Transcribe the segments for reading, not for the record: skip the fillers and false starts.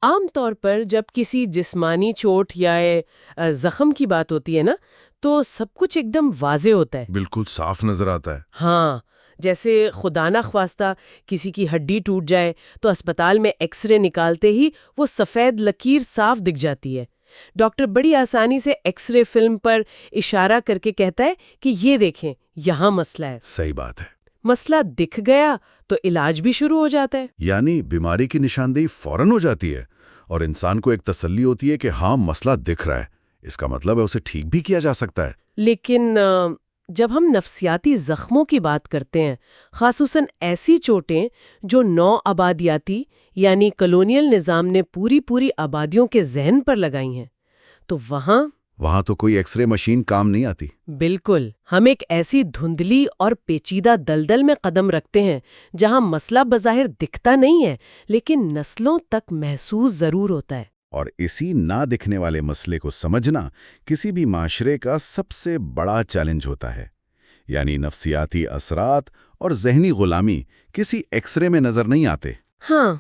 عام طور پر جب کسی جسمانی چوٹ یا زخم کی بات ہوتی ہے نا، تو سب کچھ ایک دم واضح ہوتا ہے۔ بالکل صاف نظر آتا ہے۔ ہاں، جیسے خدا نہ خواستہ کسی کی ہڈی ٹوٹ جائے تو اسپتال میں ایکس رے نکالتے ہی وہ سفید لکیر صاف دکھ جاتی ہے۔ ڈاکٹر بڑی آسانی سے ایکس رے فلم پر اشارہ کر کے کہتا ہے کہ یہ دیکھیں، یہاں مسئلہ ہے۔ صحیح بات ہے۔ مسئلہ دکھ گیا تو علاج بھی شروع ہو جاتا ہے۔ یعنی بیماری کی نشاندہی فوراً ہو جاتی ہے اور انسان کو ایک تسلی ہوتی ہے کہ ہاں مسئلہ دکھ رہا ہے، اس کا مطلب ہے اسے ٹھیک بھی کیا جا سکتا ہے۔ لیکن جب ہم نفسیاتی زخموں کی بات کرتے ہیں، خصوصاً ایسی چوٹیں جو نو آبادیاتی یعنی کلونیل نظام نے پوری آبادیوں کے ذہن پر لگائی ہیں، تو وہاں تو کوئی ایکس رے مشین کام نہیں آتی۔ بالکل، ہم ایک ایسی دھندلی اور پیچیدہ دلدل میں قدم رکھتے ہیں جہاں مسئلہ بظاہر دکھتا نہیں ہے لیکن نسلوں تک محسوس ضرور ہوتا ہے۔ اور اسی نہ دکھنے والے مسئلے کو سمجھنا کسی بھی معاشرے کا سب سے بڑا چیلنج ہوتا ہے۔ یعنی نفسیاتی اثرات اور ذہنی غلامی کسی ایکس رے میں نظر نہیں آتے۔ ہاں،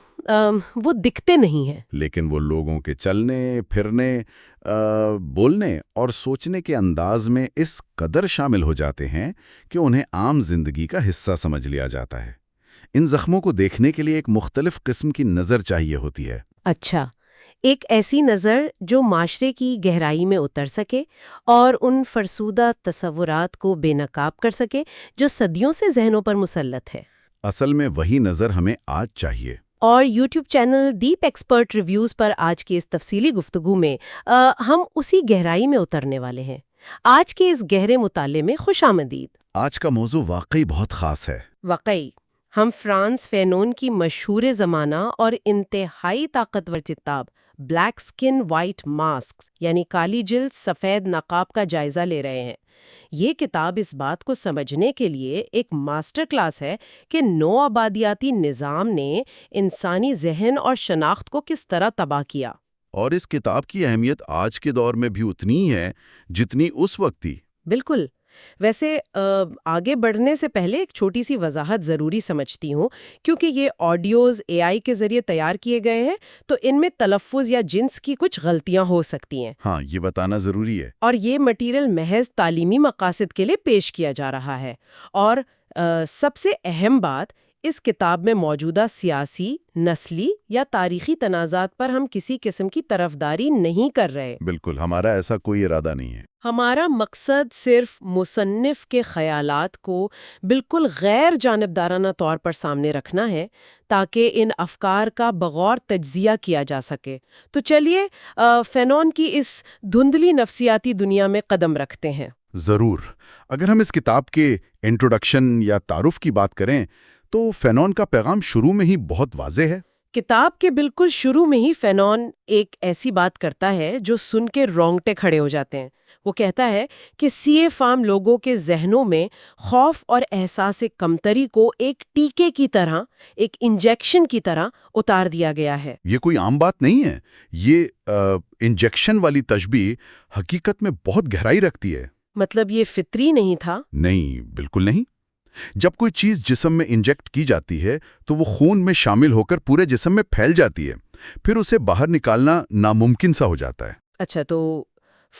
وہ دکھتے نہیں ہیں، لیکن وہ لوگوں کے چلنے، پھرنے، بولنے اور سوچنے کے انداز میں اس قدر شامل ہو جاتے ہیں کہ انہیں عام زندگی کا حصہ سمجھ لیا جاتا ہے۔ ان زخموں کو دیکھنے کے لیے ایک مختلف قسم کی نظر چاہیے ہوتی ہے۔ اچھا، ایک ایسی نظر جو معاشرے کی گہرائی میں اتر سکے اور ان فرسودہ تصورات کو بے نقاب کر سکے جو صدیوں سے ذہنوں پر مسلط ہے۔ اصل میں وہی نظر ہمیں آج چاہیے۔ اور یوٹیوب چینل دیپ ایکسپرٹ ریویوز پر آج کی اس تفصیلی گفتگو میں ہم اسی گہرائی میں اترنے والے ہیں۔ آج کے اس گہرے مطالعے میں خوش آمدید۔ آج کا موضوع واقعی بہت خاص ہے۔ واقعی ہم فرانس فینون کی مشہور زمانہ اور انتہائی طاقتور کتاب بلیک سکن وائٹ ماسک یعنی کالی جلد سفید نقاب کا جائزہ لے رہے ہیں۔ یہ کتاب اس بات کو سمجھنے کے لیے ایک ماسٹر کلاس ہے کہ نو آبادیاتی نظام نے انسانی ذہن اور شناخت کو کس طرح تباہ کیا۔ اور اس کتاب کی اہمیت آج کے دور میں بھی اتنی ہی ہے جتنی اس وقت تھی۔ بالکل۔ ویسے آگے بڑھنے سے پہلے ایک چھوٹی سی وضاحت ضروری سمجھتی ہوں، کیونکہ یہ آڈیوز اے آئی کے ذریعے تیار کیے گئے ہیں تو ان میں تلفظ یا جنس کی کچھ غلطیاں ہو سکتی ہیں۔ ہاں، یہ بتانا ضروری ہے۔ اور یہ مٹیریل محض تعلیمی مقاصد کے لیے پیش کیا جا رہا ہے۔ اور سب سے اہم بات، اس کتاب میں موجودہ سیاسی، نسلی یا تاریخی تنازعات پر ہم کسی قسم کی طرفداری نہیں کر رہے۔ بالکل، ہمارا ایسا کوئی ارادہ نہیں ہے۔ ہمارا مقصد صرف مصنف کے خیالات کو بالکل غیر جانبدارانہ طور پر سامنے رکھنا ہے تاکہ ان افکار کا بغور تجزیہ کیا جا سکے۔ تو چلیے فینون کی اس دھندلی نفسیاتی دنیا میں قدم رکھتے ہیں۔ ضرور۔ اگر ہم اس کتاب کے انٹروڈکشن یا تعارف کی بات کریں تو فینون کا پیغام شروع میں ہی بہت واضح ہے۔ کتاب کے بالکل شروع میں ہی فینون ایک ایسی بات کرتا ہے جو سن کے رونگٹے کھڑے ہو جاتے ہیں۔ وہ کہتا ہے کہ سی فام لوگوں کے ذہنوں میں خوف اور احساس کمتری کو ایک ٹیکے کی طرح، ایک انجیکشن کی طرح اتار دیا گیا ہے۔ یہ کوئی عام بات نہیں ہے۔ یہ انجیکشن والی تشبیہ حقیقت میں بہت گہرائی رکھتی ہے۔ مطلب یہ فطری نہیں تھا؟ نہیں، بالکل نہیں۔ جب کوئی چیز جسم میں انجیکٹ کی جاتی ہے تو وہ خون میں شامل ہو کر پورے جسم میں پھیل جاتی ہے، پھر اسے باہر نکالنا ناممکن سا ہو جاتا ہے۔ اچھا، تو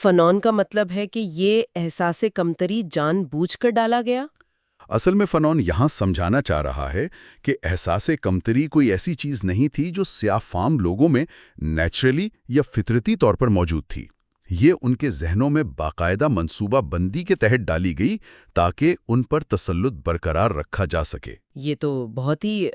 فنون کا مطلب ہے کہ یہ احساس کمتری جان بوجھ کر ڈالا گیا؟ اصل میں فنون یہاں سمجھانا چاہ رہا ہے کہ احساس کمتری کوئی ایسی چیز نہیں تھی جو سیاہ فام لوگوں میں نیچرلی یا فطرتی طور پر موجود تھی۔ یہ ان کے ذہنوں میں باقاعدہ منصوبہ بندی کے تحت ڈالی گئی تاکہ ان پر تسلط برقرار رکھا جا سکے۔ یہ تو بہت ہی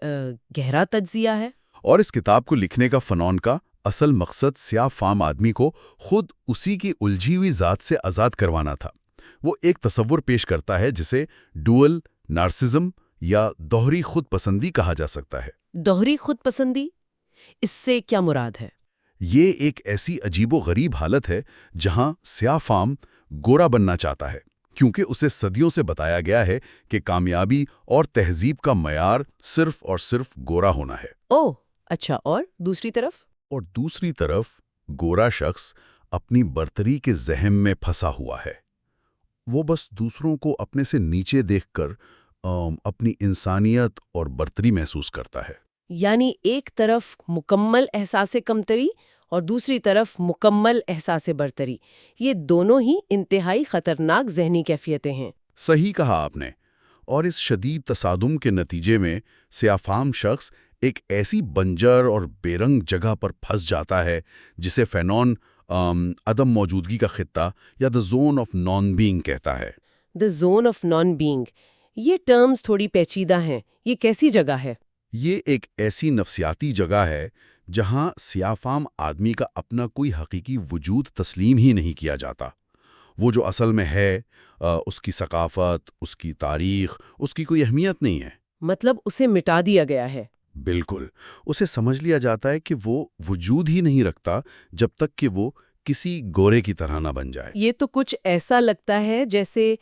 گہرا تجزیہ ہے۔ اور اس کتاب کو لکھنے کا فنون کا اصل مقصد سیاہ فام آدمی کو خود اسی کی الجھی ہوئی ذات سے آزاد کروانا تھا۔ وہ ایک تصور پیش کرتا ہے جسے ڈوئل نارسزم یا دوہری خود پسندی کہا جا سکتا ہے۔ دوہری خود پسندی؟ اس سے کیا مراد ہے؟ یہ ایک ایسی عجیب و غریب حالت ہے جہاں سیاہ فام گورا بننا چاہتا ہے کیونکہ اسے صدیوں سے بتایا گیا ہے کہ کامیابی اور تہذیب کا معیار صرف اور صرف گورا ہونا ہے۔ اوہ، اچھا، اور دوسری طرف؟ اور دوسری طرف گورا شخص اپنی برتری کے ذہن میں پھنسا ہوا ہے۔ وہ بس دوسروں کو اپنے سے نیچے دیکھ کر اپنی انسانیت اور برتری محسوس کرتا ہے۔ یعنی ایک طرف مکمل احساس کمتری اور دوسری طرف مکمل احساس برتری، یہ دونوں ہی انتہائی خطرناک ذہنی کیفیتیں ہیں۔ صحیح کہا آپ نے۔ اور اس شدید تصادم کے نتیجے میں سیاہ فام شخص ایک ایسی بنجر اور بے رنگ جگہ پر پھنس جاتا ہے جسے فینون عدم موجودگی کا خطہ یا the zone of non being کہتا ہے۔ The zone of non being, یہ ٹرمز تھوڑی پیچیدہ ہیں، یہ کیسی جگہ ہے؟ یہ ایک ایسی نفسیاتی جگہ ہے جہاں سیاہ فام آدمی کا اپنا کوئی حقیقی وجود تسلیم ہی نہیں کیا جاتا۔ وہ جو اصل میں ہے، اس کی ثقافت، اس کی تاریخ، اس کی کوئی اہمیت نہیں ہے۔ مطلب اسے مٹا دیا گیا ہے۔ بالکل، اسے سمجھ لیا جاتا ہے کہ وہ وجود ہی نہیں رکھتا جب تک کہ وہ کسی گورے کی طرح نہ بن جائے۔ یہ تو کچھ ایسا لگتا ہے جیسے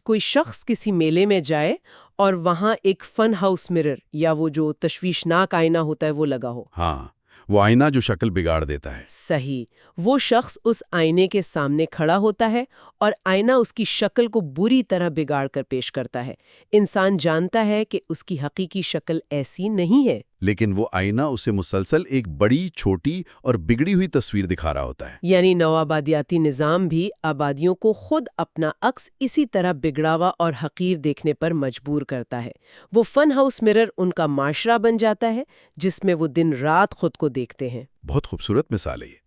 کوئی شخص کسی میلے میں جائے اور وہاں ایک فن ہاؤس مرر یا وہ جو تشویشناک آئینہ ہوتا ہے وہ لگا ہو۔ ہاں، وہ آئینہ جو شکل بگاڑ دیتا ہے۔ صحیح، وہ شخص اس آئینے کے سامنے کھڑا ہوتا ہے اور آئینہ اس کی شکل کو بری طرح بگاڑ کر پیش کرتا ہے۔ انسان جانتا ہے کہ اس کی حقیقی شکل ایسی نہیں ہے، لیکن وہ آئینہ اسے مسلسل ایک بڑی، چھوٹی اور بگڑی ہوئی تصویر دکھا رہا ہوتا ہے۔ یعنی نوآبادیاتی نظام بھی آبادیوں کو خود اپنا عکس اسی طرح بگڑاوا اور حقیر دیکھنے پر مجبور کرتا ہے۔ وہ فن ہاؤس مرر ان کا معاشرہ بن جاتا ہے جس میں وہ دن رات خود کو دیکھتے ہیں۔ بہت خوبصورت مثال ہے یہ۔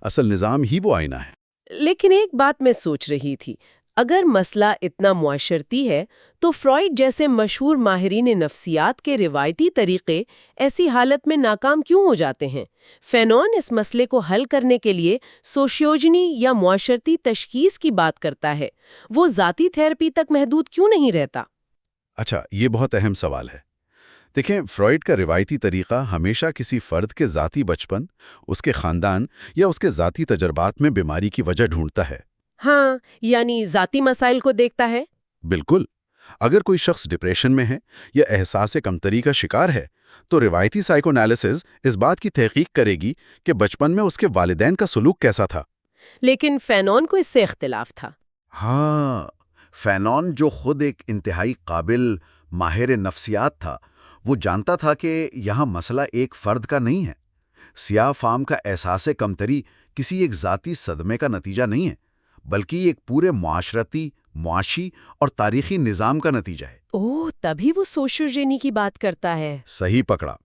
اصل نظام ہی وہ آئینہ ہے۔ لیکن ایک بات میں سوچ رہی تھی، اگر مسئلہ اتنا معاشرتی ہے تو فرائڈ جیسے مشہور ماہرین نفسیات کے روایتی طریقے ایسی حالت میں ناکام کیوں ہو جاتے ہیں؟ فینون اس مسئلے کو حل کرنے کے لیے سوشیوجنی یا معاشرتی تشخیص کی بات کرتا ہے۔ وہ ذاتی تھراپی تک محدود کیوں نہیں رہتا؟ اچھا، یہ بہت اہم سوال ہے۔ دیکھیں، فرائڈ کا روایتی طریقہ ہمیشہ کسی فرد کے ذاتی بچپن، اس کے خاندان یا اس کے ذاتی تجربات میں بیماری کی وجہ ڈھونڈتا ہے۔ ہاں، یعنی ذاتی مسائل کو دیکھتا ہے۔ بالکل۔ اگر کوئی شخص ڈپریشن میں ہے یا احساس کمتری کا شکار ہے تو روایتی سائیکو انالیسس اس بات کی تحقیق کرے گی کہ بچپن میں اس کے والدین کا سلوک کیسا تھا۔ لیکن فینون کو اس سے اختلاف تھا۔ ہاں، فینون جو خود ایک انتہائی قابل ماہر نفسیات تھا، وہ جانتا تھا کہ یہاں مسئلہ ایک فرد کا نہیں ہے۔ سیاہ فام کا احساس کمتری کسی ایک ذاتی صدمے کا نتیجہ نہیں ہے، بلکہ یہ ایک پورے معاشرتی، معاشی اور تاریخی نظام کا نتیجہ ہے۔ اوہ، تبھی وہ سوشیوجنی کی بات کرتا ہے۔ صحیح پکڑا۔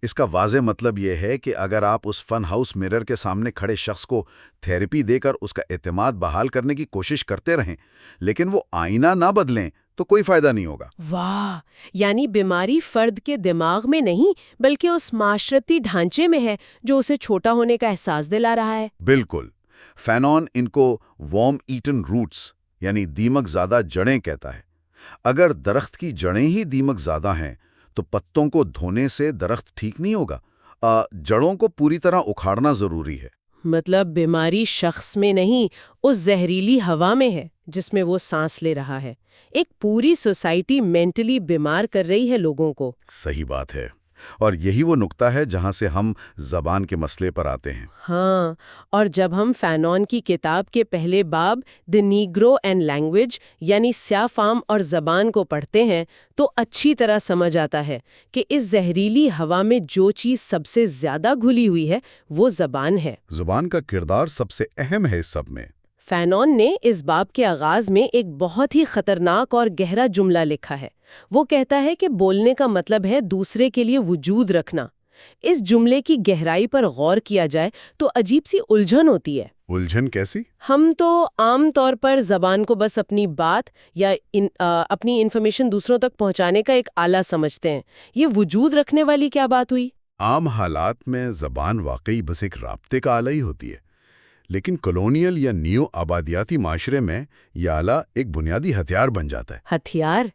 اس کا واضح مطلب یہ ہے کہ اگر آپ اس فن ہاؤس مرر کے سامنے کھڑے شخص کو تھیراپی دے کر اس کا اعتماد بحال کرنے کی کوشش کرتے رہیں لیکن وہ آئینہ نہ بدلیں تو کوئی فائدہ نہیں ہوگا۔ واہ، یعنی بیماری فرد کے دماغ میں نہیں بلکہ اس معاشرتی ڈھانچے میں ہے جو اسے چھوٹا ہونے کا احساس دلا رہا ہے۔ بالکل۔ فینون ان کو ورم ایٹن روٹس یعنی دیمک زادہ جڑیں کہتا ہے۔ اگر درخت کی جڑیں ہی دیمک زادہ ہیں تو پتوں کو دھونے سے درخت ٹھیک نہیں ہوگا، جڑوں کو پوری طرح اکھاڑنا ضروری ہے۔ مطلب بیماری شخص میں نہیں، اس زہریلی ہوا میں ہے جس میں وہ سانس لے رہا ہے۔ ایک پوری سوسائٹی مینٹلی بیمار کر رہی ہے لوگوں کو۔ صحیح بات ہے، اور یہی وہ نقطہ ہے جہاں سے ہم زبان کے مسئلے پر آتے ہیں۔ ہاں، اور جب ہم فینون کی کتاب کے پہلے باب دی نیگرو اینڈ لینگویج یعنی سیاہ فام اور زبان کو پڑھتے ہیں تو اچھی طرح سمجھ آتا ہے کہ اس زہریلی ہوا میں جو چیز سب سے زیادہ گھلی ہوئی ہے وہ زبان ہے۔ زبان کا کردار سب سے اہم ہے اس سب میں۔ فینون نے اس باب کے آغاز میں ایک بہت ہی خطرناک اور گہرا جملہ لکھا ہے۔ وہ کہتا ہے کہ بولنے کا مطلب ہے دوسرے کے لیے وجود رکھنا۔ اس جملے کی گہرائی پر غور کیا جائے تو عجیب سی الجھن ہوتی ہے۔ الجھن کیسی؟ ہم تو عام طور پر زبان کو بس اپنی بات یا اپنی انفارمیشن دوسروں تک پہنچانے کا ایک آلہ سمجھتے ہیں۔ یہ وجود رکھنے والی کیا بات ہوئی؟ عام حالات میں زبان واقعی بس ایک رابطے کا آلہ ہی ہوتی ہے، لیکن کولونیل یا نیو آبادیاتی معاشرے میں یہ آلہ ایک بنیادی ہتھیار بن جاتا ہے۔ ہتھیار؟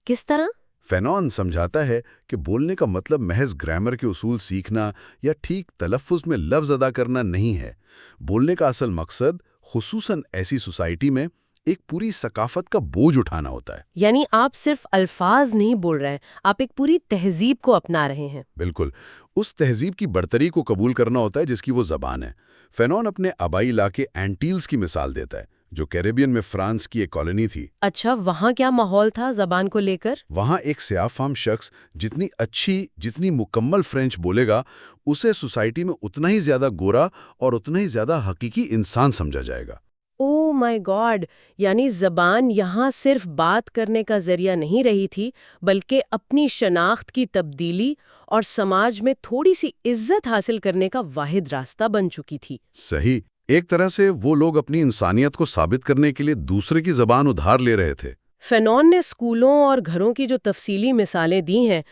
کس طرح؟ فینون سمجھاتا ہے کہ بولنے کا مطلب محض گرامر کے اصول سیکھنا یا ٹھیک تلفظ میں لفظ ادا کرنا نہیں ہے۔ بولنے کا اصل مقصد خصوصاً ایسی سوسائٹی میں ایک پوری ثقافت کا بوجھ اٹھانا ہوتا ہے۔ یعنی آپ صرف الفاظ نہیں بول رہے ہیں، آپ ایک پوری تہذیب کو اپنا رہے ہیں۔ بالکل، اس تہذیب کی برتری کو قبول کرنا ہوتا ہے جس کی وہ زبان ہے۔ فینون اپنے آبائی علاقے اینٹیلز کی مثال دیتا ہے جو کیریبین میں فرانس کی ایک کالونی تھی۔ اچھا، وہاں کیا ماحول تھا زبان کو لے کر؟ وہاں ایک سیاہ فام شخص جتنی اچھی، جتنی مکمل فرینچ بولے گا، اسے سوسائٹی میں اتنا ہی زیادہ گورا اور اتنا ہی زیادہ حقیقی انسان سمجھا جائے گا۔ او مائی گاڈ! یعنی زبان یہاں صرف بات کرنے کا ذریعہ نہیں رہی تھی، بلکہ اپنی شناخت کی تبدیلی اور سماج میں تھوڑی سی عزت حاصل کرنے کا واحد راستہ بن چکی تھی۔ صحیح، ایک طرح سے وہ لوگ اپنی انسانیت کو ثابت کرنے کے لیے دوسرے کی زبان ادھار لے رہے تھے۔ فینون نے اسکولوں اور گھروں کی جو تفصیلی مثالیں دی ہیں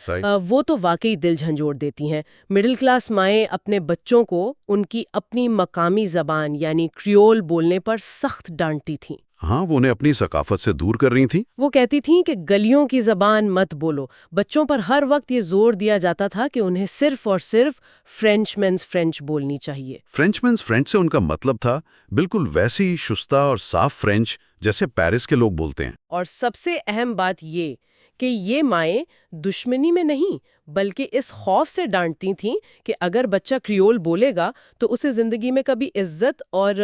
وہ تو واقعی دل جھنجھوڑ دیتی ہیں۔ مڈل کلاس مائیں اپنے بچوں کو ان کی اپنی مقامی زبان یعنی کریول بولنے پر سخت ڈانٹتی تھیں۔ ہاں، وہ انہیں اپنی ثقافت سے دور کر رہی تھیں۔ وہ کہتی تھیں کہ گلیوں کی زبان مت بولو۔ بچوں پر ہر وقت یہ زور دیا جاتا تھا کہ انہیں صرف اور صرف فرینچ مینز فرینچ بولنی چاہیے۔ فرینچ مینز فرینچ سے ان کا مطلب تھا بالکل ویسے ہی شستہ اور صاف فرینچ جیسے پیرس کے لوگ بولتے ہیں۔ اور سب سے اہم بات یہ کہ یہ مائیں دشمنی میں نہیں بلکہ اس خوف سے ڈانٹتی تھیں کہ اگر بچہ کریول بولے گا تو اسے زندگی میں کبھی عزت اور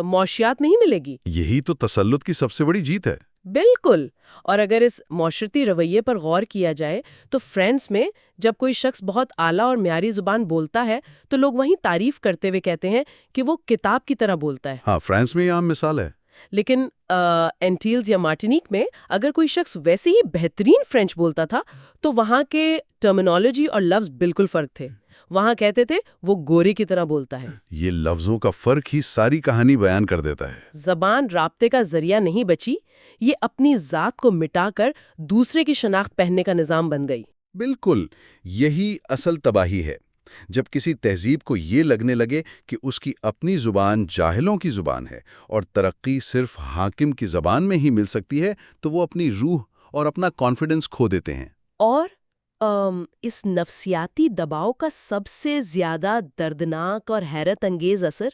معاشیات نہیں ملے گی۔ یہی تو تسلط کی سب سے بڑی جیت ہے۔ بالکل۔ اور اگر اس معاشرتی رویے پر غور کیا جائے تو فرانس میں جب کوئی شخص بہت اعلیٰ اور معیاری زبان بولتا ہے تو لوگ وہیں تعریف کرتے ہوئے کہتے ہیں کہ وہ کتاب کی طرح بولتا ہے۔ ہاں، فرانس میں یہ عام مثال ہے۔ لیکن اینٹیلز یا مارٹینیک میں اگر کوئی شخص ویسے ہی بہترین فرینچ بولتا تھا تو وہاں کے ٹرمینالوجی اور لفظ بالکل فرق تھے۔ وہاں کہتے تھے وہ گورے کی طرح بولتا ہے۔ یہ لفظوں کا فرق ہی ساری کہانی بیان کر دیتا ہے۔ زبان رابطے کا ذریعہ نہیں بچی، یہ اپنی ذات کو مٹا کر دوسرے کی شناخت پہننے کا نظام بن گئی۔ بالکل، یہی اصل تباہی ہے۔ جب کسی تہذیب کو یہ لگنے لگے کہ اس کی اپنی زبان جاہلوں کی زبان ہے اور ترقی صرف حاکم کی زبان میں ہی مل سکتی ہے تو وہ اپنی روح اور اپنا کانفیڈنس کھو دیتے ہیں۔ اور اس نفسیاتی دباؤ کا سب سے زیادہ دردناک اور حیرت انگیز اثر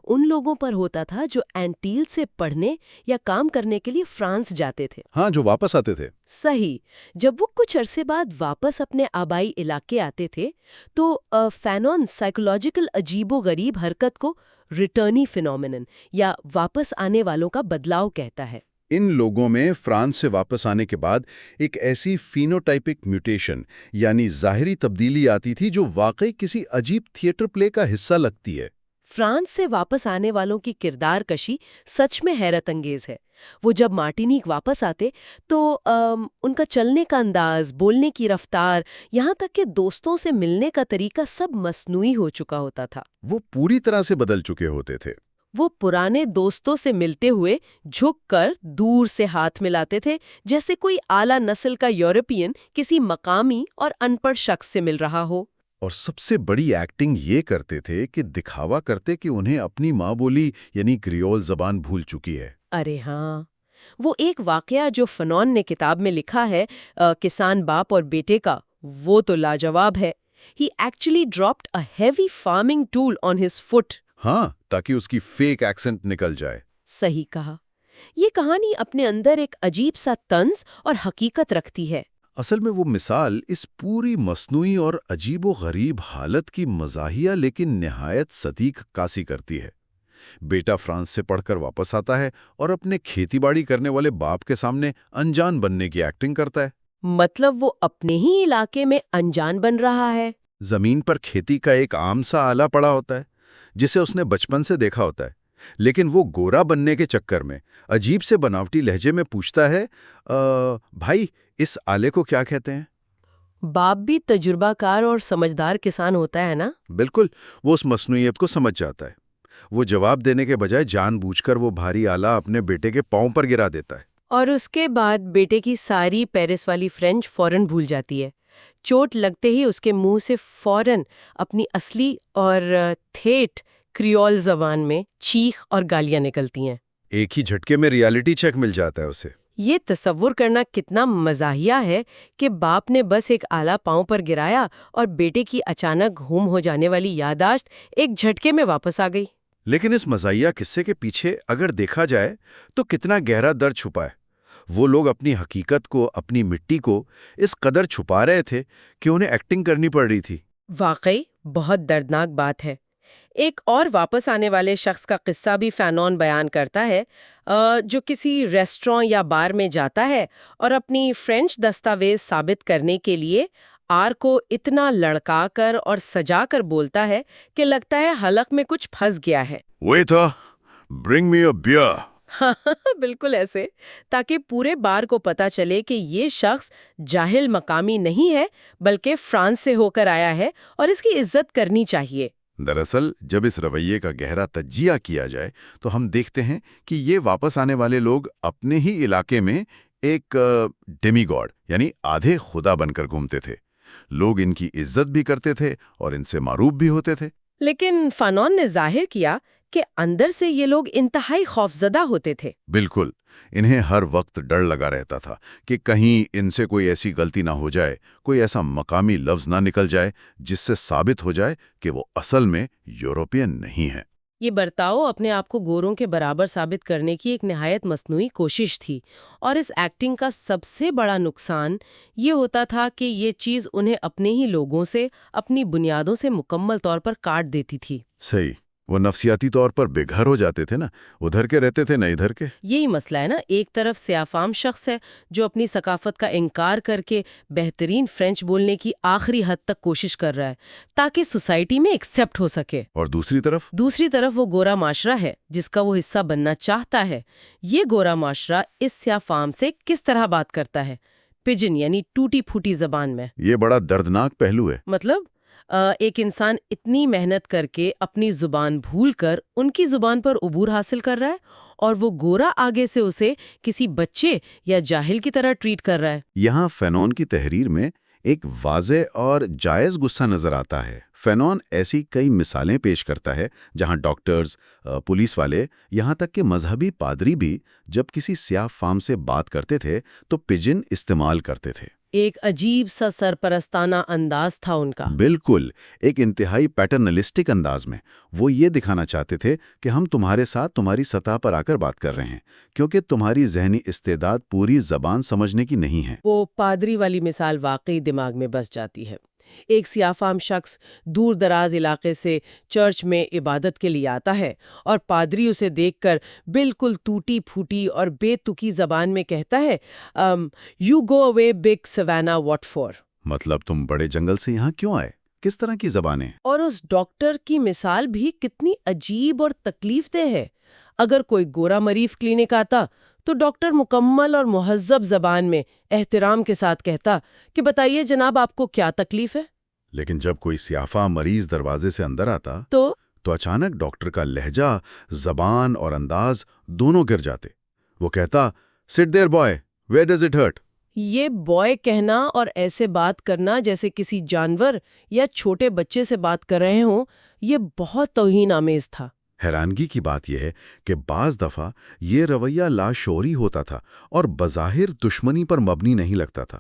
ان لوگوں پر ہوتا تھا جو اینٹیل سے پڑھنے یا کام کرنے کے لیے فرانس جاتے تھے۔ ہاں، جو واپس آتے تھے۔ صحیح۔ جب وہ کچھ عرصے بعد واپس اپنے آبائی علاقے آتے تھے تو فینون سائیکولوجیکل عجیب و غریب حرکت کو ریٹرنی فینومینن یا واپس آنے والوں کا بدلاؤ کہتا ہے۔ ان لوگوں میں فرانس سے واپس آنے کے بعد ایک ایسی فینوٹائپک میوٹیشن یعنی ظاہری تبدیلی آتی تھی جو واقعی کسی عجیب تھیٹر پلے کا حصہ لگتی ہے۔ فرانس سے واپس آنے والوں کی کردار کشی سچ میں حیرت انگیز ہے۔ وہ جب مارٹینیک واپس آتے تو ان کا چلنے کا انداز، بولنے کی رفتار، یہاں تک کہ دوستوں سے ملنے کا طریقہ سب مصنوعی ہو چکا ہوتا تھا۔ وہ پوری طرح سے بدل چکے ہوتے تھے۔ وہ پرانے دوستوں سے ملتے ہوئے جھک کر دور سے ہاتھ ملاتے تھے، جیسے کوئی اعلیٰ نسل کا یورپین کسی مقامی اور ان پڑھ شخص سے مل رہا ہو۔ اور سب سے بڑی ایکٹنگ یہ کرتے تھے کہ دکھاوا کرتے کہ انہیں اپنی ماں بولی یعنی کریول زبان بھول چکی ہے۔ ارے ہاں، وہ ایک واقعہ جو فنون نے کتاب میں لکھا ہے کسان باپ اور بیٹے کا، وہ تو لاجواب ہے۔ He actually dropped a heavy farming tool on his foot۔ ہاں، تاکہ اس کی فیک ایکسنٹ نکل جائے۔ صحیح کہا۔ یہ کہانی اپنے اندر ایک عجیب سا طنز اور حقیقت رکھتی ہے۔ اصل میں وہ مثال اس پوری مصنوعی اور عجیب و غریب حالت کی مزاحیہ لیکن نہایت صدیق عکاسی کرتی ہے۔ بیٹا فرانس سے پڑھ کر واپس آتا ہے اور اپنے کھیتی باڑی کرنے والے باپ کے سامنے انجان بننے کی ایکٹنگ کرتا ہے۔ مطلب وہ اپنے ہی علاقے میں انجان بن رہا ہے۔ زمین پر کھیتی کا ایک عام سا آلہ پڑا ہوتا ہے جسے اس نے بچپن سے دیکھا ہوتا ہے، لیکن وہ گورا بننے کے چکر میں عجیب سے بناوٹی لہجے میں پوچھتا ہے، بھائی اس آلے کو کیا کہتے ہیں؟ باپ بھی تجربہ کار اور سمجھدار کسان ہوتا ہے نا؟ بالکل، وہ اس مصنوعیت کو سمجھ جاتا ہے۔ وہ جواب دینے کے بجائے جان بوجھ کر وہ بھاری آلہ اپنے بیٹے کے پاؤں پر گرا دیتا ہے۔ اور اس کے بعد بیٹے کی ساری پیرس والی فرینچ فوراً بھول جاتی ہے۔ چوٹ لگتے ہی اس کے منہ سے فوراً اپنی اصلی اور ٹھیٹھ کریول زبان میں چیخ اور گالیاں نکلتی ہیں۔ ایک ہی جھٹکے میں ریالٹی چیک مل جاتا ہے اسے۔ یہ تصور کرنا کتنا مزاحیہ ہے کہ باپ نے بس ایک آلہ پاؤں پر گرایا اور بیٹے کی اچانک گم ہو جانے والی یادداشت ایک جھٹکے میں واپس آ گئی۔ لیکن اس مزاحیہ قصے کے پیچھے اگر دیکھا جائے تو کتنا گہرا درد چھپا ہے۔ وہ لوگ اپنی حقیقت کو، اپنی مٹی کو اس قدر چھپا رہے تھے کہ انہیں ایکٹنگ کرنی پڑ رہی تھی۔ واقعی بہت دردناک بات ہے۔ ایک اور واپس آنے والے شخص کا قصہ بھی فینون بیان کرتا ہے، جو کسی ریسٹوران یا بار میں جاتا ہے اور اپنی فرینچ دستاویز ثابت کرنے کے لیے آر کو اتنا لڑکا کر اور سجا کر بولتا ہے کہ لگتا ہے حلق میں کچھ پھنس گیا ہے۔ Waiter, bring me a beer. ہاں بالکل ایسے، تاکہ پورے بار کو پتا چلے کہ یہ شخص جاہل مقامی نہیں ہے بلکہ فرانس سے ہو کر آیا ہے اور اس کی عزت کرنی چاہیے۔ دراصل جب اس رویے کا گہرا تجزیہ کیا جائے تو ہم دیکھتے ہیں کہ یہ واپس آنے والے لوگ اپنے ہی علاقے میں ایک ڈیمی گاڈ یعنی آدھے خدا بن کر گھومتے تھے۔ لوگ ان کی عزت بھی کرتے تھے اور ان سے معروف بھی ہوتے تھے۔ لیکن فانون نے ظاہر کیا کہ اندر سے یہ لوگ انتہائی خوفزدہ ہوتے تھے۔ بالکل، انہیں ہر وقت ڈر لگا رہتا تھا کہ کہیں ان سے کوئی ایسی غلطی نہ ہو جائے، کوئی ایسا مقامی لفظ نہ نکل جائے جس سے ثابت ہو جائے کہ وہ اصل میں یورپین نہیں ہیں۔ یہ برتاؤ اپنے آپ کو گوروں کے برابر ثابت کرنے کی ایک نہایت مصنوعی کوشش تھی، اور اس ایکٹنگ کا سب سے بڑا نقصان یہ ہوتا تھا کہ یہ چیز انہیں اپنے ہی لوگوں سے، اپنی بنیادوں سے مکمل طور پر کاٹ دیتی تھی۔ صحیح، وہ نفسیاتی طور پر بے گھر ہو جاتے تھے نا، ادھر کے رہتے تھے نہ ادھر کے۔ یہی مسئلہ ہے نا، ایک طرف سیاہ فام شخص ہے جو اپنی ثقافت کا انکار کر کے بہترین فرینچ بولنے کی آخری حد تک کوشش کر رہا ہے تاکہ سوسائٹی میں ایکسیپٹ ہو سکے، اور دوسری طرف وہ گورا معاشرہ ہے جس کا وہ حصہ بننا چاہتا ہے۔ یہ گورا معاشرہ اس سیاہ فام سے کس طرح بات کرتا ہے؟ پجن یعنی ٹوٹی پھوٹی زبان میں۔ یہ بڑا دردناک پہلو ہے۔ مطلب ایک انسان اتنی محنت کر کے اپنی زبان بھول کر ان کی زبان پر عبور حاصل کر رہا ہے، اور وہ گورا آگے سے اسے کسی بچے یا جاہل کی طرح ٹریٹ کر رہا ہے۔ یہاں فینون کی تحریر میں ایک واضح اور جائز غصہ نظر آتا ہے۔ فینون ایسی کئی مثالیں پیش کرتا ہے جہاں ڈاکٹرز، پولیس والے، یہاں تک کہ مذہبی پادری بھی جب کسی سیاہ فام سے بات کرتے تھے تو پجن استعمال کرتے تھے۔ ایک عجیب سا سرپرستانہ انداز تھا ان کا۔ بالکل، ایک انتہائی پیٹرنلسٹک انداز میں۔ وہ یہ دکھانا چاہتے تھے کہ ہم تمہارے ساتھ تمہاری سطح پر آ کر بات کر رہے ہیں، کیونکہ تمہاری ذہنی استعداد پوری زبان سمجھنے کی نہیں ہے۔ وہ پادری والی مثال واقعی دماغ میں بس جاتی ہے۔ ایک سیاہ فام شخص دور دراز علاقے سے چرچ میں عبادت کے لیے آتا ہے، اور پادری اسے دیکھ کر بالکل ٹوٹی پھوٹی اور بے تکی زبان میں کہتا ہے، you go away big savanna what for? مطلب تم بڑے جنگل سے یہاں کیوں آئے؟ کس طرح کی زبانیں؟ اور اس ڈاکٹر کی مثال بھی کتنی عجیب اور تکلیف دہ ہے۔ اگر کوئی گورا مریض کلینک آتا تو ڈاکٹر مکمل اور مہذب زبان میں احترام کے ساتھ کہتا کہ بتائیے جناب آپ کو کیا تکلیف ہے؟ لیکن جب کوئی سیاہ مریض دروازے سے اندر آتا تو اچانک ڈاکٹر کا لہجہ، زبان اور انداز دونوں گر جاتے۔ وہ کہتا، "Sit there boy, where does it hurt?" یہ بوائے کہنا اور ایسے بات کرنا جیسے کسی جانور یا چھوٹے بچے سے بات کر رہے ہوں، یہ بہت توہین آمیز تھا۔ حیرانگی کی بات یہ ہے کہ بعض دفعہ یہ رویہ لاشعوری ہوتا تھا اور بظاہر دشمنی پر مبنی نہیں لگتا تھا۔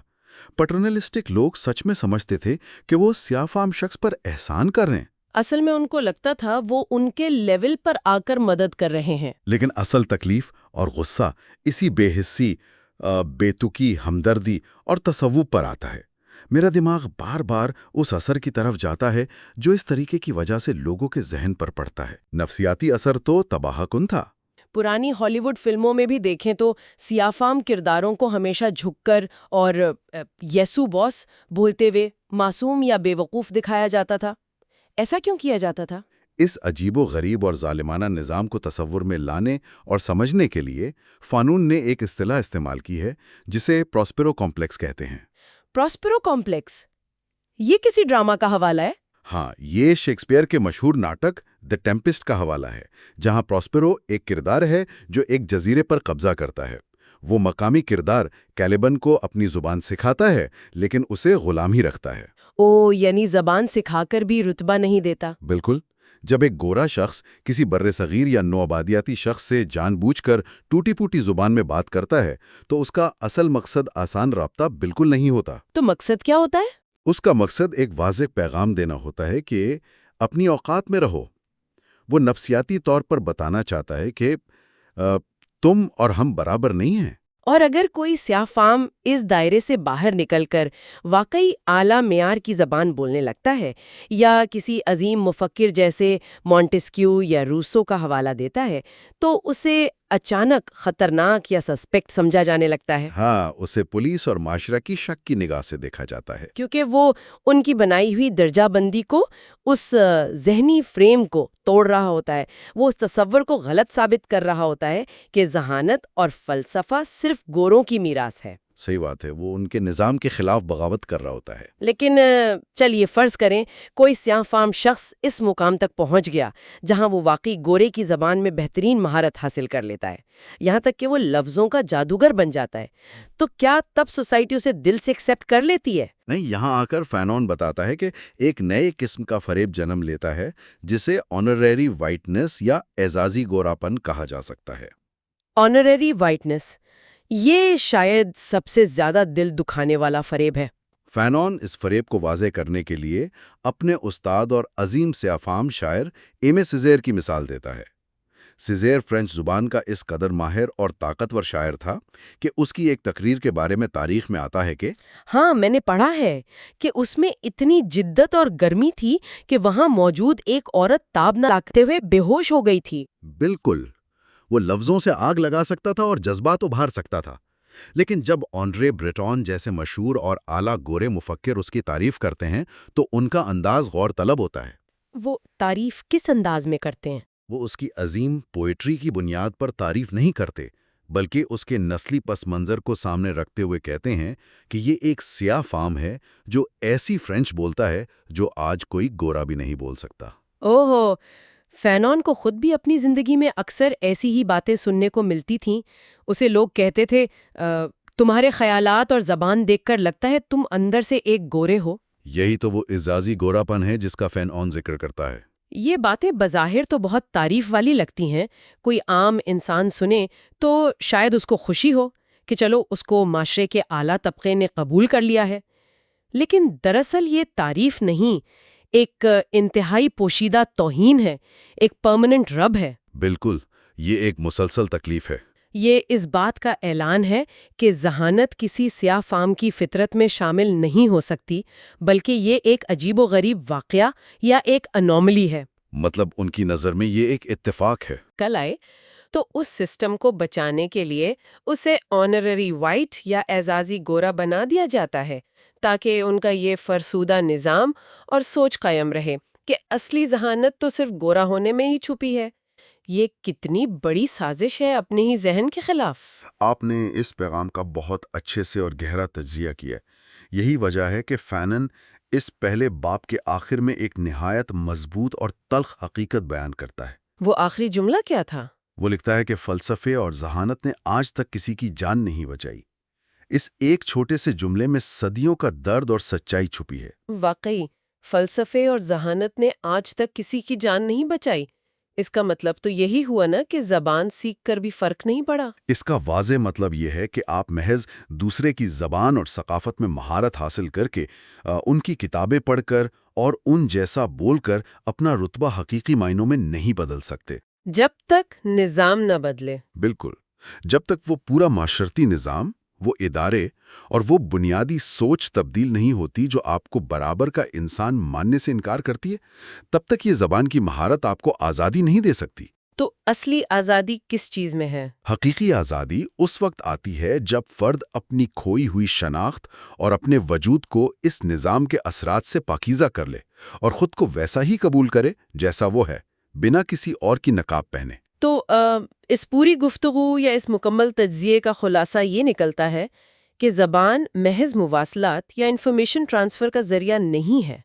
پیٹرنلسٹک لوگ سچ میں سمجھتے تھے کہ وہ سیاہ فام شخص پر احسان کر رہے ہیں۔ اصل میں ان کو لگتا تھا وہ ان کے لیول پر آ کر مدد کر رہے ہیں۔ لیکن اصل تکلیف اور غصہ اسی بے حسی، بے تکی ہمدردی اور تصوف پر آتا ہے۔ میرا دماغ بار بار اس اثر کی طرف جاتا ہے جو اس طریقے کی وجہ سے لوگوں کے ذہن پر پڑتا ہے۔ نفسیاتی اثر تو تباہ کن تھا۔ پرانی ہالی ووڈ فلموں میں بھی دیکھیں تو سیاہ فام کرداروں کو ہمیشہ جھک کر اور یسو باس بولتے ہوئے معصوم یا بے وقوف دکھایا جاتا تھا۔ ایسا کیوں کیا جاتا تھا؟ اس عجیب و غریب اور ظالمانہ نظام کو تصور میں لانے اور سمجھنے کے لیے فانون نے ایک اصطلاح استعمال کی ہے جسے پراسپیرو کمپلیکس کہتے ہیں۔ Prospero complex? یہ کسی ڈرامہ کا حوالہ ہے؟ ہاں، یہ شیکسپیئر کے مشہور ناٹک دی ٹیمپسٹ کا حوالہ ہے، جہاں پراسپیرو ایک کردار ہے جو ایک جزیرے پر قبضہ کرتا ہے۔ وہ مقامی کردار کیلیبن کو اپنی زبان سکھاتا ہے لیکن اسے غلام ہی رکھتا ہے۔ یعنی زبان سکھا کر بھی رتبہ نہیں دیتا۔ بالکل۔ جب ایک گورا شخص کسی بر صغیر یا نوآبادیاتی شخص سے جان بوجھ کر ٹوٹی پوٹی زبان میں بات کرتا ہے تو اس کا اصل مقصد آسان رابطہ بالکل نہیں ہوتا۔ تو مقصد کیا ہوتا ہے؟ اس کا مقصد ایک واضح پیغام دینا ہوتا ہے کہ اپنی اوقات میں رہو۔ وہ نفسیاتی طور پر بتانا چاہتا ہے کہ تم اور ہم برابر نہیں ہیں۔ اور اگر کوئی سیاہ فام اس دائرے سے باہر نکل کر واقعی اعلیٰ معیار کی زبان بولنے لگتا ہے یا کسی عظیم مفکر جیسے مونٹسکیو یا روسو کا حوالہ دیتا ہے تو اسے اچانک خطرناک یا سسپیکٹ سمجھا جانے لگتا ہے، ہاں، اسے پولیس اور معاشرہ کی شک کی نگاہ سے دیکھا جاتا ہے۔ کیونکہ وہ ان کی بنائی ہوئی درجہ بندی کو، اس ذہنی فریم کو توڑ رہا ہوتا ہے، وہ اس تصور کو غلط ثابت کر رہا ہوتا ہے کہ ذہانت اور فلسفہ صرف گوروں کی میراث ہے۔ صحیح بات ہے، وہ ان کے نظام کے خلاف بغاوت کر رہا ہوتا ہے۔ لیکن چلیے فرض کریں کوئی سیاہ فام شخص اس مقام تک پہنچ گیا جہاں وہ واقعی گورے کی زبان میں بہترین مہارت حاصل کر لیتا ہے، یہاں تک کہ وہ لفظوں کا جادوگر بن جاتا ہے، تو کیا تب سوسائٹی اسے دل سے ایکسیپٹ کر لیتی ہے؟ نہیں، یہاں آ کر فینون بتاتا ہے کہ ایک نئے قسم کا فریب جنم لیتا ہے جسے آنریری وائٹنس یا اعزازی گوراپن کہا جا سکتا ہے۔ آنریری وائٹنس، یہ شاید سب سے زیادہ دل دکھانے والا فریب ہے۔ فینون اس فریب کو واضح کرنے کے لیے اپنے استاد اور عظیم سیاہ فام شاعر ایمے سیزیر کی مثال دیتا ہے۔ سیزیر فرینچ زبان کا اس قدر ماہر اور طاقتور شاعر تھا کہ اس کی ایک تقریر کے بارے میں تاریخ میں آتا ہے کہ ہاں، میں نے پڑھا ہے کہ اس میں اتنی جدت اور گرمی تھی کہ وہاں موجود ایک عورت تاب نہ لاتے ہوئے بے ہوش ہو گئی تھی۔ بالکل، وہ لفظوں سے آگ لگا سکتا تھا اور جذبات ابھار سکتا تھا، لیکن جب آنڈرے بریٹون جیسے مشہور اور اعلیٰ گورے مفکر اس کی تعریف کرتے ہیں تو ان کا انداز غور طلب ہوتا ہے۔ وہ تعریف کس انداز میں کرتے ہیں؟ وہ اس کی عظیم پوئٹری کی بنیاد پر تعریف نہیں کرتے، بلکہ اس کے نسلی پس منظر کو سامنے رکھتے ہوئے کہتے ہیں کہ یہ ایک سیاہ فام ہے جو ایسی فرینچ بولتا ہے جو آج کوئی گورا بھی نہیں بول سکتا۔ اوہو، فینون کو خود بھی اپنی زندگی میں اکثر ایسی ہی باتیں سننے کو ملتی تھیں۔ اسے لوگ کہتے تھے تمہارے خیالات اور زبان دیکھ کر لگتا ہے تم اندر سے ایک گورے ہو۔ یہی تو وہ اعزازی گوراپن ہے جس کا فینون ذکر کرتا ہے۔ یہ باتیں بظاہر تو بہت تعریف والی لگتی ہیں، کوئی عام انسان سنے تو شاید اس کو خوشی ہو کہ چلو اس کو معاشرے کے اعلیٰ طبقے نے قبول کر لیا ہے، لیکن دراصل یہ تعریف نہیں، ایک انتہائی پوشیدہ توہین ہے، ایک پرماننٹ رب ہے۔ بالکل، یہ ایک مسلسل تکلیف ہے۔ یہ اس بات کا اعلان ہے کہ ذہانت کسی سیاہ فام کی فطرت میں شامل نہیں ہو سکتی، بلکہ یہ ایک عجیب و غریب واقعہ یا ایک انوملی ہے۔ مطلب ان کی نظر میں یہ ایک اتفاق ہے۔ کل آئے تو اس سسٹم کو بچانے کے لیے اسے آنرری وائٹ یا اعزازی گورا بنا دیا جاتا ہے تاکہ ان کا یہ فرسودہ نظام اور سوچ قائم رہے کہ اصلی ذہانت تو صرف گورا ہونے میں ہی چھپی ہے۔ یہ کتنی بڑی سازش ہے اپنے ہی ذہن کے خلاف۔ آپ نے اس پیغام کا بہت اچھے سے اور گہرا تجزیہ کیا ہے۔ یہی وجہ ہے کہ فینن اس پہلے باب کے آخر میں ایک نہایت مضبوط اور تلخ حقیقت بیان کرتا ہے۔ وہ آخری جملہ کیا تھا؟ وہ لکھتا ہے کہ فلسفے اور ذہانت نے آج تک کسی کی جان نہیں بچائی۔ اس ایک چھوٹے سے جملے میں صدیوں کا درد اور سچائی چھپی ہے۔ واقعی فلسفے اور ذہانت نے آج تک کسی کی جان نہیں بچائی۔ اس کا مطلب تو یہی ہوا نا کہ زبان سیکھ کر بھی فرق نہیں پڑا۔ اس کا واضح مطلب یہ ہے کہ آپ محض دوسرے کی زبان اور ثقافت میں مہارت حاصل کر کے ان کی کتابیں پڑھ کر اور ان جیسا بول کر اپنا رتبہ حقیقی معنوں میں نہیں بدل سکتے، جب تک نظام نہ بدلے۔ بالکل، جب تک وہ پورا معاشرتی نظام، وہ ادارے اور وہ بنیادی سوچ تبدیل نہیں ہوتی جو آپ کو برابر کا انسان ماننے سے انکار کرتی ہے، تب تک یہ زبان کی مہارت آپ کو آزادی نہیں دے سکتی۔ تو اصلی آزادی کس چیز میں ہے؟ حقیقی آزادی اس وقت آتی ہے جب فرد اپنی کھوئی ہوئی شناخت اور اپنے وجود کو اس نظام کے اثرات سے پاکیزہ کر لے اور خود کو ویسا ہی قبول کرے جیسا وہ ہے، بنا کسی اور کی نقاب پہنے۔ تو اس پوری گفتگو یا اس مکمل تجزیے کا خلاصہ یہ نکلتا ہے کہ زبان محض مواصلات یا انفارمیشن ٹرانسفر کا ذریعہ نہیں ہے۔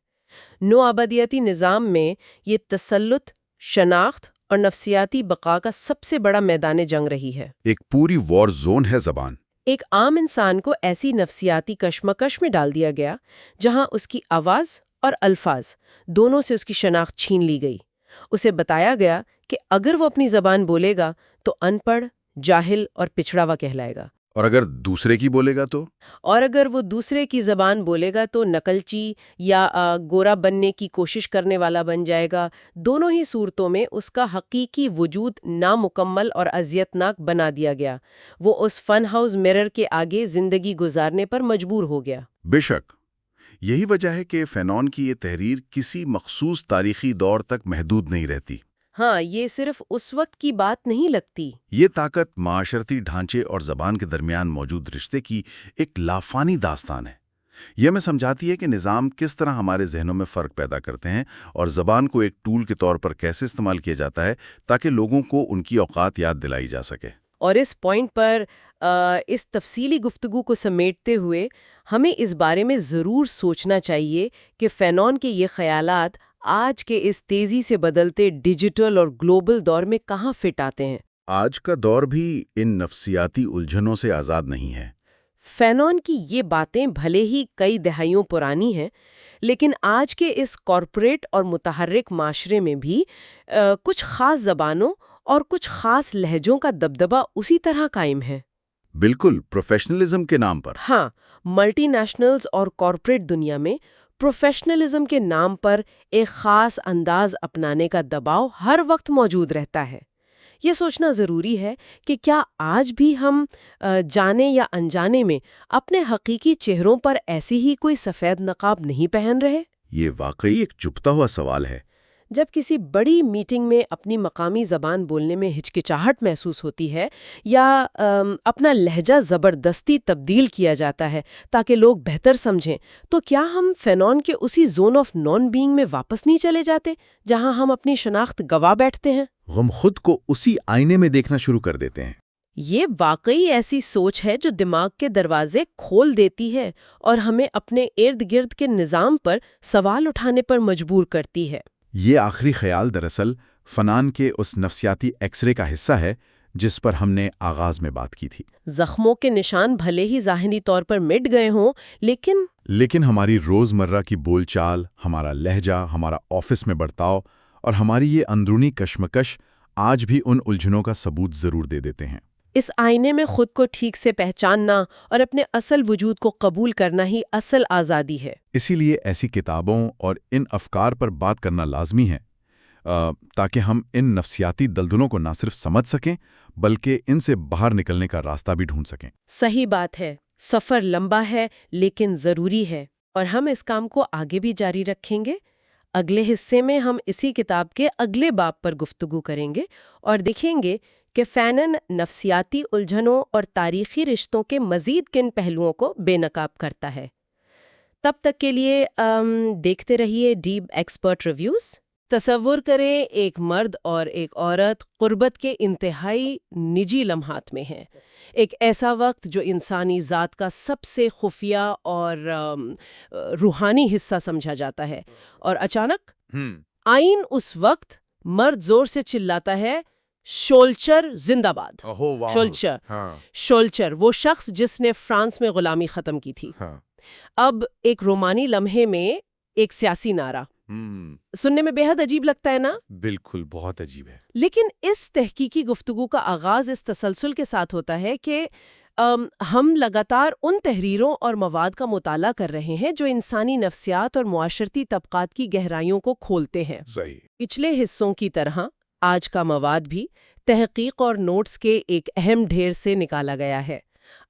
نو آبادیاتی نظام میں یہ تسلط، شناخت اور نفسیاتی بقا کا سب سے بڑا میدان جنگ رہی ہے۔ ایک پوری وار زون ہے زبان۔ ایک عام انسان کو ایسی نفسیاتی کشمکش میں ڈال دیا گیا جہاں اس کی آواز اور الفاظ دونوں سے اس کی شناخت چھین لی گئی۔ اسے بتایا گیا کہ اگر وہ اپنی زبان بولے گا تو ان پڑھ، جاہل اور پچھڑا ہوا کہلائے گا۔ اور اگر دوسرے کی بولے گا تو؟ اور اگر وہ دوسرے کی زبان بولے گا تو نقلچی یا گورا بننے کی کوشش کرنے والا بن جائے گا۔ دونوں ہی صورتوں میں اس کا حقیقی وجود نامکمل اور اذیتناک بنا دیا گیا۔ وہ اس فن ہاؤس مرر کے آگے زندگی گزارنے پر مجبور ہو گیا۔ بے شک، یہی وجہ ہے کہ فینون کی یہ تحریر کسی مخصوص تاریخی دور تک محدود نہیں رہتی۔ ہاں، یہ صرف اس وقت کی بات نہیں لگتی۔ یہ طاقت معاشرتی ڈھانچے اور زبان کے درمیان موجود رشتے کی ایک لافانی داستان ہے۔ یہ ہمیں سمجھاتی ہے کہ نظام کس طرح ہمارے ذہنوں میں فرق پیدا کرتے ہیں اور زبان کو ایک ٹول کے طور پر کیسے استعمال کیا جاتا ہے تاکہ لوگوں کو ان کی اوقات یاد دلائی جا سکے۔ اور اس پوائنٹ پر اس تفصیلی گفتگو کو سمیٹتے ہوئے ہمیں اس بارے میں ضرور سوچنا چاہیے کہ فینون کے یہ خیالات آج کے اس تیزی سے بدلتے ڈیجیٹل اور گلوبل دور میں کہاں فٹ آتے ہیں۔ آج کا دور بھی ان نفسیاتی الجھنوں سے آزاد نہیں ہے۔ فینون کی یہ باتیں بھلے ہی کئی دہائیوں پرانی ہیں، لیکن آج کے اس کارپوریٹ اور متحرک معاشرے میں بھی کچھ خاص زبانوں اور کچھ خاص لہجوں کا دبدبہ اسی طرح قائم ہے۔ بالکل، پروفیشنلزم کے نام پر۔ ہاں، ملٹی نیشنلز اور کارپوریٹ دنیا میں پروفیشنلزم کے نام پر ایک خاص انداز اپنانے کا دباؤ ہر وقت موجود رہتا ہے۔ یہ سوچنا ضروری ہے کہ کیا آج بھی ہم جانے یا انجانے میں اپنے حقیقی چہروں پر ایسی ہی کوئی سفید نقاب نہیں پہن رہے؟ یہ واقعی ایک چبھتا ہوا سوال ہے۔ جب کسی بڑی میٹنگ میں اپنی مقامی زبان بولنے میں ہچکچاہٹ محسوس ہوتی ہے یا اپنا لہجہ زبردستی تبدیل کیا جاتا ہے تاکہ لوگ بہتر سمجھیں، تو کیا ہم فینون کے اسی زون آف نان بینگ میں واپس نہیں چلے جاتے جہاں ہم اپنی شناخت گوا بیٹھتے ہیں؟ ہم خود کو اسی آئینے میں دیکھنا شروع کر دیتے ہیں۔ یہ واقعی ایسی سوچ ہے جو دماغ کے دروازے کھول دیتی ہے اور ہمیں اپنے ارد گرد کے نظام پر سوال اٹھانے پر مجبور کرتی ہے۔ یہ آخری خیال دراصل فنان کے اس نفسیاتی ایکس رے کا حصہ ہے جس پر ہم نے آغاز میں بات کی تھی۔ زخموں کے نشان بھلے ہی ظاہری طور پر مٹ گئے ہوں، لیکن ہماری روزمرہ کی بول چال، ہمارا لہجہ، ہمارا آفس میں برتاؤ اور ہماری یہ اندرونی کشمکش آج بھی ان الجھنوں کا ثبوت ضرور دے دیتے ہیں۔ اس آئینے میں خود کو ٹھیک سے پہچاننا اور اپنے اصل وجود کو قبول کرنا ہی اصل آزادی ہے۔ اسی لیے ایسی کتابوں اور ان افکار پر بات کرنا لازمی ہے تاکہ ہم ان نفسیاتی دلدلوں کو نہ صرف سمجھ سکیں بلکہ ان سے باہر نکلنے کا راستہ بھی ڈھونڈ سکیں۔ صحیح بات ہے، سفر لمبا ہے لیکن ضروری ہے، اور ہم اس کام کو آگے بھی جاری رکھیں گے۔ اگلے حصے میں ہم اسی کتاب کے اگلے باب پر گفتگو کریں گے اور دیکھیں گے کہ فینن نفسیاتی الجھنوں اور تاریخی رشتوں کے مزید کن پہلوؤں کو بے نقاب کرتا ہے۔ تب تک کے لیے دیکھتے رہیے ڈیپ ایکسپرٹ ریویوز۔ تصور کریں ایک مرد اور ایک عورت قربت کے انتہائی نجی لمحات میں ہیں، ایک ایسا وقت جو انسانی ذات کا سب سے خفیہ اور روحانی حصہ سمجھا جاتا ہے، اور اچانک آئین اس وقت مرد زور سے چلاتا ہے، شولچر زندہ باد۔ شولچر وہ شخص جس نے فرانس میں غلامی ختم کی تھی۔ اب ایک رومانی لمحے میں ایک سیاسی نعرہ سننے میں بے حد عجیب لگتا ہے نا؟ بالکل، بہت عجیب ہے۔ لیکن اس تحقیقی گفتگو کا آغاز اس تسلسل کے ساتھ ہوتا ہے کہ ہم لگاتار ان تحریروں اور مواد کا مطالعہ کر رہے ہیں جو انسانی نفسیات اور معاشرتی طبقات کی گہرائیوں کو کھولتے ہیں۔ صحیح۔ پچھلے حصوں کی طرح آج کا مواد بھی تحقیق اور نوٹس کے ایک اہم ڈھیر سے نکالا گیا ہے۔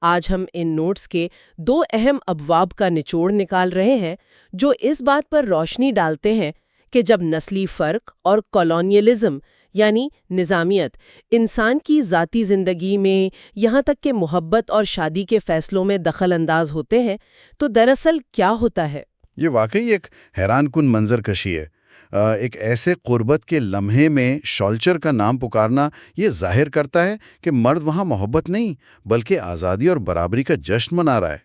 آج ہم ان نوٹس کے دو اہم ابواب کا نچوڑ نکال رہے ہیں جو اس بات پر روشنی ڈالتے ہیں کہ جب نسلی فرق اور کالونیلزم یعنی نظامیت انسان کی ذاتی زندگی میں یہاں تک کہ محبت اور شادی کے فیصلوں میں دخل انداز ہوتے ہیں تو دراصل کیا ہوتا ہے؟ یہ واقعی ایک حیران کن منظر کشی ہے۔ ایک ایسے قربت کے لمحے میں شولچر کا نام پکارنا یہ ظاہر کرتا ہے کہ مرد وہاں محبت نہیں بلکہ آزادی اور برابری کا جشن منا رہا ہے۔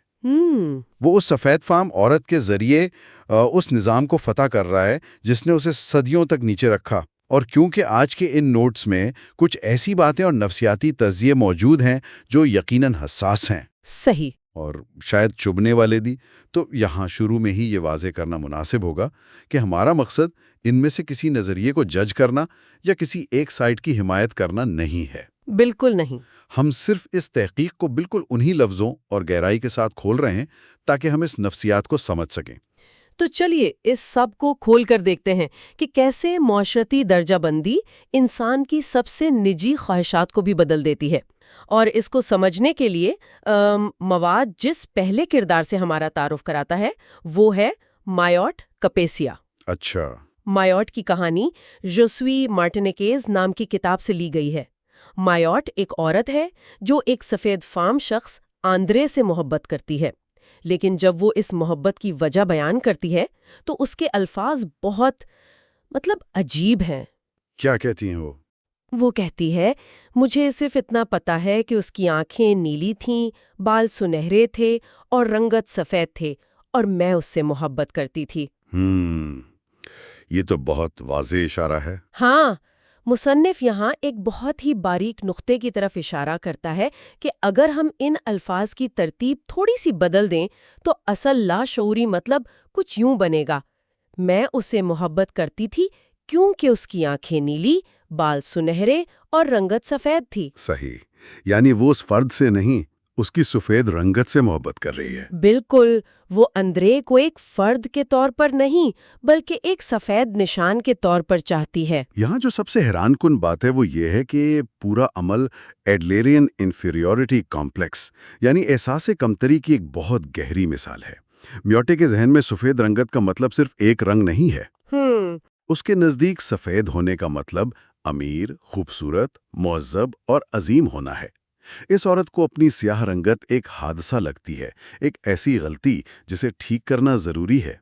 وہ اس سفید فام عورت کے ذریعے اس نظام کو فتح کر رہا ہے جس نے اسے صدیوں تک نیچے رکھا۔ اور کیونکہ آج کے ان نوٹس میں کچھ ایسی باتیں اور نفسیاتی تجزیے موجود ہیں جو یقیناً حساس ہیں، صحیح، اور شاید چبھنے والے دی، تو یہاں شروع میں ہی یہ واضح کرنا مناسب ہوگا کہ ہمارا مقصد ان میں سے کسی نظریے کو جج کرنا یا کسی ایک سائٹ کی حمایت کرنا نہیں ہے۔ بالکل نہیں۔ ہم صرف اس تحقیق کو بالکل انہی لفظوں اور گہرائی کے ساتھ کھول رہے ہیں تاکہ ہم اس نفسیات کو سمجھ سکیں۔ تو چلیے اس سب کو کھول کر دیکھتے ہیں کہ کیسے معاشرتی درجہ بندی انسان کی سب سے نجی خواہشات کو بھی بدل دیتی ہے۔ اور اس کو سمجھنے کے لیے مواد جس پہلے کردار سے ہمارا تعارف کراتا ہے وہ ہے مایوٹ کپیسیا۔ اچھا۔ مایوٹ کی کہانی جوسوی مارٹینیکیز نام کی کتاب سے لی گئی ہے۔ مایوٹ ایک عورت ہے جو ایک سفید فام شخص آندرے سے محبت کرتی ہے، لیکن جب وہ اس محبت کی وجہ بیان کرتی ہے تو اس کے الفاظ بہت عجیب ہیں۔ کیا کہتی ہیں وہ کہتی ہے، مجھے صرف اتنا پتا ہے کہ اس کی آنکھیں نیلی تھیں، بال سنہرے تھے اور رنگت سفید تھے، اور میں اس سے محبت کرتی تھی۔ یہ تو بہت واضح اشارہ ہے۔ ہاں، مصنف یہاں ایک بہت ہی باریک نقطے کی طرف اشارہ کرتا ہے کہ اگر ہم ان الفاظ کی ترتیب تھوڑی سی بدل دیں تو اصل لاشعوری مطلب کچھ یوں بنے گا: میں اسے محبت کرتی تھی کیونکہ اس کی آنکھیں نیلی، بال سنہرے اور رنگت سفید تھی۔ صحیح، یعنی وہ اس فرد سے نہیں، اس کی سفید رنگت سے محبت کر رہی ہے۔ بالکل، وہ اندرے کو ایک فرد کے طور پر نہیں بلکہ ایک سفید نشان کے طور پر چاہتی ہے۔ یہاں جو سب سے حیران کن بات ہے وہ یہ ہے کہ پورا عمل ایڈلیرین انفیریورٹی کمپلیکس یعنی احساس کمتری کی ایک بہت گہری مثال ہے۔ میوٹے کے ذہن میں سفید رنگت کا مطلب صرف ایک رنگ نہیں ہے۔ اس کے نزدیک سفید ہونے کا مطلب امیر، خوبصورت، مہذب اور عظیم ہونا ہے۔ اس عورت کو اپنی سیاہ رنگت ایک حادثہ لگتی ہے، ایک ایسی غلطی جسے ٹھیک کرنا ضروری ہے۔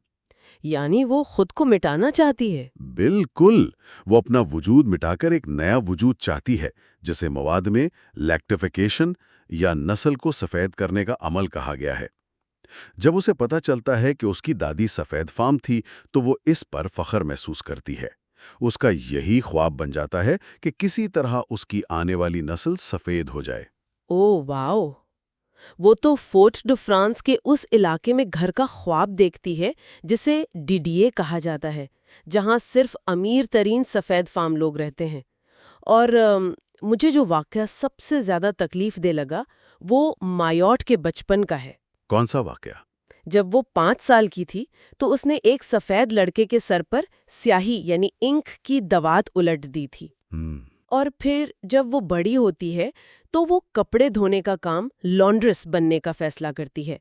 یعنی وہ خود کو مٹانا چاہتی ہے۔ بالکل، وہ اپنا وجود مٹا کر ایک نیا وجود چاہتی ہے، جسے مواد میں لیکٹیفیکیشن یا نسل کو سفید کرنے کا عمل کہا گیا ہے۔ جب اسے پتہ چلتا ہے کہ اس کی دادی سفید فام تھی تو وہ اس پر فخر محسوس کرتی ہے۔ اس کا یہی خواب بن جاتا ہے کہ کسی طرح اس کی آنے والی نسل سفید ہو جائے۔ اوہ واو! وہ تو فورٹ ڈو فرانس کے اس علاقے میں گھر کا خواب دیکھتی ہے جسے ڈیڈیے کہا جاتا ہے، جہاں صرف امیر ترین سفید فام لوگ رہتے ہیں۔ اور مجھے جو واقعہ سب سے زیادہ تکلیف دے لگا وہ مایوٹ کے بچپن کا ہے۔ کون سا واقعہ؟ جب وہ 5 سال کی تھی تو اس نے ایک سفید لڑکے کے سر پر سیاہی یعنی انک کی دوات الٹ دی تھی۔ اور پھر جب وہ بڑی ہوتی ہے تو وہ کپڑے دھونے کا کام لانڈرس بننے کا فیصلہ کرتی ہے۔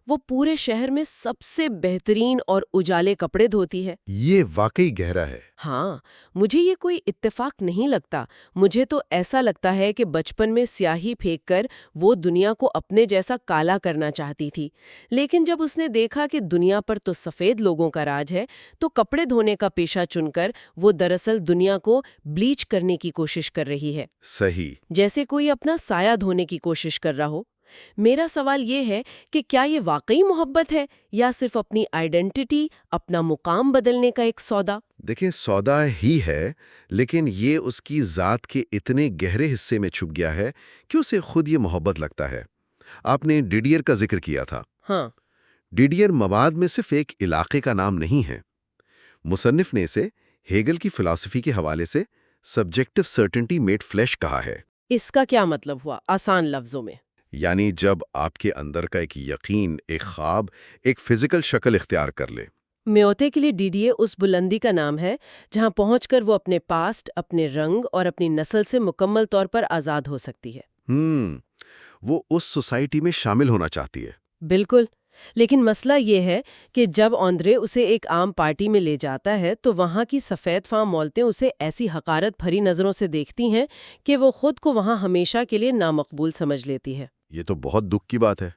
وہ پورے شہر میں سب سے بہترین اور اجالے کپڑے دھوتی ہے۔ یہ واقعی گہرا ہے۔ ہاں، مجھے یہ کوئی اتفاق نہیں لگتا۔ مجھے تو ایسا لگتا ہے کہ بچپن میں سیاہی پھینک کر وہ دنیا کو اپنے جیسا کالا کرنا چاہتی تھی، لیکن جب اس نے دیکھا کہ دنیا پر تو سفید لوگوں کا راج ہے تو کپڑے دھونے کا پیشہ چن کر وہ دراصل دنیا کو بلیچ کرنے کی کوشش کر رہی ہے۔ صحیح۔ جیسے کوئی اپنا سایہ دھونے کی کوشش کر رہا ہو۔ میرا سوال یہ ہے کہ کیا یہ واقعی محبت ہے یا صرف اپنی آئیڈینٹی، اپنا مقام بدلنے کا ایک سودا؟ دیکھیں، سودا ہی ہے، لیکن یہ اس کی ذات کے اتنے گہرے حصے میں چھپ گیا ہے کہ اسے خود یہ محبت لگتا ہے۔ آپ نے ڈیڈیئر کا ذکر کیا تھا۔ ہاں، ڈیڈیئر مواد میں صرف ایک علاقے کا نام نہیں ہے۔ مصنف نے اسے ہیگل کی فلسفی کے حوالے سے سبجیکٹو سرٹنٹی میڈ فلیش کہا ہے۔ اس کا کیا مطلب ہوا آسان لفظوں میں؟ یعنی جب آپ کے اندر کا ایک یقین، ایک خواب، ایک فزیکل شکل اختیار کر لے۔ میوتے کے لیے ڈیڈیے اس بلندی کا نام ہے جہاں پہنچ کر وہ اپنے پاسٹ، اپنے رنگ اور اپنی نسل سے مکمل طور پر آزاد ہو سکتی ہے۔ وہ اس سوسائٹی میں شامل ہونا چاہتی ہے۔ بالکل، لیکن مسئلہ یہ ہے کہ جب آندرے اسے ایک عام پارٹی میں لے جاتا ہے تو وہاں کی سفید فام عورتیں اسے ایسی حقارت بھری نظروں سے دیکھتی ہیں کہ وہ خود کو وہاں ہمیشہ کے لیے نامقبول سمجھ لیتی ہے۔ یہ تو بہت دکھ کی بات ہے۔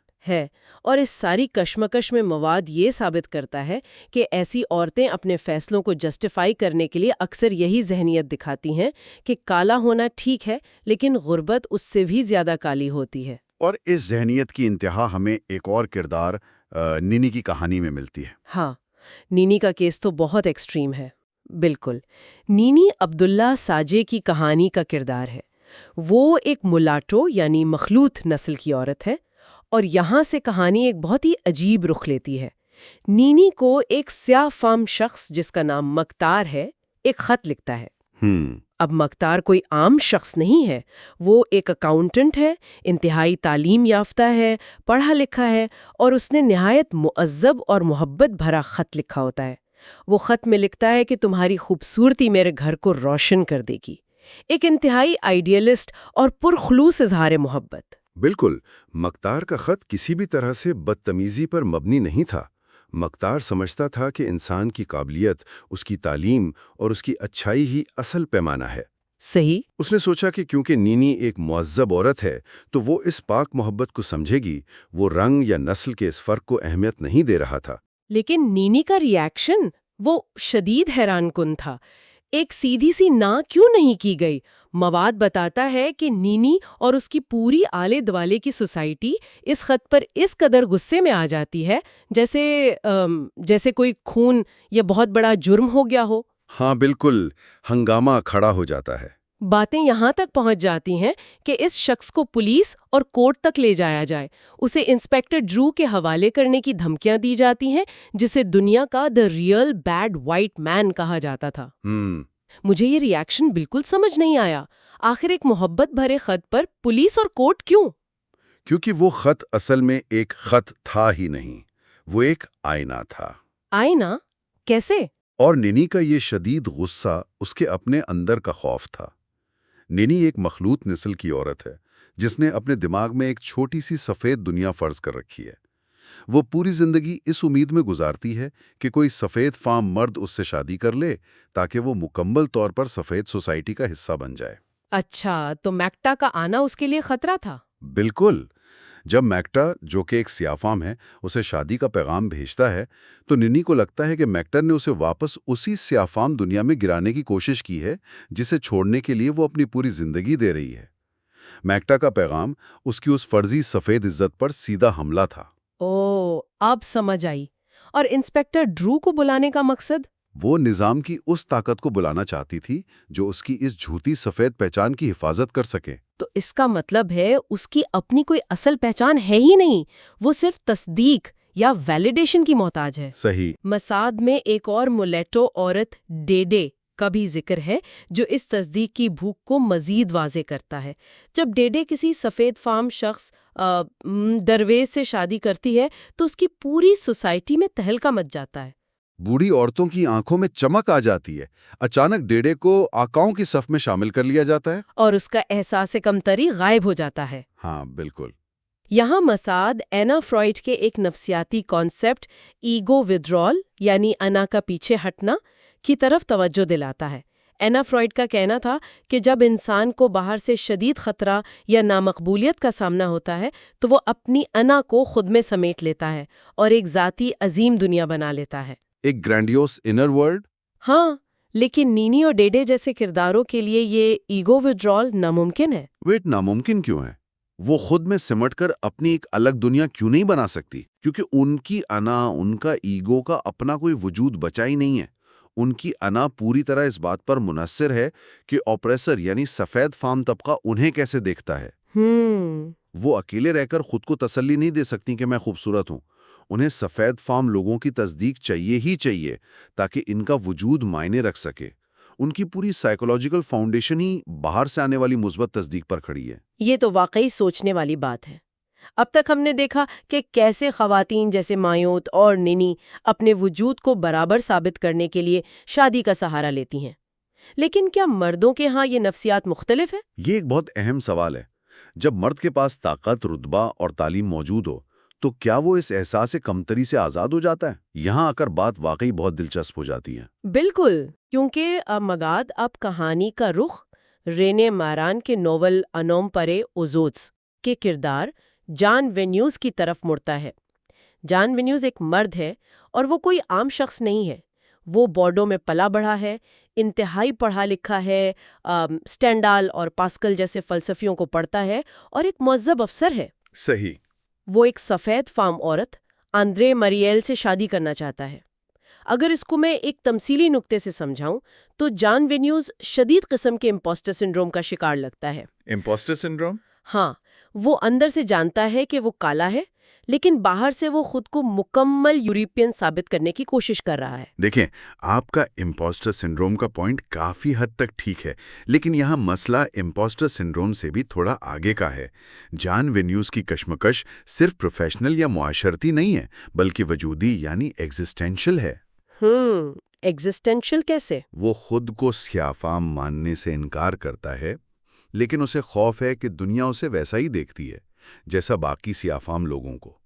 اور اس ساری کشمکش میں مواد یہ ثابت کرتا ہے کہ ایسی عورتیں اپنے فیصلوں کو جسٹیفائی کرنے کے لیے اکثر یہی ذہنیت دکھاتی ہیں کہ کالا ہونا ٹھیک ہے لیکن غربت اس سے بھی زیادہ کالی ہوتی ہے۔ اور اس ذہنیت کی انتہا ہمیں ایک اور کردار نینی کی کہانی میں ملتی ہے۔ ہاں، نینی کا کیس تو بہت ایکسٹریم ہے۔ بالکل، نینی عبداللہ ساجے کی کہانی کا کردار ہے۔ وہ ایک ملاٹو یعنی مخلوط نسل کی عورت ہے، اور یہاں سے کہانی ایک بہت ہی عجیب رخ لیتی ہے۔ نینی کو ایک سیاہ فام شخص جس کا نام مکتار ہے ایک خط لکھتا ہے۔ اب مختار کوئی عام شخص نہیں ہے، وہ ایک اکاؤنٹنٹ ہے، انتہائی تعلیم یافتہ ہے، پڑھا لکھا ہے، اور اس نے نہایت مہذب اور محبت بھرا خط لکھا ہوتا ہے۔ وہ خط میں لکھتا ہے کہ تمہاری خوبصورتی میرے گھر کو روشن کر دے گی۔ ایک انتہائی آئیڈیلسٹ اور پرخلوص اظہار محبت۔ بالکل، مختار کا خط کسی بھی طرح سے بدتمیزی پر مبنی نہیں تھا۔ مختار سمجھتا تھا کہ انسان کی قابلیت، اس کی تعلیم اور اس کی اچھائی ہی اصل پیمانہ ہے۔ صحیح۔ اس نے سوچا کہ کیونکہ نینی ایک مہذب عورت ہے تو وہ اس پاک محبت کو سمجھے گی۔ وہ رنگ یا نسل کے اس فرق کو اہمیت نہیں دے رہا تھا۔ لیکن نینی کا ریاکشن وہ شدید حیران کن تھا۔ ایک سیدھی سی نہ کیوں نہیں کی گئی؟ مواد بتاتا ہے کہ نینی اور اس کی پوری آلے دوالے کی سوسائٹی اس خط پر اس قدر غصے میں آ جاتی ہے جیسے کوئی خون یا بہت بڑا جرم ہو گیا ہو۔ ہاں بالکل، ہنگامہ کھڑا ہو جاتا ہے۔ باتیں یہاں تک پہنچ جاتی ہیں کہ اس شخص کو پولیس اور کورٹ تک لے جایا جائے۔ اسے انسپیکٹر ڈرو کے حوالے کرنے کی دھمکیاں دی جاتی ہیں، جسے دنیا کا دا ریئل بیڈ وائٹ مین کہا جاتا تھا۔ مجھے یہ ریاکشن بالکل سمجھ نہیں آیا۔ آخر ایک محبت بھرے خط پر پولیس اور کورٹ کیوں؟ کیونکہ وہ خط اصل میں ایک خط تھا ہی نہیں، وہ ایک آئینہ تھا۔ آئینہ؟ کیسے؟ اور نینی کا یہ شدید غصہ اس کے اپنے اندر کا خوف تھا۔ نینی ایک مخلوط نسل کی عورت ہے جس نے اپنے دماغ میں ایک چھوٹی سی سفید دنیا فرض کر رکھی ہے۔ وہ پوری زندگی اس امید میں گزارتی ہے کہ کوئی سفید فام مرد اس سے شادی کر لے تاکہ وہ مکمل طور پر سفید سوسائٹی کا حصہ بن جائے۔ اچھا، تو میکٹا کا آنا اس کے لیے خطرہ تھا؟ بالکل۔ جب میکٹا، جو کہ ایک سیاہ فام ہے، اسے شادی کا پیغام بھیجتا ہے تو نینی کو لگتا ہے کہ میکٹا نے اسے واپس اسی سیاہ فام دنیا میں گرانے کی کوشش کی ہے جسے چھوڑنے کے لیے وہ اپنی پوری زندگی دے رہی ہے۔ میکٹا کا پیغام اس کی اس فرضی سفید عزت پر سیدھا حملہ تھا۔ او، اب سمجھ آئی۔ اور انسپیکٹر ڈرو کو بلانے کا مقصد؟ وہ نظام کی اس طاقت کو بلانا چاہتی تھی جو اس کی اس جھوٹی سفید پہچان کی حفاظت کر سکے۔ تو اس کا مطلب ہے اس کی اپنی کوئی اصل پہچان ہے ہی نہیں، وہ صرف تصدیق یا ویلیڈیشن کی محتاج ہے۔ صحیح۔ مساد میں ایک اور مولیٹو عورت ڈیڈے کا بھی ذکر ہے جو اس تصدیق کی بھوک کو مزید واضح کرتا ہے۔ جب ڈیڈے کسی سفید فام شخص درویش سے شادی کرتی ہے تو اس کی پوری سوسائٹی میں تہلکہ مچ جاتا ہے۔ بوڑھی عورتوں کی آنکھوں میں چمک آ جاتی ہے۔ اچانک ڈیڈے کو آقاؤں کی صف میں شامل کر لیا جاتا ہے اور اس کا احساس کمتری غائب ہو جاتا ہے۔ ہاں بالکل۔ یہاں مساد اینا فرائڈ کے ایک نفسیاتی کانسیپٹ ایگو ودرول یعنی انا کا پیچھے ہٹنا کی طرف توجہ دلاتا ہے۔ اینا فرائڈ کا کہنا تھا کہ جب انسان کو باہر سے شدید خطرہ یا نامقبولیت کا سامنا ہوتا ہے تو وہ اپنی انا کو خود میں سمیٹ لیتا ہے اور ایک ذاتی عظیم دنیا بنا لیتا ہے۔ ایک گرینڈیوس انر ورلڈ۔ ہاں، لیکن نینی اور ڈیڈے جیسے کرداروں کے لیے یہ ایگو ودرول ناممکن ہے۔ ویٹ، ناممکن کیوں ہے؟ وہ خود میں سمٹ کر اپنی ایک الگ دنیا کیوں نہیں بنا سکتی؟ کیونکہ ان کی انا، ان کا ایگو کا اپنا کوئی وجود بچا ہی نہیں ہے۔ ان کی انا پوری طرح اس بات پر منحصر ہے کہ آپریسر یعنی سفید فام طبقہ انہیں کیسے دیکھتا ہے۔ وہ اکیلے رہ کر خود کو تسلی نہیں دے سکتی کہ میں خوبصورت ہوں۔ انہیں سفید فام لوگوں کی تصدیق چاہیے ہی چاہیے تاکہ ان کا وجود معنی رکھ سکے۔ ان کی پوری سائیکولوجیکل فاؤنڈیشن ہی باہر سے آنے والی مثبت تصدیق پر کھڑی ہے۔ یہ تو واقعی سوچنے والی بات ہے۔ اب تک ہم نے دیکھا کہ کیسے خواتین جیسے مایوت اور نینی اپنے وجود کو برابر ثابت کرنے کے لیے شادی کا سہارا لیتی ہیں، لیکن کیا مردوں کے ہاں یہ نفسیات مختلف ہے؟ یہ ایک بہت اہم سوال ہے۔ جب مرد کے پاس طاقت، رتبہ اور تعلیم موجود ہو تو کیا وہ اس احساس کمتری سے آزاد ہو جاتا ہے؟ یہاں آ کر بات واقعی بہت دلچسپ ہو جاتی ہے۔ بالکل، کیونکہ مگاد اب کہانی کا رخ رینے ماران کے ناول انوم پرے اوزوتس کے کردار جان وینیوز کی طرف مڑتا ہے۔ جان وینیوز ایک مرد ہے اور وہ کوئی عام شخص نہیں ہے۔ وہ بورڈو میں پلا بڑھا ہے، انتہائی پڑھا لکھا ہے، سٹینڈال اور پاسکل جیسے فلسفیوں کو پڑھتا ہے اور ایک مہذب افسر ہے۔ صحیح۔ وہ ایک سفید فام عورت آندرے مریل سے شادی کرنا چاہتا ہے۔ اگر اس کو میں ایک تمثیلی نقطے سے سمجھاؤں تو جان وینیوز شدید قسم کے امپوسٹر سنڈروم کا شکار لگتا ہے۔ Impostor syndrome? ہاں، وہ اندر سے جانتا ہے کہ وہ کالا ہے، لیکن باہر سے وہ خود کو مکمل یورپین ثابت کرنے کی کوشش کر رہا ہے۔ دیکھیں، آپ کا امپوسٹر سنڈروم کا پوائنٹ کافی حد تک ٹھیک ہے، لیکن یہاں مسئلہ امپوسٹر سنڈروم سے بھی تھوڑا آگے کا ہے۔ جان وینیوز کی کشمکش صرف پروفیشنل یا معاشرتی نہیں ہے، بلکہ وجودی یعنی ایگزسٹینشل ہے۔ ایگزسٹینشل کیسے؟ وہ خود کو سیاہ فام ماننے سے انکار کرتا ہے، لیکن اسے خوف ہے کہ دنیا اسے ویسا ہی دیکھتی ہے جیسا باقی سیاہ فام لوگوں کو۔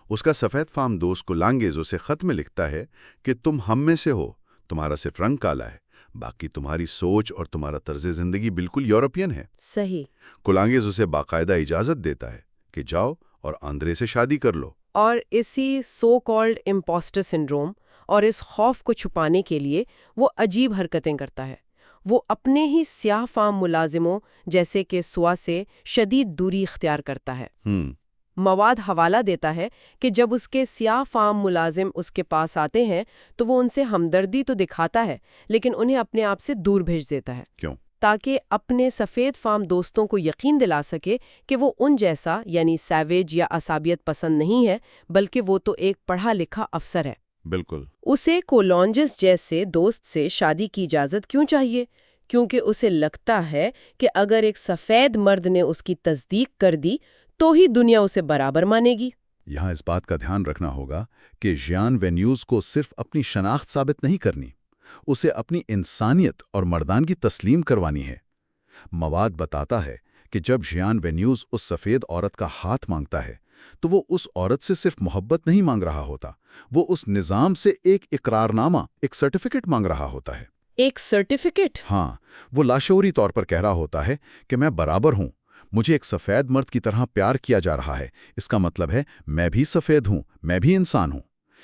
اس کا سفید فام دوست کولانگیز اسے خط میں لکھتا ہے کہ تم ہم میں سے ہو، تمہارا صرف رنگ کالا ہے، باقی تمہاری سوچ اور تمہارا طرز زندگی بالکل یورپین ہے۔ صحیح۔ کولانگیز اسے باقاعدہ اجازت دیتا ہے کہ جاؤ اور آندرے سے شادی کر لو۔ اور اسی سو کالڈ امپوسٹر سنڈروم اور اس خوف کو چھپانے کے لیے وہ عجیب حرکتیں کرتا ہے۔ وہ اپنے ہی سیاہ فام ملازموں جیسے کہ سوا سے شدید دوری اختیار کرتا ہے۔ مواد حوالہ دیتا ہے کہ جب اس کے سیاہ فام ملازم اس کے پاس آتے ہیں تو وہ ان سے ہمدردی تو دکھاتا ہے، لیکن انہیں اپنے آپ سے دور بھیج دیتا ہے۔ کیوں؟ تاکہ اپنے سفید فام دوستوں کو یقین دلا سکے کہ وہ ان جیسا یعنی سیویج یا عصابیت پسند نہیں ہے، بلکہ وہ تو ایک پڑھا لکھا افسر ہے۔ بالکل۔ اسے کولانجز جیسے دوست سے شادی کی اجازت کیوں چاہیے؟ کیونکہ اسے لگتا ہے کہ اگر ایک سفید مرد نے اس کی تصدیق کر دی تو ہی دنیا اسے برابر مانے گی۔ یہاں اس بات کا دھیان رکھنا ہوگا کہ جان وینیوز کو صرف اپنی شناخت ثابت نہیں کرنی، اسے اپنی انسانیت اور مردانگی تسلیم کروانی ہے۔ مواد بتاتا ہے کہ جب جان وینیوز اس سفید عورت کا ہاتھ مانگتا ہے تو وہ اس عورت سے صرف محبت نہیں مانگ رہا ہوتا، وہ اس نظام سے ایک اقرارنامہ، ایک سرٹیفکیٹ مانگ رہا ہوتا ہے۔ ایک سرٹیفکیٹ؟ ہاں، وہ لاشعوری طور پر کہہ رہا ہوتا ہے کہ میں برابر ہوں، مجھے ایک سفید مرد کی طرح پیار کیا جا رہا ہے، اس کا مطلب ہے میں بھی سفید ہوں، میں بھی انسان ہوں۔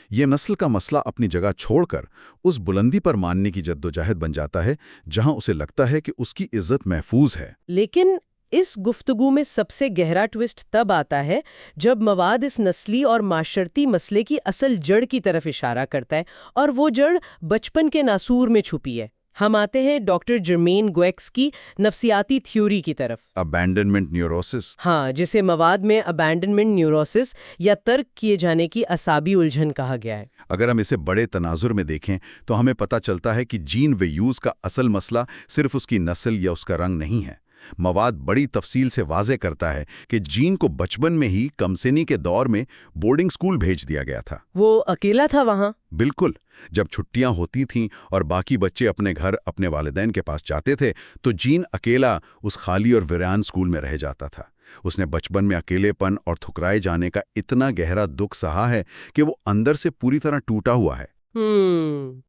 یہ نسل کا مسئلہ اپنی جگہ چھوڑ کر اس بلندی پر ماننے کی جدوجہد بن جاتا ہے جہاں اسے لگتا ہے کہ اس کی عزت محفوظ ہے۔ لیکن اس گفتگو میں سب سے گہرا ٹوسٹ تب آتا ہے جب مواد اس نسلی اور معاشرتی مسئلے کی اصل جڑ کی طرف اشارہ کرتا ہے، اور وہ جڑ بچپن کے ناسور میں چھپی ہے۔ ہم آتے ہیں ڈاکٹر جرمین گویکس کی نفسیاتی تھیوری کی طرف۔ ابینڈنمنٹ نیوروسس۔ ہاں، جسے مواد میں ابینڈنمنٹ نیوروسس یا ترک کیے جانے کی اعصابی الجھن کہا گیا ہے۔ اگر ہم اسے بڑے تناظر میں دیکھیں تو ہمیں پتہ چلتا ہے کہ جین ویوز کا اصل مسئلہ صرف اس کی نسل یا اس کا رنگ نہیں ہے۔ مواد بڑی تفصیل سے واضح کرتا ہے کہ جین کو بچپن میں ہی کمسنی کے دور میں بورڈنگ سکول بھیج دیا گیا تھا۔ وہ اکیلا تھا وہاں؟ بالکل۔ جب چھٹیاں ہوتی تھیں اور باقی بچے اپنے گھر اپنے والدین کے پاس جاتے تھے تو جین اکیلا اس خالی اور ویران سکول میں رہ جاتا تھا۔ اس نے بچپن میں اکیلے پن اور ٹھکرائے جانے کا اتنا گہرا دکھ سہا ہے کہ وہ اندر سے پوری طرح ٹوٹا ہوا ہے۔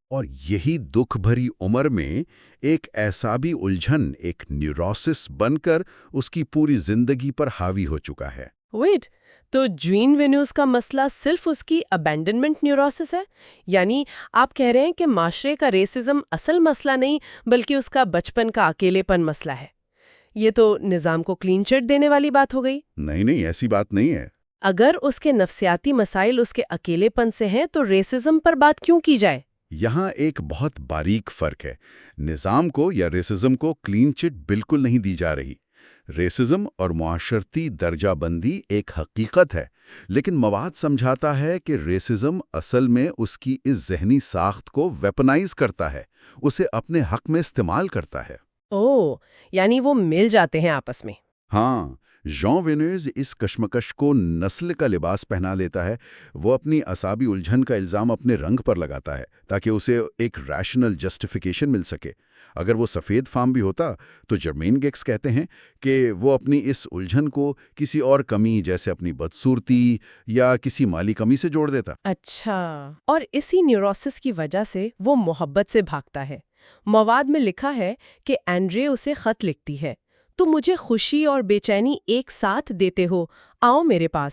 اور یہی دکھ بھری عمر میں ایک اعصابی الجھن، ایک نیوروسس بن کر اس کی پوری زندگی پر حاوی ہو چکا ہے۔ ویٹ، تو جین وینیوز کا مسئلہ صرف اس کی ابینڈنمنٹ نیوروسس ہے؟ یعنی آپ کہہ رہے ہیں کہ معاشرے کا ریسزم اصل مسئلہ نہیں بلکہ اس کا بچپن کا اکیلے پن مسئلہ ہے؟ یہ تو نظام کو کلین چٹ دینے والی بات ہو گئی۔ نہیں، ایسی بات نہیں ہے۔ اگر اس کے نفسیاتی مسائل اس کے اکیلے پن سے ہیں تو ریسزم پر بات کیوں کی جائے؟ یہاں ایک بہت باریک فرق ہے۔ نظام کو یا ریسزم کو کلین چٹ بالکل نہیں دی جا رہی۔ ریسزم اور معاشرتی درجہ بندی ایک حقیقت ہے، لیکن مواد سمجھاتا ہے کہ ریسزم اصل میں اس کی اس ذہنی ساخت کو ویپنائز کرتا ہے، اسے اپنے حق میں استعمال کرتا ہے۔ یعنی وہ مل جاتے ہیں آپس میں۔ ہاں، جان وینیوز اس کشمکش کو نسل کا لباس پہنا لیتا ہے۔ وہ اپنی اعصابی الجھن کا الزام اپنے رنگ پر لگاتا ہے تاکہ اسے ایک ریشنل جسٹیفیکیشن مل سکے۔ اگر وہ سفید فام بھی ہوتا تو جرمین گیکس کہتے ہیں کہ وہ اپنی اس الجھن کو کسی اور کمی جیسے اپنی بدصورتی یا کسی مالی کمی سے جوڑ دیتا۔ اچھا، اور اسی نیوروسس کی وجہ سے وہ محبت سے بھاگتا ہے۔ مواد میں لکھا ہے کہ اینڈرے اسے خط لکھتی ہے، تو مجھے خوشی اور بے چینی ایک ساتھ دیتے ہو، آؤ میرے پاس۔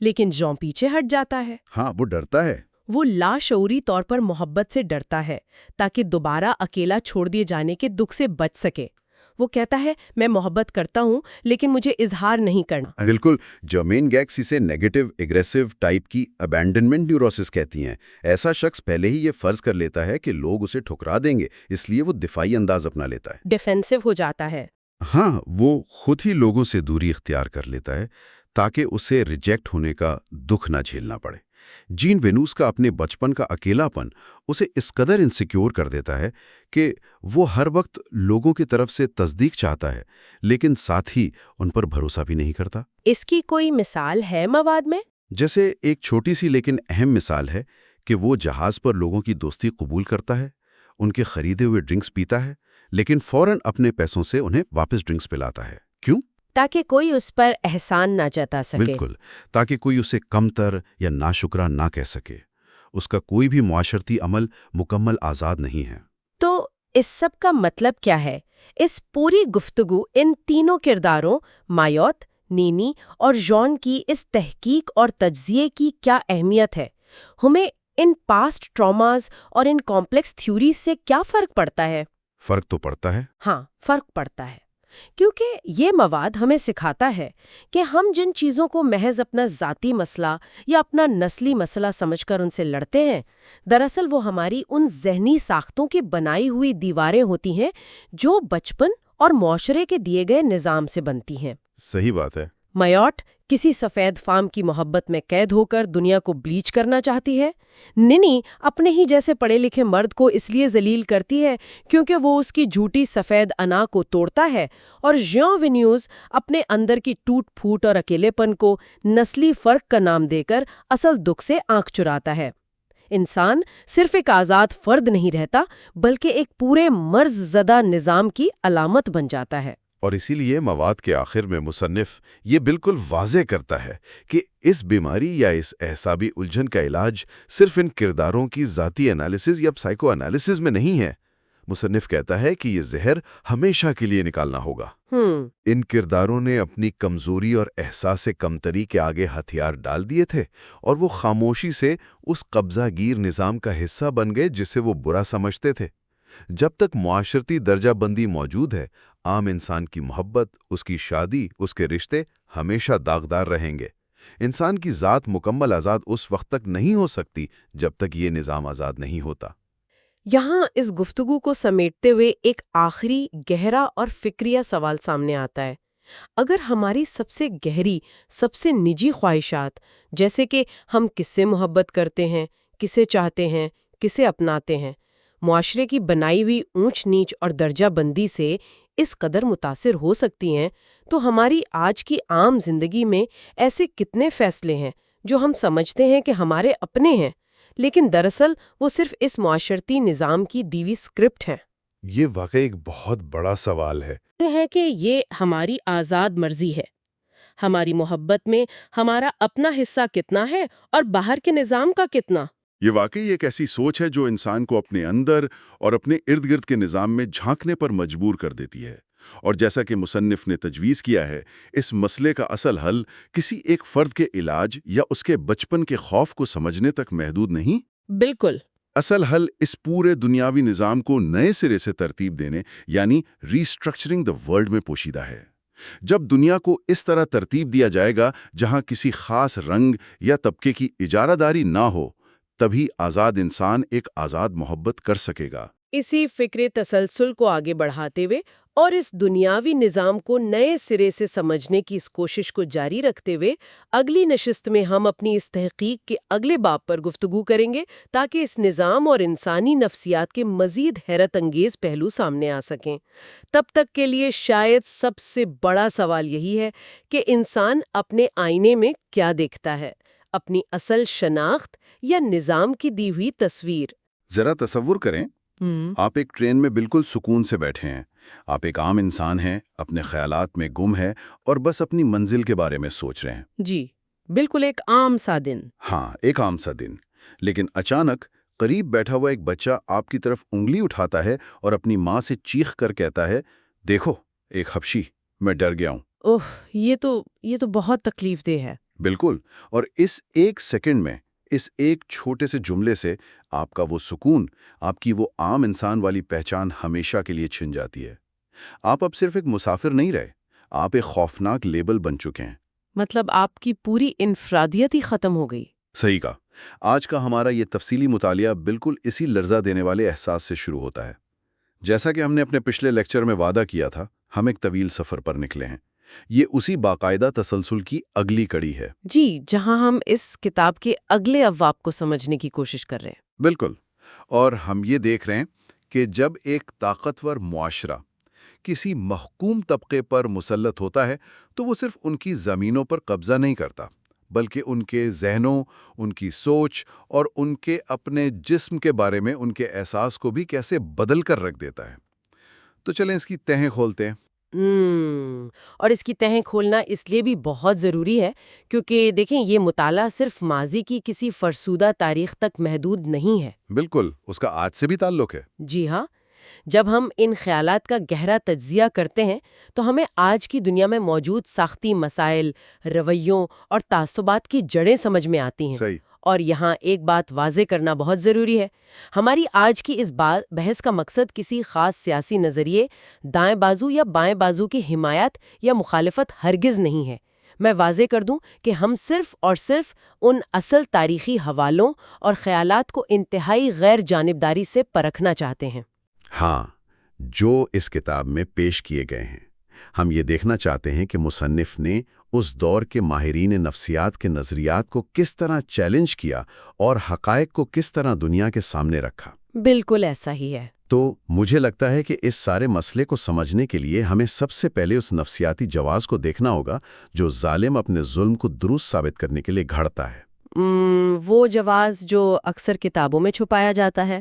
لیکن جان پیچھے ہٹ جاتا ہے۔ ہاں، وہ ڈرتا ہے۔ وہ لاشعوری طور پر محبت سے ڈرتا ہے تاکہ دوبارہ اکیلا چھوڑ دیے جانے کے دکھ سے بچ سکے۔ وہ کہتا ہے میں محبت کرتا ہوں لیکن مجھے اظہار نہیں کرنا۔ بالکل، جرمین گیکس اسے نیگیٹو ایگریسو ٹائپ کی ابینڈنمنٹ نیوروسس کہتی ہیں۔ ایسا شخص پہلے ہی یہ فرض کر لیتا ہے کہ لوگ اسے ٹھکرا دیں گے، اس لیے وہ دفاعی انداز اپنا لیتا ہے، ڈیفینسو ہو جاتا ہے۔ ہاں، وہ خود ہی لوگوں سے دوری اختیار کر لیتا ہے تاکہ اسے ریجیکٹ ہونے کا دکھ نہ جھیلنا پڑے۔ جین وینوس کا اپنے بچپن کا اکیلاپن اسے اس قدر انسیکیور کر دیتا ہے کہ وہ ہر وقت لوگوں کی طرف سے تصدیق چاہتا ہے، لیکن ساتھ ہی ان پر بھروسہ بھی نہیں کرتا۔ اس کی کوئی مثال ہے مواد میں؟ جیسے ایک چھوٹی سی لیکن اہم مثال ہے کہ وہ جہاز پر لوگوں کی دوستی قبول کرتا ہے، ان کے خریدے ہوئے ڈرنکس پیتا ہے، لیکن فوراً اپنے پیسوں سے انہیں واپس ڈرنکس پلاتا ہے۔ کیوں؟ تاکہ کوئی اس پر احسان نہ جتا سکے۔ بالکل، تاکہ کوئی اسے کمتر یا ناشکرا نہ کہہ سکے۔ اس کا کوئی بھی معاشرتی عمل مکمل آزاد نہیں ہے۔ تو اس سب کا مطلب کیا ہے؟ اس پوری گفتگو ان تینوں کرداروں مایوت، نینی اور جان کی اس تحقیق اور تجزیے کی کیا اہمیت ہے؟ ہمیں ان پاسٹ ٹراماز اور ان کمپلیکس تھیوریز سے کیا فرق پڑتا ہے؟ فرق تو پڑتا ہے۔ ہاں، فرق پڑتا ہے، کیونکہ یہ مواد ہمیں سکھاتا ہے کہ ہم جن چیزوں کو محض اپنا ذاتی مسئلہ یا اپنا نسلی مسئلہ سمجھ کر ان سے لڑتے ہیں، دراصل وہ ہماری ان ذہنی ساختوں کی بنائی ہوئی دیواریں ہوتی ہیں جو بچپن اور معاشرے کے دیے گئے نظام سے بنتی ہیں۔ صحیح بات ہے۔ میوٹ کسی سفید فام کی محبت میں قید ہو کر دنیا کو بلیچ کرنا چاہتی ہے۔ نینی اپنے ہی جیسے پڑھے لکھے مرد کو اس لیے ذلیل کرتی ہے کیونکہ وہ اس کی جھوٹی سفید انا کو توڑتا ہے، اور ژیان وینیوز اپنے اندر کی ٹوٹ پھوٹ اور اکیلے پن کو نسلی فرق کا نام دے کر اصل دکھ سے آنکھ چراتا ہے۔ انسان صرف ایک آزاد فرد نہیں رہتا، بلکہ ایک پورے مرز زدہ نظام کی علامت بن جاتا ہے۔ اور اسی لیے مواد کے آخر میں مصنف یہ بالکل واضح کرتا ہے کہ اس بیماری یا اس اعصابی الجھن کا علاج صرف ان کرداروں کی ذاتی انالیسز یا سائیکو انالیسز میں نہیں ہے۔ مصنف کہتا ہے کہ یہ زہر ہمیشہ کے لیے نکالنا ہوگا۔ ان کرداروں نے اپنی کمزوری اور احساس کمتری کے آگے ہتھیار ڈال دیے تھے، اور وہ خاموشی سے اس قبضہ گیر نظام کا حصہ بن گئے جسے وہ برا سمجھتے تھے۔ جب تک معاشرتی درجہ بندی موجود ہے، عام انسان کی محبت، اس کی شادی، اس کے رشتے ہمیشہ داغدار رہیں گے۔ انسان کی ذات مکمل آزاد اس وقت تک نہیں ہو سکتی جب تک یہ نظام آزاد نہیں ہوتا۔ یہاں اس گفتگو کو سمیٹتے ہوئے ایک آخری گہرا اور فکریہ سوال سامنے آتا ہے۔ اگر ہماری سب سے گہری، سب سے نجی خواہشات، جیسے کہ ہم کس سے محبت کرتے ہیں، کسے چاہتے ہیں، کسے اپناتے ہیں، معاشرے کی بنائی ہوئی اونچ نیچ اور درجہ بندی سے اس قدر متاثر ہو سکتی ہیں، تو ہماری آج کی عام زندگی میں ایسے کتنے فیصلے ہیں جو ہم سمجھتے ہیں کہ ہمارے اپنے ہیں، لیکن دراصل وہ صرف اس معاشرتی نظام کی دیوی اسکرپٹ ہیں؟ یہ واقعی ایک بہت بڑا سوال ہے۔ ہے کہ یہ ہماری آزاد مرضی ہے۔ ہماری محبت میں ہمارا اپنا حصہ کتنا ہے اور باہر کے نظام کا کتنا؟ یہ واقعی ایک ایسی سوچ ہے جو انسان کو اپنے اندر اور اپنے ارد گرد کے نظام میں جھانکنے پر مجبور کر دیتی ہے۔ اور جیسا کہ مصنف نے تجویز کیا ہے، اس مسئلے کا اصل حل کسی ایک فرد کے علاج یا اس کے بچپن کے خوف کو سمجھنے تک محدود نہیں۔ بالکل۔ اصل حل اس پورے دنیاوی نظام کو نئے سرے سے ترتیب دینے یعنی ریسٹرکچرنگ دا ورلڈ میں پوشیدہ ہے۔ جب دنیا کو اس طرح ترتیب دیا جائے گا جہاں کسی خاص رنگ یا طبقے کی اجارہ داری نہ ہو، تبھی آزاد انسان ایک آزاد محبت کر سکے گا۔ اسی فکر تسلسل کو آگے بڑھاتے ہوئے اور اس دنیاوی نظام کو نئے سرے سے سمجھنے کی اس کوشش کو جاری رکھتے ہوئے اگلی نشست میں ہم اپنی اس تحقیق کے اگلے باب پر گفتگو کریں گے تاکہ اس نظام اور انسانی نفسیات کے مزید حیرت انگیز پہلو سامنے آ سکیں۔ تب تک کے لیے شاید سب سے بڑا سوال یہی ہے کہ انسان اپنے آئینے میں کیا دیکھتا ہے، اپنی اصل شناخت یا نظام کی دی ہوئی تصویر؟ ذرا تصور کریں، آپ ایک ٹرین میں بالکل سکون سے بیٹھے ہیں۔ آپ ایک عام انسان ہیں، اپنے خیالات میں گم ہیں اور بس اپنی منزل کے بارے میں سوچ رہے ہیں۔ جی، بالکل ایک عام سا دن۔ ہاں، ایک عام سا دن۔ لیکن اچانک قریب بیٹھا ہوا ایک بچہ آپ کی طرف انگلی اٹھاتا ہے اور اپنی ماں سے چیخ کر کہتا ہے، دیکھو ایک حبشی، میں ڈر گیا ہوں۔ اوہ، یہ تو بہت تکلیف دہ ہے۔ بالکل، اور اس ایک سیکنڈ میں، اس ایک چھوٹے سے جملے سے آپ کا وہ سکون، آپ کی وہ عام انسان والی پہچان ہمیشہ کے لیے چھن جاتی ہے۔ آپ اب صرف ایک مسافر نہیں رہے، آپ ایک خوفناک لیبل بن چکے ہیں۔ مطلب آپ کی پوری انفرادیت ہی ختم ہو گئی۔ صحیح کہا۔ آج کا ہمارا یہ تفصیلی مطالعہ بالکل اسی لرزہ دینے والے احساس سے شروع ہوتا ہے۔ جیسا کہ ہم نے اپنے پچھلے لیکچر میں وعدہ کیا تھا، ہم ایک طویل سفر پر نکلے ہیں۔ یہ اسی باقاعدہ تسلسل کی اگلی کڑی ہے۔ جی، جہاں ہم اس کتاب کے اگلے ابواب کو سمجھنے کی کوشش کر رہے ہیں۔ بالکل، اور ہم یہ دیکھ رہے ہیں کہ جب ایک طاقتور معاشرہ کسی محکوم طبقے پر مسلط ہوتا ہے تو وہ صرف ان کی زمینوں پر قبضہ نہیں کرتا، بلکہ ان کے ذہنوں، ان کی سوچ اور ان کے اپنے جسم کے بارے میں ان کے احساس کو بھی کیسے بدل کر رکھ دیتا ہے۔ تو چلیں اس کی تہیں کھولتے ہیں۔ اور اس کی تہیں کھولنا اس لیے بھی بہت ضروری ہے کیونکہ دیکھیں یہ مطالعہ صرف ماضی کی کسی فرسودہ تاریخ تک محدود نہیں ہے۔ بالکل، اس کا آج سے بھی تعلق ہے۔ جی ہاں، جب ہم ان خیالات کا گہرا تجزیہ کرتے ہیں تو ہمیں آج کی دنیا میں موجود ساختی مسائل، رویوں اور تعصبات کی جڑیں سمجھ میں آتی ہیں۔ صحیح۔ اور یہاں ایک بات واضح کرنا بہت ضروری ہے، ہماری آج کی اس بحث کا مقصد کسی خاص سیاسی نظریے، دائیں بازو یا بائیں بازو کی حمایت یا مخالفت ہرگز نہیں ہے۔ میں واضح کر دوں کہ ہم صرف اور صرف ان اصل تاریخی حوالوں اور خیالات کو انتہائی غیر جانبداری سے پرکھنا چاہتے ہیں۔ ہاں، جو اس کتاب میں پیش کیے گئے ہیں، ہم یہ دیکھنا چاہتے ہیں کہ مصنف نے اس دور کے ماہرین نفسیات کے نظریات کو کس طرح چیلنج کیا اور حقائق کو کس طرح دنیا کے سامنے رکھا۔ بالکل ایسا ہی ہے۔ تو مجھے لگتا ہے کہ اس سارے مسئلے کو سمجھنے کے لیے ہمیں سب سے پہلے اس نفسیاتی جواز کو دیکھنا ہوگا جو ظالم اپنے ظلم کو درست ثابت کرنے کے لیے گھڑتا ہے۔ وہ جواز جو اکثر کتابوں میں چھپایا جاتا ہے۔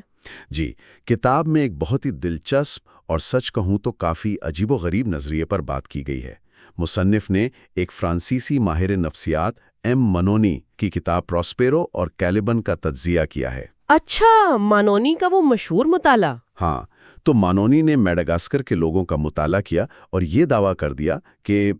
جی، کتاب میں ایک بہت ہی دلچسپ اور سچ کہوں تو کافی عجیب و غریب نظریے پر بات کی گئی ہے۔ مصنف نے ایک فرانسیسی ماہر نفسیات ایم منونی کی کتاب پراسپیرو اور کیلیبن کا تجزیہ کیا ہے۔ اچھا، مانونی کا وہ مشہور مطالعہ۔ ہاں، تو مانونی نے میڈاگاسکر کے لوگوں کا مطالعہ کیا اور یہ دعویٰ کر دیا کہ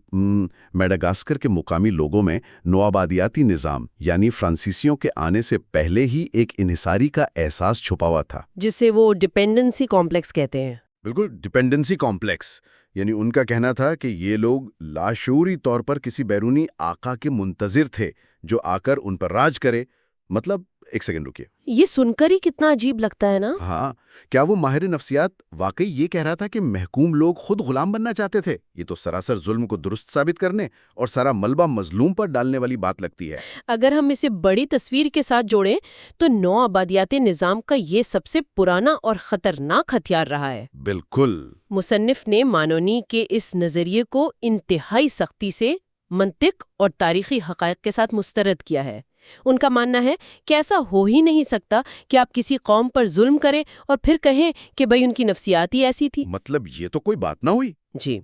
میڈاگاسکر کے مقامی لوگوں میں نوآبادیاتی نظام یعنی فرانسیسیوں کے آنے سے پہلے ہی ایک انحصاری کا احساس چھپا ہوا تھا، جسے وہ ڈپینڈنسی کمپلیکس کہتے ہیں۔ بالکل، ڈپینڈنسی کمپلیکس، یعنی ان کا کہنا تھا کہ یہ لوگ لاشعوری طور پر کسی بیرونی آقا کے منتظر تھے جو آ کر ان پر راج کرے۔ مطلب، ایک سیکنڈ رکیے، یہ سن کر ہی کتنا عجیب لگتا ہے نا؟ ہاں، کیا وہ ماہر نفسیات واقعی یہ کہہ رہا تھا کہ محکوم لوگ خود غلام بننا چاہتے تھے؟ یہ تو سراسر ظلم کو درست ثابت کرنے اور سارا ملبہ مظلوم پر ڈالنے والی بات لگتی ہے۔ اگر ہم اسے بڑی تصویر کے ساتھ جوڑیں تو نو آبادیاتی نظام کا یہ سب سے پرانا اور خطرناک ہتھیار رہا ہے۔ بالکل۔ مصنف نے مانونی کے اس نظریے کو انتہائی سختی سے منطق اور تاریخی حقائق کے ساتھ مسترد کیا ہے۔ ان کا ماننا ہے کہ ایسا ہو ہی نہیں سکتا کہ آپ کسی قوم پر ظلم کریں اور پھر کہیں کہ بھئی ان کی نفسیات ہی ایسی تھی۔ مطلب یہ تو کوئی بات نہ ہوئی۔ جی،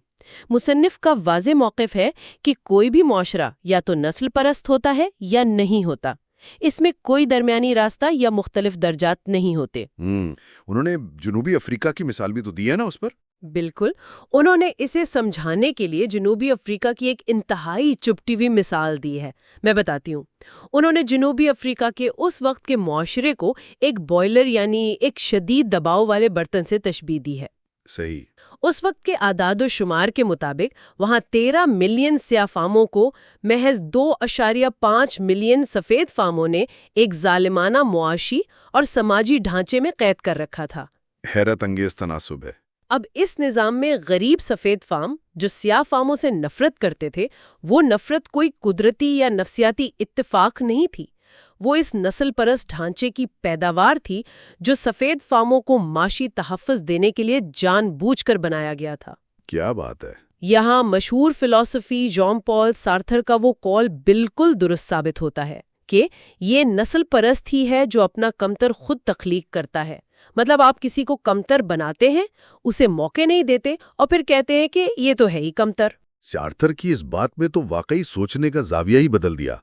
مصنف کا واضح موقف ہے کہ کوئی بھی معاشرہ یا تو نسل پرست ہوتا ہے یا نہیں ہوتا، اس میں کوئی درمیانی راستہ یا مختلف درجات نہیں ہوتے۔ انہوں نے جنوبی افریقہ کی مثال بھی تو دی ہے نا اس پر۔ بالکل، انہوں نے اسے سمجھانے کے لیے جنوبی افریقہ کی ایک انتہائی چپٹی ہوئی مثال دی ہے۔ میں بتاتی ہوں۔ انہوں نے جنوبی افریقہ کے اس وقت کے معاشرے کو ایک بوائلر یعنی ایک شدید دباؤ والے برتن سے تشبیہ دی ہے۔ صحیح۔ اس وقت کے اعداد و شمار کے مطابق وہاں 13 ملین سیاہ فاموں کو محض 2.5 ملین سفید فاموں نے ایک ظالمانہ معاشی اور سماجی ڈھانچے میں قید کر رکھا تھا۔ حیرت انگیز تناسب ہے۔ اب اس نظام میں غریب سفید فام جو سیاہ فاموں سے نفرت کرتے تھے، وہ نفرت کوئی قدرتی یا نفسیاتی اتفاق نہیں تھی، وہ اس نسل پرست ڈھانچے کی پیداوار تھی جو سفید فاموں کو معاشی تحفظ دینے کے لیے جان بوجھ کر بنایا گیا تھا۔ کیا بات ہے! یہاں مشہور فلسفی جان پال سارتر کا وہ قول بالکل درست ثابت ہوتا ہے کہ یہ نسل پرست ہی ہے جو اپنا کمتر خود تخلیق کرتا ہے۔ مطلب آپ کسی کو کمتر بناتے ہیں، اسے موقع نہیں دیتے اور پھر کہتے ہیں کہ یہ تو ہے ہی کمتر۔ سارتر کی اس بات میں تو واقعی سوچنے کا زاویہ ہی بدل دیا،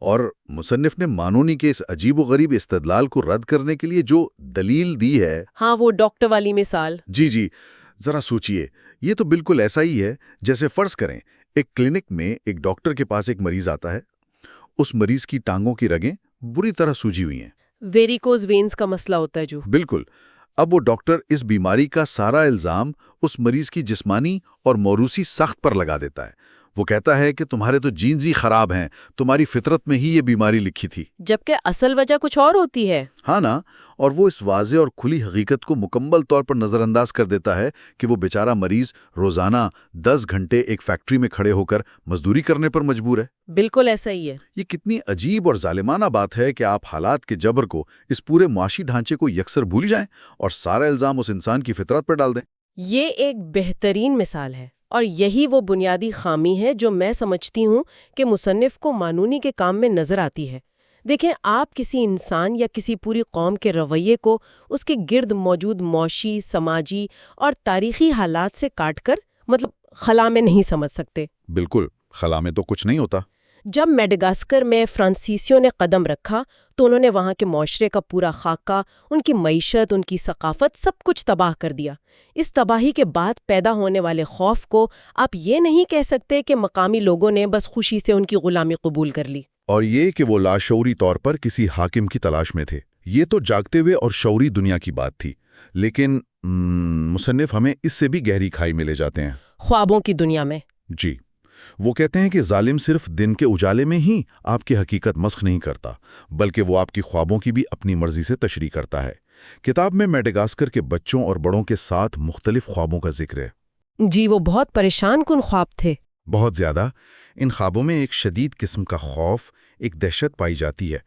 اور مصنف نے مانونی کے اس عجیب و غریب استدلال کو رد کرنے کے لیے جو دلیل دی ہے، ہاں، وہ ڈاکٹر والی مثال۔ جی، ذرا سوچئے، یہ تو بالکل ایسا ہی ہے جیسے فرض کریں ایک کلینک میں ایک ڈاکٹر کے پاس ایک مریض آتا ہے، اس مریض کی ٹانگوں کی رگیں بری طرح سوجی ہوئی ہیں، ویریکوز وینز کا مسئلہ ہوتا ہے جو۔ بالکل۔ اب وہ ڈاکٹر اس بیماری کا سارا الزام اس مریض کی جسمانی اور موروثی سخت پر لگا دیتا ہے۔ وہ کہتا ہے کہ تمہارے تو جینز ہی خراب ہیں، تمہاری فطرت میں ہی یہ بیماری لکھی تھی۔ جبکہ اصل وجہ کچھ اور ہوتی ہے۔ ہاں نا، اور وہ اس واضح اور کھلی حقیقت کو مکمل طور پر نظر انداز کر دیتا ہے کہ وہ بیچارہ مریض روزانہ 10 گھنٹے ایک فیکٹری میں کھڑے ہو کر مزدوری کرنے پر مجبور ہے۔ بالکل ایسا ہی ہے۔ یہ کتنی عجیب اور ظالمانہ بات ہے کہ آپ حالات کے جبر کو، اس پورے معاشی ڈھانچے کو یکسر بھول جائیں اور سارا الزام اس انسان کی فطرت پر ڈال دیں۔ یہ ایک بہترین مثال ہے، اور یہی وہ بنیادی خامی ہے جو میں سمجھتی ہوں کہ مصنف کو مانونی کے کام میں نظر آتی ہے۔ دیکھیں، آپ کسی انسان یا کسی پوری قوم کے رویے کو اس کے گرد موجود معاشی، سماجی اور تاریخی حالات سے کاٹ کر خلا میں نہیں سمجھ سکتے۔ بالکل، خلا میں تو کچھ نہیں ہوتا۔ جب میڈاگاسکر میں فرانسیسیوں نے قدم رکھا تو انہوں نے وہاں کے معاشرے کا پورا خاکہ، ان کی معیشت، ان کی ثقافت، سب کچھ تباہ کر دیا۔ اس تباہی کے بعد پیدا ہونے والے خوف کو آپ یہ نہیں کہہ سکتے کہ مقامی لوگوں نے بس خوشی سے ان کی غلامی قبول کر لی۔ اور یہ کہ وہ لاشعوری طور پر کسی حاکم کی تلاش میں تھے، یہ تو جاگتے ہوئے اور شعوری دنیا کی بات تھی۔ لیکن مصنف ہمیں اس سے بھی گہری کھائی میں لے جاتے ہیں، خوابوں کی دنیا میں۔ جی، وہ کہتے ہیں کہ ظالم صرف دن کے اجالے میں ہی آپ کی حقیقت مسخ نہیں کرتا، بلکہ وہ آپ کی خوابوں کی بھی اپنی مرضی سے تشریح کرتا ہے۔ کتاب میں میڈاگاسکر کے بچوں اور بڑوں کے ساتھ مختلف خوابوں کا ذکر ہے۔ جی، وہ بہت پریشان کن خواب تھے۔ بہت زیادہ۔ ان خوابوں میں ایک شدید قسم کا خوف، ایک دہشت پائی جاتی ہے۔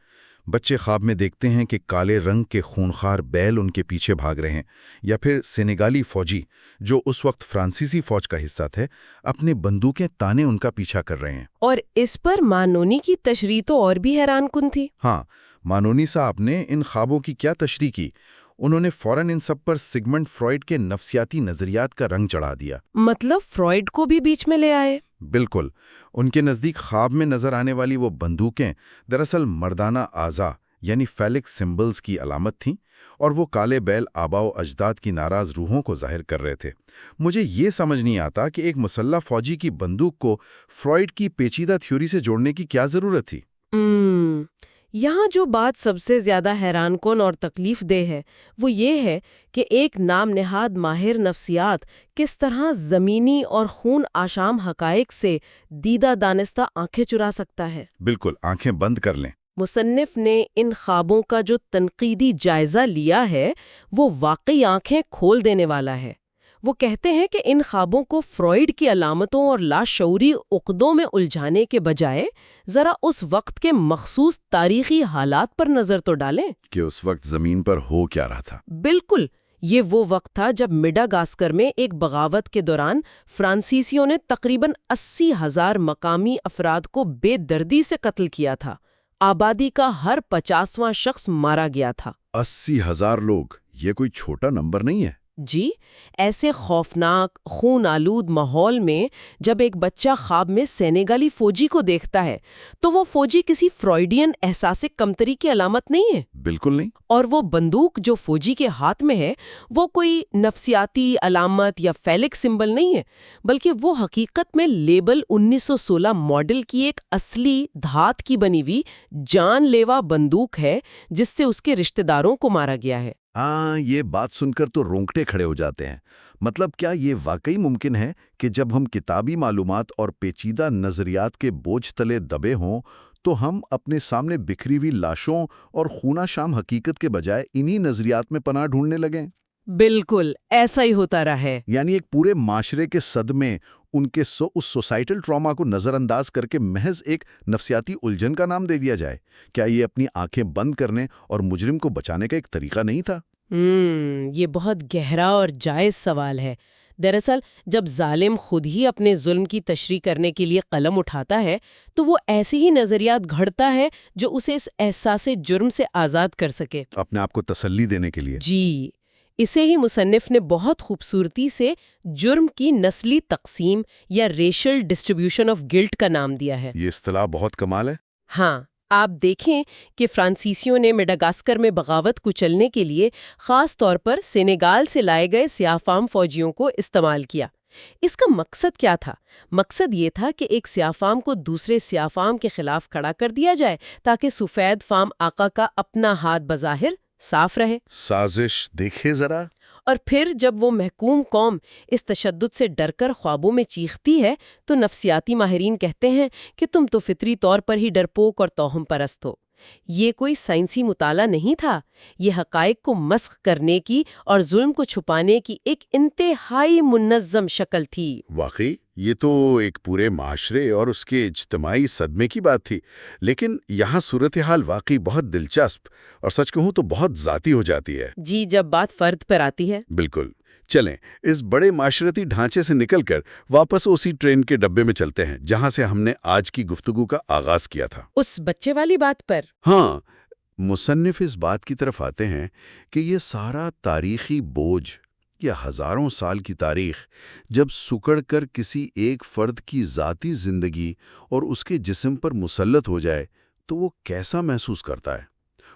بچے خواب میں دیکھتے ہیں کہ کالے رنگ کے خونخوار بیل ان کے پیچھے بھاگ رہے ہیں، یا پھر سینیگالی فوجی، جو اس وقت فرانسیسی فوج کا حصہ تھے، اپنے بندوقیں تانے ان کا پیچھا کر رہے ہیں۔ اور اس پر مانونی کی تشریح تو اور بھی حیران کن تھی۔ ہاں، مانونی صاحب نے ان خوابوں کی کیا تشریح کی؟ انہوں نے فوراً ان سب پر سگمنڈ فرائڈ کے نفسیاتی نظریات کا رنگ چڑھا دیا۔ مطلب فرائڈ کو بھی بیچ میں لے آئے؟ بالکل۔ ان کے نزدیک خواب میں نظر آنے والی وہ بندوقیں دراصل مردانہ اعضاء یعنی فیلک سمبلز کی علامت تھیں، اور وہ کالے بیل آباء و اجداد کی ناراض روحوں کو ظاہر کر رہے تھے۔ مجھے یہ سمجھ نہیں آتا کہ ایک مسلح فوجی کی بندوق کو فرائڈ کی پیچیدہ تھیوری سے جوڑنے کی کیا ضرورت تھی؟ یہاں جو بات سب سے زیادہ حیران کن اور تکلیف دہ ہے وہ یہ ہے کہ ایک نام نہاد ماہر نفسیات کس طرح زمینی اور خون آشام حقائق سے دیدہ دانستہ آنکھیں چرا سکتا ہے۔ بالکل، آنکھیں بند کر لیں۔ مصنف نے ان خوابوں کا جو تنقیدی جائزہ لیا ہے وہ واقعی آنکھیں کھول دینے والا ہے۔ وہ کہتے ہیں کہ ان خوابوں کو فرائڈ کی علامتوں اور لاشعوری عقدوں میں الجھانے کے بجائے ذرا اس وقت کے مخصوص تاریخی حالات پر نظر تو ڈالیں کہ اس وقت زمین پر ہو کیا رہا تھا۔ بالکل، یہ وہ وقت تھا جب میڈاگاسکر میں ایک بغاوت کے دوران فرانسیسیوں نے تقریباً 80,000 مقامی افراد کو بے دردی سے قتل کیا تھا۔ آبادی کا ہر 50واں شخص مارا گیا تھا۔ 80,000 لوگ، یہ کوئی چھوٹا نمبر نہیں ہے۔ جی، ایسے خوفناک خون آلود ماحول میں جب ایک بچہ خواب میں سینیگالی فوجی کو دیکھتا ہے تو وہ فوجی کسی فرائیڈین احساس کمتری کی علامت نہیں ہے۔ بالکل نہیں۔ اور وہ بندوق جو فوجی کے ہاتھ میں ہے وہ کوئی نفسیاتی علامت یا فیلک سمبل نہیں ہے، بلکہ وہ حقیقت میں لیبل 1916 ماڈل کی ایک اصلی دھات کی بنی ہوئی جان لیوا بندوق ہے جس سے اس کے رشتہ داروں کو مارا گیا ہے۔ ہاں، یہ بات سن کر تو رونگٹے کھڑے ہو جاتے ہیں۔ مطلب کیا یہ واقعی ممکن ہے کہ جب ہم کتابی معلومات اور پیچیدہ نظریات کے بوجھ تلے دبے ہوں تو ہم اپنے سامنے بکھری ہوئی لاشوں اور خونہ شام حقیقت کے بجائے انہی نظریات میں پناہ ڈھونڈنے لگیں؟ بالکل ایسا ہی ہوتا رہا ہے۔ یعنی ایک پورے معاشرے کے صدمے، ان کے اس سوسائٹل ٹراما کو نظر انداز کر کے محض ایک نفسیاتی الجھن کا نام دے دیا جائے۔ کیا یہ اپنی آنکھیں بند کرنے اور مجرم کو بچانے کا ایک طریقہ نہیں تھا؟ یہ بہت گہرا اور جائز سوال ہے۔ دراصل جب ظالم خود ہی اپنے ظلم کی تشریح کرنے کے لیے قلم اٹھاتا ہے تو وہ ایسے ہی نظریات گھڑتا ہے جو اسے اس احساس جرم سے آزاد کر سکے، اپنے آپ کو تسلی دینے کے لیے۔ جی، اسے ہی مصنف نے بہت خوبصورتی سے جرم کی نسلی تقسیم یا ریشل ڈسٹریبیوشن آف گلٹ کا نام دیا ہے۔ یہ اصطلاح بہت کمال ہے۔ ہاں، آپ دیکھیں کہ فرانسیسیوں نے میڈاگاسکر میں بغاوت کچلنے کے لیے خاص طور پر سینیگال سے لائے گئے سیاہ فام فوجیوں کو استعمال کیا۔ اس کا مقصد کیا تھا؟ مقصد یہ تھا کہ ایک سیاہ فام کو دوسرے سیاہ فام کے خلاف کھڑا کر دیا جائے تاکہ سفید فام آقا کا اپنا ہاتھ بظاہر صاف رہے۔ سازش دیکھے ذرا۔ اور پھر جب وہ محکوم قوم اس تشدد سے ڈر کر خوابوں میں چیختی ہے تو نفسیاتی ماہرین کہتے ہیں کہ تم تو فطری طور پر ہی ڈرپوک اور توہم پرست ہو۔ یہ کوئی سائنسی مطالعہ نہیں تھا، یہ حقائق کو مسخ کرنے کی اور ظلم کو چھپانے کی ایک انتہائی منظم شکل تھی۔ واقعی یہ تو ایک پورے معاشرے اور اس کے اجتماعی صدمے کی بات تھی، لیکن یہاں صورتحال واقعی بہت دلچسپ اور سچ کہوں تو بہت ذاتی ہو جاتی ہے۔ جی، جب بات فرد پر آتی ہے۔ بالکل۔ چلیں اس بڑے معاشرتی ڈھانچے سے نکل کر واپس اسی ٹرین کے ڈبے میں چلتے ہیں جہاں سے ہم نے آج کی گفتگو کا آغاز کیا تھا۔ اس بچے والی بات پر؟ ہاں، مصنف اس بات کی طرف آتے ہیں کہ یہ سارا تاریخی بوجھ، یہ ہزاروں سال کی تاریخ جب سکڑ کر کسی ایک فرد کی ذاتی زندگی اور اس کے جسم پر مسلط ہو جائے تو وہ کیسا محسوس کرتا ہے۔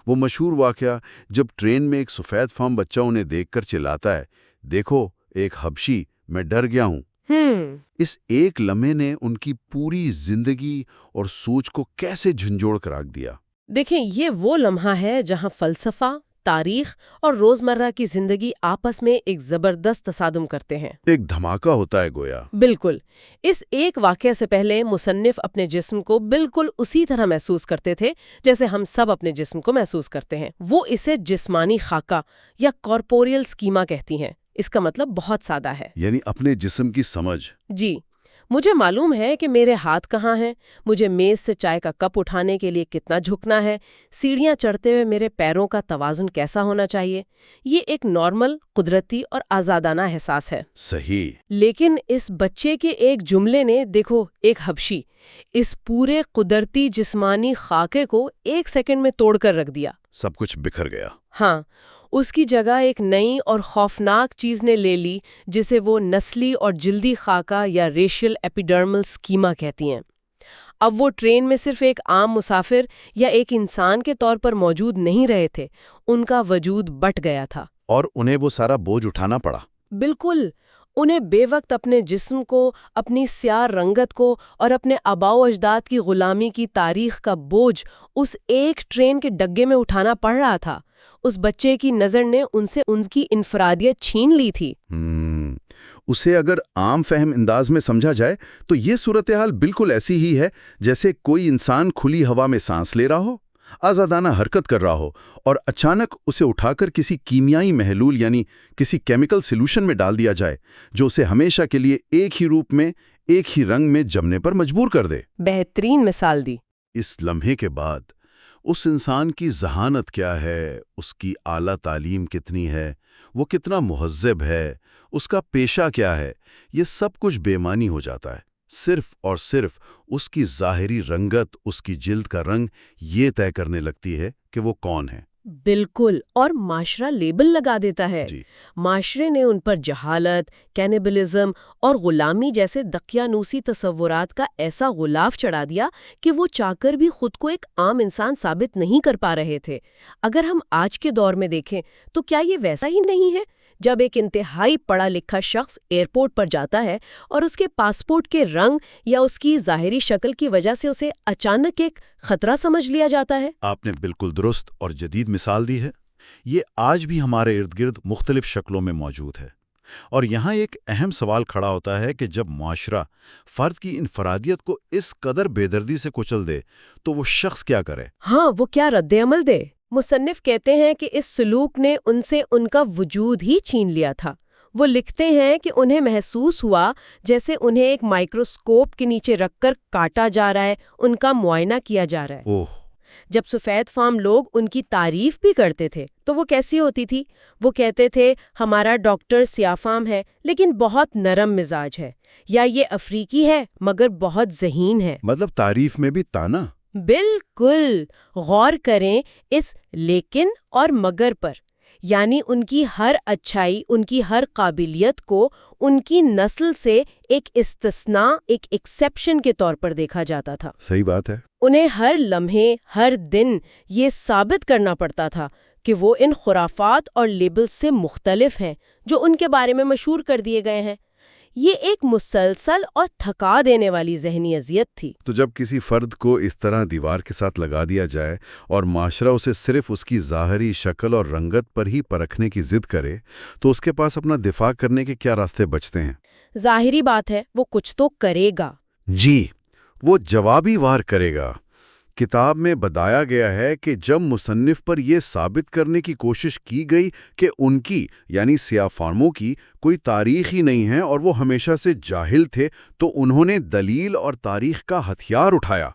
وہ مشہور واقعہ جب ٹرین میں ایک سفید فام بچہ انہیں دیکھ کر چلاتا ہے، دیکھو ایک حبشی، میں ڈر گیا ہوں۔ اس ایک لمحے نے ان کی پوری زندگی اور سوچ کو کیسے جھنجھوڑ کر رکھ دیا۔ دیکھیں، یہ وہ لمحہ ہے جہاں فلسفہ، تاریخ اور روزمرہ کی زندگی آپس میں ایک زبردست تصادم کرتے ہیں۔ ایک دھماکہ ہوتا ہے گویا۔ بالکل۔ اس ایک واقعے سے پہلے مصنف اپنے جسم کو بالکل اسی طرح محسوس کرتے تھے جیسے ہم سب اپنے جسم کو محسوس کرتے ہیں۔ وہ اسے جسمانی خاکہ یا کارپوریل سکیما کہتی ہیں۔ اس کا مطلب بہت سادہ ہے، یعنی اپنے جسم کی سمجھ۔ جی، مجھے معلوم ہے کہ میرے ہاتھ کہاں ہیں، مجھے میز سے چائے کا کپ اٹھانے کے لیے کتنا جھکنا ہے، سیڑھیاں چڑھتے ہوئے میرے پیروں کا توازن کیسا ہونا چاہیے۔ یہ ایک نارمل، قدرتی اور آزادانہ احساس ہے۔ صحیح۔ لیکن اس بچے کے ایک جملے نے، دیکھو ایک حبشی، اس پورے قدرتی جسمانی خاکے کو ایک سیکنڈ میں توڑ کر رکھ دیا۔ سب کچھ بکھر گیا۔ ہاں، اس کی جگہ ایک نئی اور خوفناک چیز نے لے لی جسے وہ نسلی اور جلدی خاکہ یا ریشل ایپیڈرمل سکیما کہتی ہیں۔ اب وہ ٹرین میں صرف ایک عام مسافر یا ایک انسان کے طور پر موجود نہیں رہے تھے، ان کا وجود بٹ گیا تھا۔ اور انہیں وہ سارا بوجھ اٹھانا پڑا۔ بالکل، انہیں بے وقت اپنے جسم کو، اپنی سیاہ رنگت کو اور اپنے آباء و اجداد کی غلامی کی تاریخ کا بوجھ اس ایک ٹرین کے ڈگے میں اٹھانا پڑ رہا تھا۔ اس بچے کی نظر نے ان سے ان کی انفرادیت چھین لی تھی۔ اسے اگر عام فہم انداز میں سمجھا جائے تو یہ صورتحال بالکل ایسی ہی ہے جیسے کوئی انسان کھلی ہوا میں سانس لے رہا ہو، آزادانہ حرکت کر رہا ہو، اور اچانک اسے اٹھا کر کسی کیمیائی محلول یعنی کسی کیمیکل سلوشن میں ڈال دیا جائے جو اسے ہمیشہ کے لیے ایک ہی روپ میں، ایک ہی رنگ میں جمنے پر مجبور کر دے۔ بہترین مثال دی۔ اس لمحے کے بعد اس انسان کی ذہانت کیا ہے، اس کی اعلیٰ تعلیم کتنی ہے، وہ کتنا مہذب ہے، اس کا پیشہ کیا ہے، یہ سب کچھ بے معنی ہو جاتا ہے۔ صرف اور صرف اس کی ظاہری رنگت، اس کی جلد کا رنگ یہ طے کرنے لگتی ہے کہ وہ کون ہے۔ بالکل، اور معاشرہ لیبل لگا دیتا ہے۔ جی۔ معاشرے نے ان پر جہالت، کینیبلزم اور غلامی جیسے دقیانوسی تصورات کا ایسا غلاف چڑھا دیا کہ وہ چاہ کر بھی خود کو ایک عام انسان ثابت نہیں کر پا رہے تھے۔ اگر ہم آج کے دور میں دیکھیں تو کیا یہ ویسا ہی نہیں ہے؟ جب ایک انتہائی پڑھا لکھا شخص ایئرپورٹ پر جاتا ہے اور اس کے پاسپورٹ کے رنگ یا اس کی ظاہری شکل کی وجہ سے اسے اچانک ایک خطرہ سمجھ لیا جاتا ہے۔ آپ نے بالکل درست اور جدید مثال دی ہے۔ یہ آج بھی ہمارے ارد گرد مختلف شکلوں میں موجود ہے، اور یہاں ایک اہم سوال کھڑا ہوتا ہے کہ جب معاشرہ فرد کی انفرادیت کو اس قدر بے دردی سے کچل دے تو وہ شخص کیا کرے؟ ہاں، وہ کیا رد عمل دے؟ مصنف کہتے ہیں کہ اس سلوک نے ان سے ان کا وجود ہی چھین لیا تھا۔ وہ لکھتے ہیں کہ انہیں محسوس ہوا جیسے انہیں ایک مائکروسکوپ کے نیچے رکھ کر کاٹا جا رہا ہے، ان کا معائنہ کیا جا رہا ہے۔ اوہ! جب سفید فام لوگ ان کی تعریف بھی کرتے تھے تو وہ کیسی ہوتی تھی؟ وہ کہتے تھے ہمارا ڈاکٹر سیاہ فام ہے لیکن بہت نرم مزاج ہے، یا یہ افریقی ہے مگر بہت ذہین ہے۔ مطلب تعریف میں بھی تانا۔ بالکل، غور کریں اس لیکن اور مگر پر، یعنی ان کی ہر اچھائی، ان کی ہر قابلیت کو ان کی نسل سے ایک استثناء، ایک ایکسیپشن کے طور پر دیکھا جاتا تھا۔ صحیح بات ہے۔ انہیں ہر لمحے، ہر دن یہ ثابت کرنا پڑتا تھا کہ وہ ان خرافات اور لیبلز سے مختلف ہیں جو ان کے بارے میں مشہور کر دیے گئے ہیں۔ یہ ایک مسلسل اور تھکا دینے والی ذہنی اذیت تھی۔ تو جب کسی فرد کو اس طرح دیوار کے ساتھ لگا دیا جائے اور معاشرہ اسے صرف اس کی ظاہری شکل اور رنگت پر ہی پرکھنے کی ضد کرے تو اس کے پاس اپنا دفاع کرنے کے کیا راستے بچتے ہیں؟ ظاہری بات ہے وہ کچھ تو کرے گا۔ جی، وہ جوابی وار کرے گا۔ کتاب میں بتایا گیا ہے کہ جب مصنف پر یہ ثابت کرنے کی کوشش کی گئی کہ ان کی یعنی سیاہ فاموں کی کوئی تاریخ ہی نہیں ہے اور وہ ہمیشہ سے جاہل تھے تو انہوں نے دلیل اور تاریخ کا ہتھیار اٹھایا۔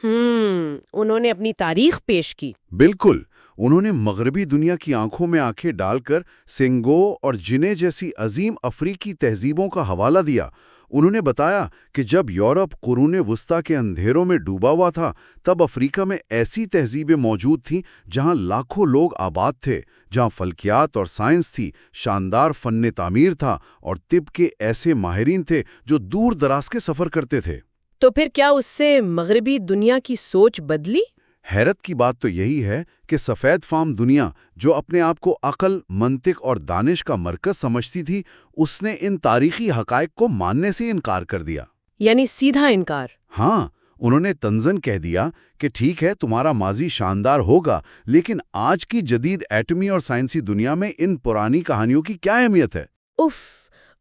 انہوں نے اپنی تاریخ پیش کی۔ بالکل، انہوں نے مغربی دنیا کی آنکھوں میں آنکھیں ڈال کر سنگو اور جنے جیسی عظیم افریقی تہذیبوں کا حوالہ دیا۔ انہوں نے بتایا کہ جب یورپ قرون وسطیٰ کے اندھیروں میں ڈوبا ہوا تھا تب افریقہ میں ایسی تہذیبیں موجود تھیں جہاں لاکھوں لوگ آباد تھے، جہاں فلکیات اور سائنس تھی، شاندار فن تعمیر تھا اور طب کے ایسے ماہرین تھے جو دور دراز کے سفر کرتے تھے۔ تو پھر کیا اس سے مغربی دنیا کی سوچ بدلی؟ حیرت کی بات تو یہی ہے کہ سفید فام دنیا جو اپنے آپ کو عقل، منطق اور دانش کا مرکز سمجھتی تھی، اس نے ان تاریخی حقائق کو ماننے سے انکار کر دیا۔ یعنی سیدھا انکار۔ ہاں، انہوں نے طنزاً کہہ دیا کہ ٹھیک ہے تمہارا ماضی شاندار ہوگا لیکن آج کی جدید ایٹمی اور سائنسی دنیا میں ان پرانی کہانیوں کی کیا اہمیت ہے؟ اف،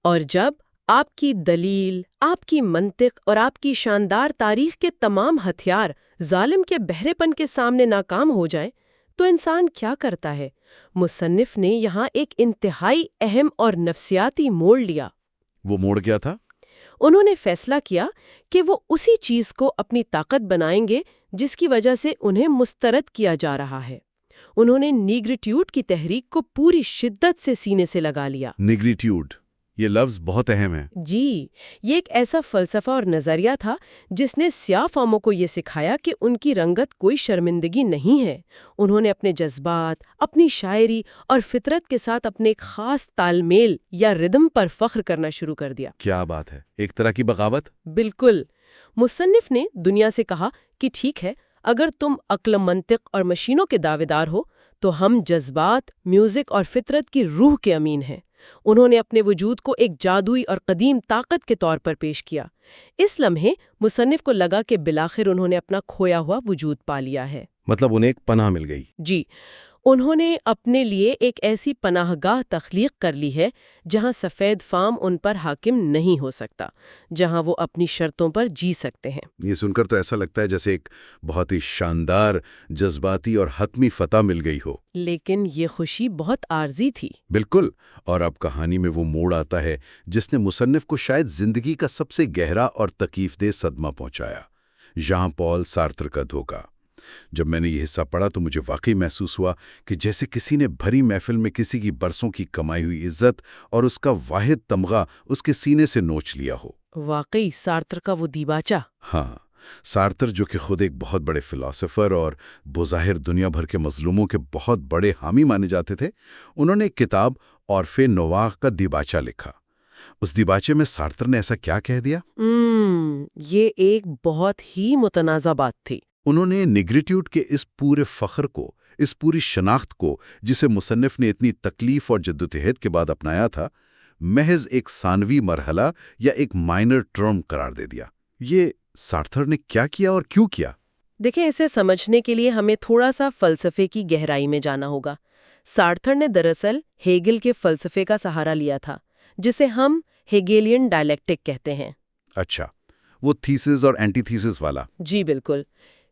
اور جب آپ کی دلیل، آپ کی منطق اور آپ کی شاندار تاریخ کے تمام ہتھیار ظالم کے بہرے پن کے سامنے ناکام ہو جائیں تو انسان کیا کرتا ہے؟ مصنف نے یہاں ایک انتہائی اہم اور نفسیاتی موڑ لیا۔ وہ موڑ کیا تھا؟ انہوں نے فیصلہ کیا کہ وہ اسی چیز کو اپنی طاقت بنائیں گے جس کی وجہ سے انہیں مسترد کیا جا رہا ہے۔ انہوں نے نیگریٹیوڈ کی تحریک کو پوری شدت سے سینے سے لگا لیا۔ نیگریٹیوڈ، یہ لفظ بہت اہم ہے۔ جی، یہ ایک ایسا فلسفہ اور نظریہ تھا جس نے سیاہ فاموں کو یہ سکھایا کہ ان کی رنگت کوئی شرمندگی نہیں ہے۔ انہوں نے اپنے جذبات، اپنی شاعری اور فطرت کے ساتھ اپنے ایک خاص تال میل یا ردم پر فخر کرنا شروع کر دیا۔ کیا بات ہے، ایک طرح کی بغاوت۔ بالکل۔ مصنف نے دنیا سے کہا کہ ٹھیک ہے، اگر تم عقل، منطق اور مشینوں کے دعوے دار ہو تو ہم جذبات، میوزک اور فطرت کی روح کے امین ہیں۔ انہوں نے اپنے وجود کو ایک جادوئی اور قدیم طاقت کے طور پر پیش کیا۔ اس لمحے مصنف کو لگا کہ بالآخر انہوں نے اپنا کھویا ہوا وجود پا لیا ہے۔ مطلب انہیں ایک پناہ مل گئی۔ جی، انہوں نے اپنے لیے ایک ایسی پناہ گاہ تخلیق کر لی ہے جہاں سفید فام ان پر حاکم نہیں ہو سکتا، جہاں وہ اپنی شرطوں پر جی سکتے ہیں۔ یہ سن کر تو ایسا لگتا ہے جیسے ایک بہت ہی شاندار، جذباتی اور حتمی فتح مل گئی ہو۔ لیکن یہ خوشی بہت عارضی تھی۔ بالکل، اور اب کہانی میں وہ موڑ آتا ہے جس نے مصنف کو شاید زندگی کا سب سے گہرا اور تکلیف دہ صدمہ پہنچایا، ژان پال سارتر کا دھوکہ۔ جب میں نے یہ حصہ پڑھا تو مجھے واقعی محسوس ہوا کہ جیسے کسی نے بھری محفل میں کسی کی برسوں کی کمائی ہوئی عزت اور اس کا واحد تمغہ اس کے سینے سے نوچ لیا ہو۔ واقعی سارتر کا وہ دیباچہ۔ ہاں، سارتر جو کہ خود ایک بہت بڑے فلاسفر اور بظاہر دنیا بھر کے مظلوموں کے بہت بڑے حامی مانے جاتے تھے، انہوں نے ایک کتاب عرف نواح کا دیباچہ لکھا۔ اس دیباچے میں سارتر نے ایسا کیا کہہ دیا؟ یہ ایک بہت ہی متنازع بات تھی۔ انہوں نے نیگریٹیوڈ کے اس پورے فخر کو، اس پوری شناخت کو جسے مصنف نے اتنی تکلیف اور جدوجہد کے بعد اپنایا تھا، محض ایک ثانوی مرحلہ یا ایک مائنر ٹرم قرار دے دیا۔ یہ سارتر نے کیا کیا اور کیوں کیا؟ دیکھیں، اسے سمجھنے کے لیے ہمیں تھوڑا سا فلسفے کی گہرائی میں جانا ہوگا۔ سارتر نے دراصل ہیگل کے فلسفے کا سہارا لیا تھا، جسے ہم ہیگیلین ڈائلیکٹک کہتے ہیں۔ اچھا، وہ تھیسس اور اینٹی تھیسس والا۔ جی بالکل۔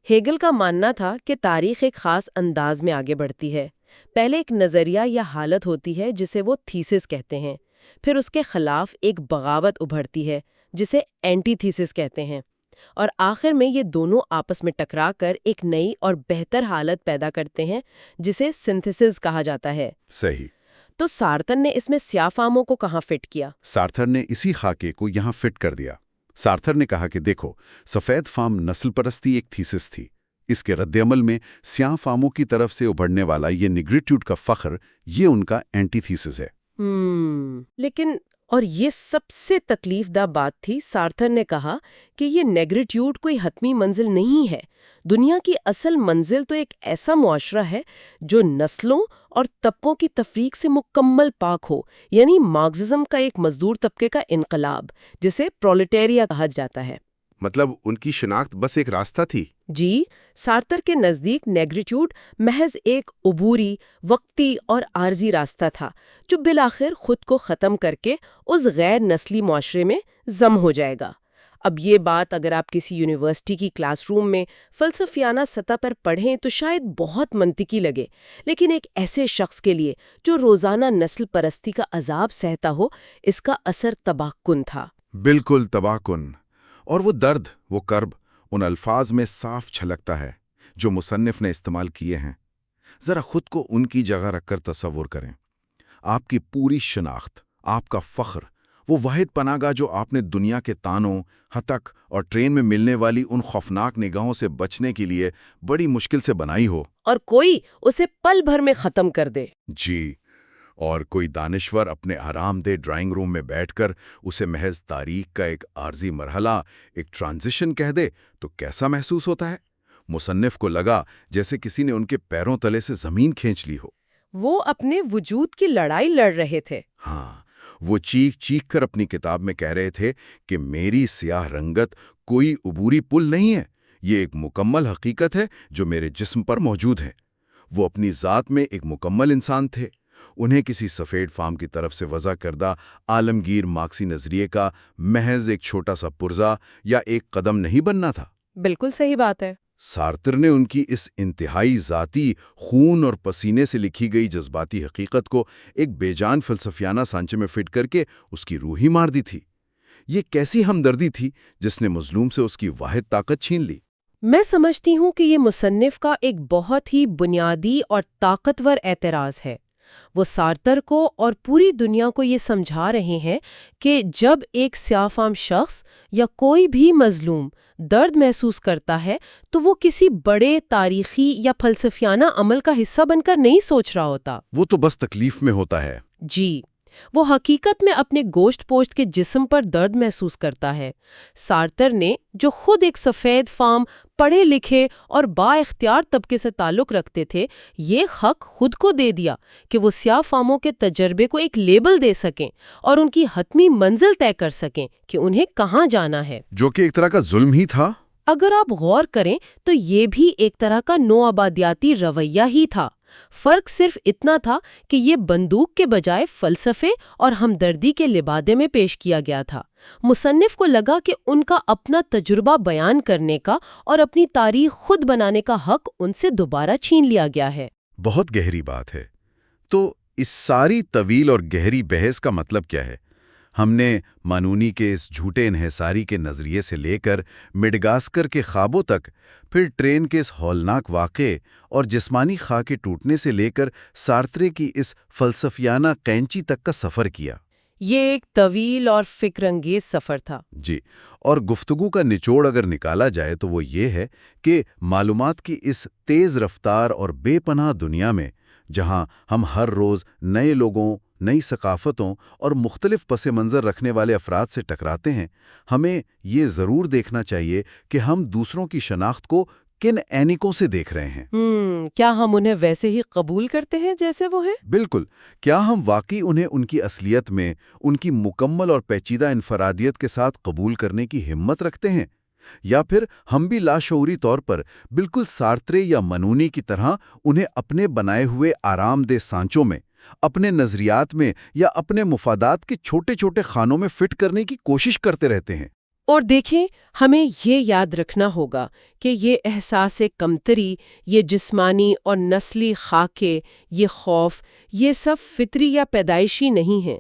ہیگل کا ماننا تھا کہ تاریخ ایک خاص انداز میں آگے بڑھتی ہے۔ پہلے ایک نظریہ یا حالت ہوتی ہے جسے وہ تھیسس کہتے ہیں، پھر اس کے خلاف ایک بغاوت ابھرتی ہے جسے اینٹی تھیسس کہتے ہیں، اور آخر میں یہ دونوں آپس میں ٹکرا کر ایک نئی اور بہتر حالت پیدا کرتے ہیں جسے سنتھیسس کہا جاتا ہے۔ صحیح۔ تو سارتر نے اس میں سیاہ فاموں کو کہاں فٹ کیا؟ سارتر نے اسی خاکے کو یہاں فٹ کر دیا۔ سارتر نے کہا کہ دیکھو، سفید فام نسل پرستی ایک تھیسس تھی، اس کے رد عمل میں سیاہ فاموں کی طرف سے ابھرنے والا یہ نیگریٹیوڈ کا فخر، یہ ان کا اینٹی تھیسس ہے۔ لیکن اور یہ سب سے تکلیف دہ بات تھی. سارتر نے کہا کہ یہ نیگریٹیوڈ کوئی حتمی منزل نہیں ہے. دنیا کی اصل منزل تو ایک ایسا معاشرہ ہے جو نسلوں اور طبقوں کی تفریق سے مکمل پاک ہو، یعنی مارکسزم کا ایک مزدور طبقے کا انقلاب، جسے پرولٹیریا کہا جاتا ہے. مطلب ان کی شناخت بس ایک راستہ تھی؟ جی، سارتر کے نزدیک نیگریٹیوڈ محض ایک عبوری، وقتی اور عارضی راستہ تھا جو بالآخر خود کو ختم کر کے اس غیر نسلی معاشرے میں ضم ہو جائے گا. اب یہ بات اگر آپ کسی یونیورسٹی کی کلاس روم میں فلسفیانہ سطح پر پڑھیں تو شاید بہت منطقی لگے، لیکن ایک ایسے شخص کے لیے جو روزانہ نسل پرستی کا عذاب سہتا ہو، اس کا اثر تباہ کن تھا. بالکل تباہ کن. اور وہ درد، وہ کرب ان الفاظ میں صاف چھلکتا ہے جو مصنف نے استعمال کیے ہیں. ذرا خود کو ان کی جگہ رکھ کر تصور کریں. آپ کی پوری شناخت، آپ کا فخر، وہ واحد پناہ گاہ جو آپ نے دنیا کے تانوں، ہتک اور ٹرین میں ملنے والی ان خوفناک نگاہوں سے بچنے کے لیے بڑی مشکل سے بنائی ہو، اور کوئی اسے پل بھر میں ختم کر دے. جی، اور کوئی دانشور اپنے آرام دہ ڈرائنگ روم میں بیٹھ کر اسے محض تاریخ کا ایک عارضی مرحلہ، ایک ٹرانزیشن کہہ دے تو کیسا محسوس ہوتا ہے؟ مصنف کو لگا جیسے کسی نے ان کے پیروں تلے سے زمین کھینچ لی ہو. وہ اپنے وجود کی لڑائی لڑ رہے تھے. ہاں، وہ چیخ چیخ کر اپنی کتاب میں کہہ رہے تھے کہ میری سیاہ رنگت کوئی عبوری پل نہیں ہے، یہ ایک مکمل حقیقت ہے جو میرے جسم پر موجود ہے. وہ اپنی ذات میں ایک مکمل انسان تھے. انہیں کسی سفید فام کی طرف سے وضع کردہ عالمگیر مارکسی نظریے کا محض ایک چھوٹا سا پرزہ یا ایک قدم نہیں بننا تھا. بالکل صحیح بات ہے. سارتر نے ان کی اس انتہائی ذاتی، خون اور پسینے سے لکھی گئی جذباتی حقیقت کو ایک بے جان فلسفیانہ سانچے میں فٹ کر کے اس کی روح ہی مار دی تھی. یہ کیسی ہمدردی تھی جس نے مظلوم سے اس کی واحد طاقت چھین لی؟ میں سمجھتی ہوں کہ یہ مصنف کا ایک بہت ہی بنیادی اور طاقتور اعتراض ہے. وہ سارتر کو اور پوری دنیا کو یہ سمجھا رہے ہیں کہ جب ایک سیاہ فام شخص یا کوئی بھی مظلوم درد محسوس کرتا ہے تو وہ کسی بڑے تاریخی یا فلسفیانہ عمل کا حصہ بن کر نہیں سوچ رہا ہوتا. وہ تو بس تکلیف میں ہوتا ہے. جی، وہ حقیقت میں اپنے گوشت پوشت کے جسم پر درد محسوس کرتا ہے. سارتر نے، جو خود ایک سفید فام، پڑھے لکھے اور با اختیار طبقے سے تعلق رکھتے تھے، یہ حق خود کو دے دیا کہ وہ سیاہ فاموں کے تجربے کو ایک لیبل دے سکیں اور ان کی حتمی منزل طے کر سکیں کہ انہیں کہاں جانا ہے. جو کہ ایک طرح کا ظلم ہی تھا. اگر آپ غور کریں تو یہ بھی ایک طرح کا نوآبادیاتی رویہ ہی تھا. فرق صرف اتنا تھا کہ یہ بندوق کے بجائے فلسفے اور ہمدردی کے لبادے میں پیش کیا گیا تھا. مصنف کو لگا کہ ان کا اپنا تجربہ بیان کرنے کا اور اپنی تاریخ خود بنانے کا حق ان سے دوبارہ چھین لیا گیا ہے. بہت گہری بات ہے. تو اس ساری طویل اور گہری بحث کا مطلب کیا ہے؟ ہم نے مانونی کے اس جھوٹے انحصاری کے نظریے سے لے کر میڈغاسکر کے خوابوں تک، پھر ٹرین کے اس ہولناک واقعے اور جسمانی خواہ کے ٹوٹنے سے لے کر سارترے کی اس فلسفیانہ قینچی تک کا سفر کیا. یہ ایک طویل اور فکر انگیز سفر تھا. جی، اور گفتگو کا نچوڑ اگر نکالا جائے تو وہ یہ ہے کہ معلومات کی اس تیز رفتار اور بے پناہ دنیا میں، جہاں ہم ہر روز نئے لوگوں، نئی ثقافتوں اور مختلف پس منظر رکھنے والے افراد سے ٹکراتے ہیں، ہمیں یہ ضرور دیکھنا چاہیے کہ ہم دوسروں کی شناخت کو کن اینکوں سے دیکھ رہے ہیں. کیا ہم انہیں ویسے ہی قبول کرتے ہیں جیسے وہ ہیں؟ بالکل. کیا ہم واقعی انہیں ان کی اصلیت میں، ان کی مکمل اور پیچیدہ انفرادیت کے ساتھ قبول کرنے کی ہمت رکھتے ہیں؟ یا پھر ہم بھی لاشعوری طور پر بالکل سارترے یا منونی کی طرح انہیں اپنے بنائے ہوئے آرام دہ سانچوں میں، اپنے نظریات میں یا اپنے مفادات کے چھوٹے چھوٹے خانوں میں فٹ کرنے کی کوشش کرتے رہتے ہیں؟ اور دیکھیں، ہمیں یہ یاد رکھنا ہوگا کہ یہ احساس کمتری، یہ جسمانی اور نسلی خاکے، یہ خوف، یہ سب فطری یا پیدائشی نہیں ہیں.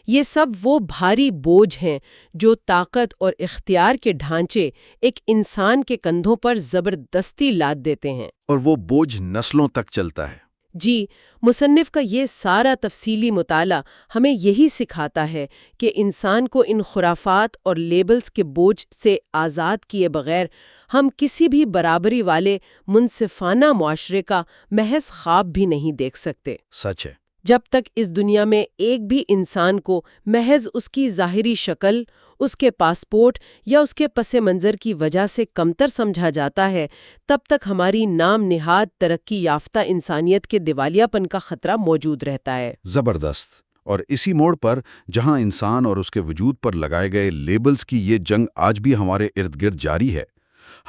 یہ سب وہ بھاری بوجھ ہیں جو طاقت اور اختیار کے ڈھانچے ایک انسان کے کندھوں پر زبردستی لاد دیتے ہیں. اور وہ بوجھ نسلوں تک چلتا ہے. جی، مصنف کا یہ سارا تفصیلی مطالعہ ہمیں یہی سکھاتا ہے کہ انسان کو ان خرافات اور لیبلز کے بوجھ سے آزاد کیے بغیر ہم کسی بھی برابری والے منصفانہ معاشرے کا محض خواب بھی نہیں دیکھ سکتے. سچ ہے. جب تک اس دنیا میں ایک بھی انسان کو محض اس کی ظاہری شکل، اس کے پاسپورٹ یا اس کے پس منظر کی وجہ سے کمتر سمجھا جاتا ہے، تب تک ہماری نام نہاد ترقی یافتہ انسانیت کے دیوالیاپن کا خطرہ موجود رہتا ہے۔ زبردست۔ اور اسی موڑ پر جہاں انسان اور اس کے وجود پر لگائے گئے لیبلز کی یہ جنگ آج بھی ہمارے ارد گرد جاری ہے،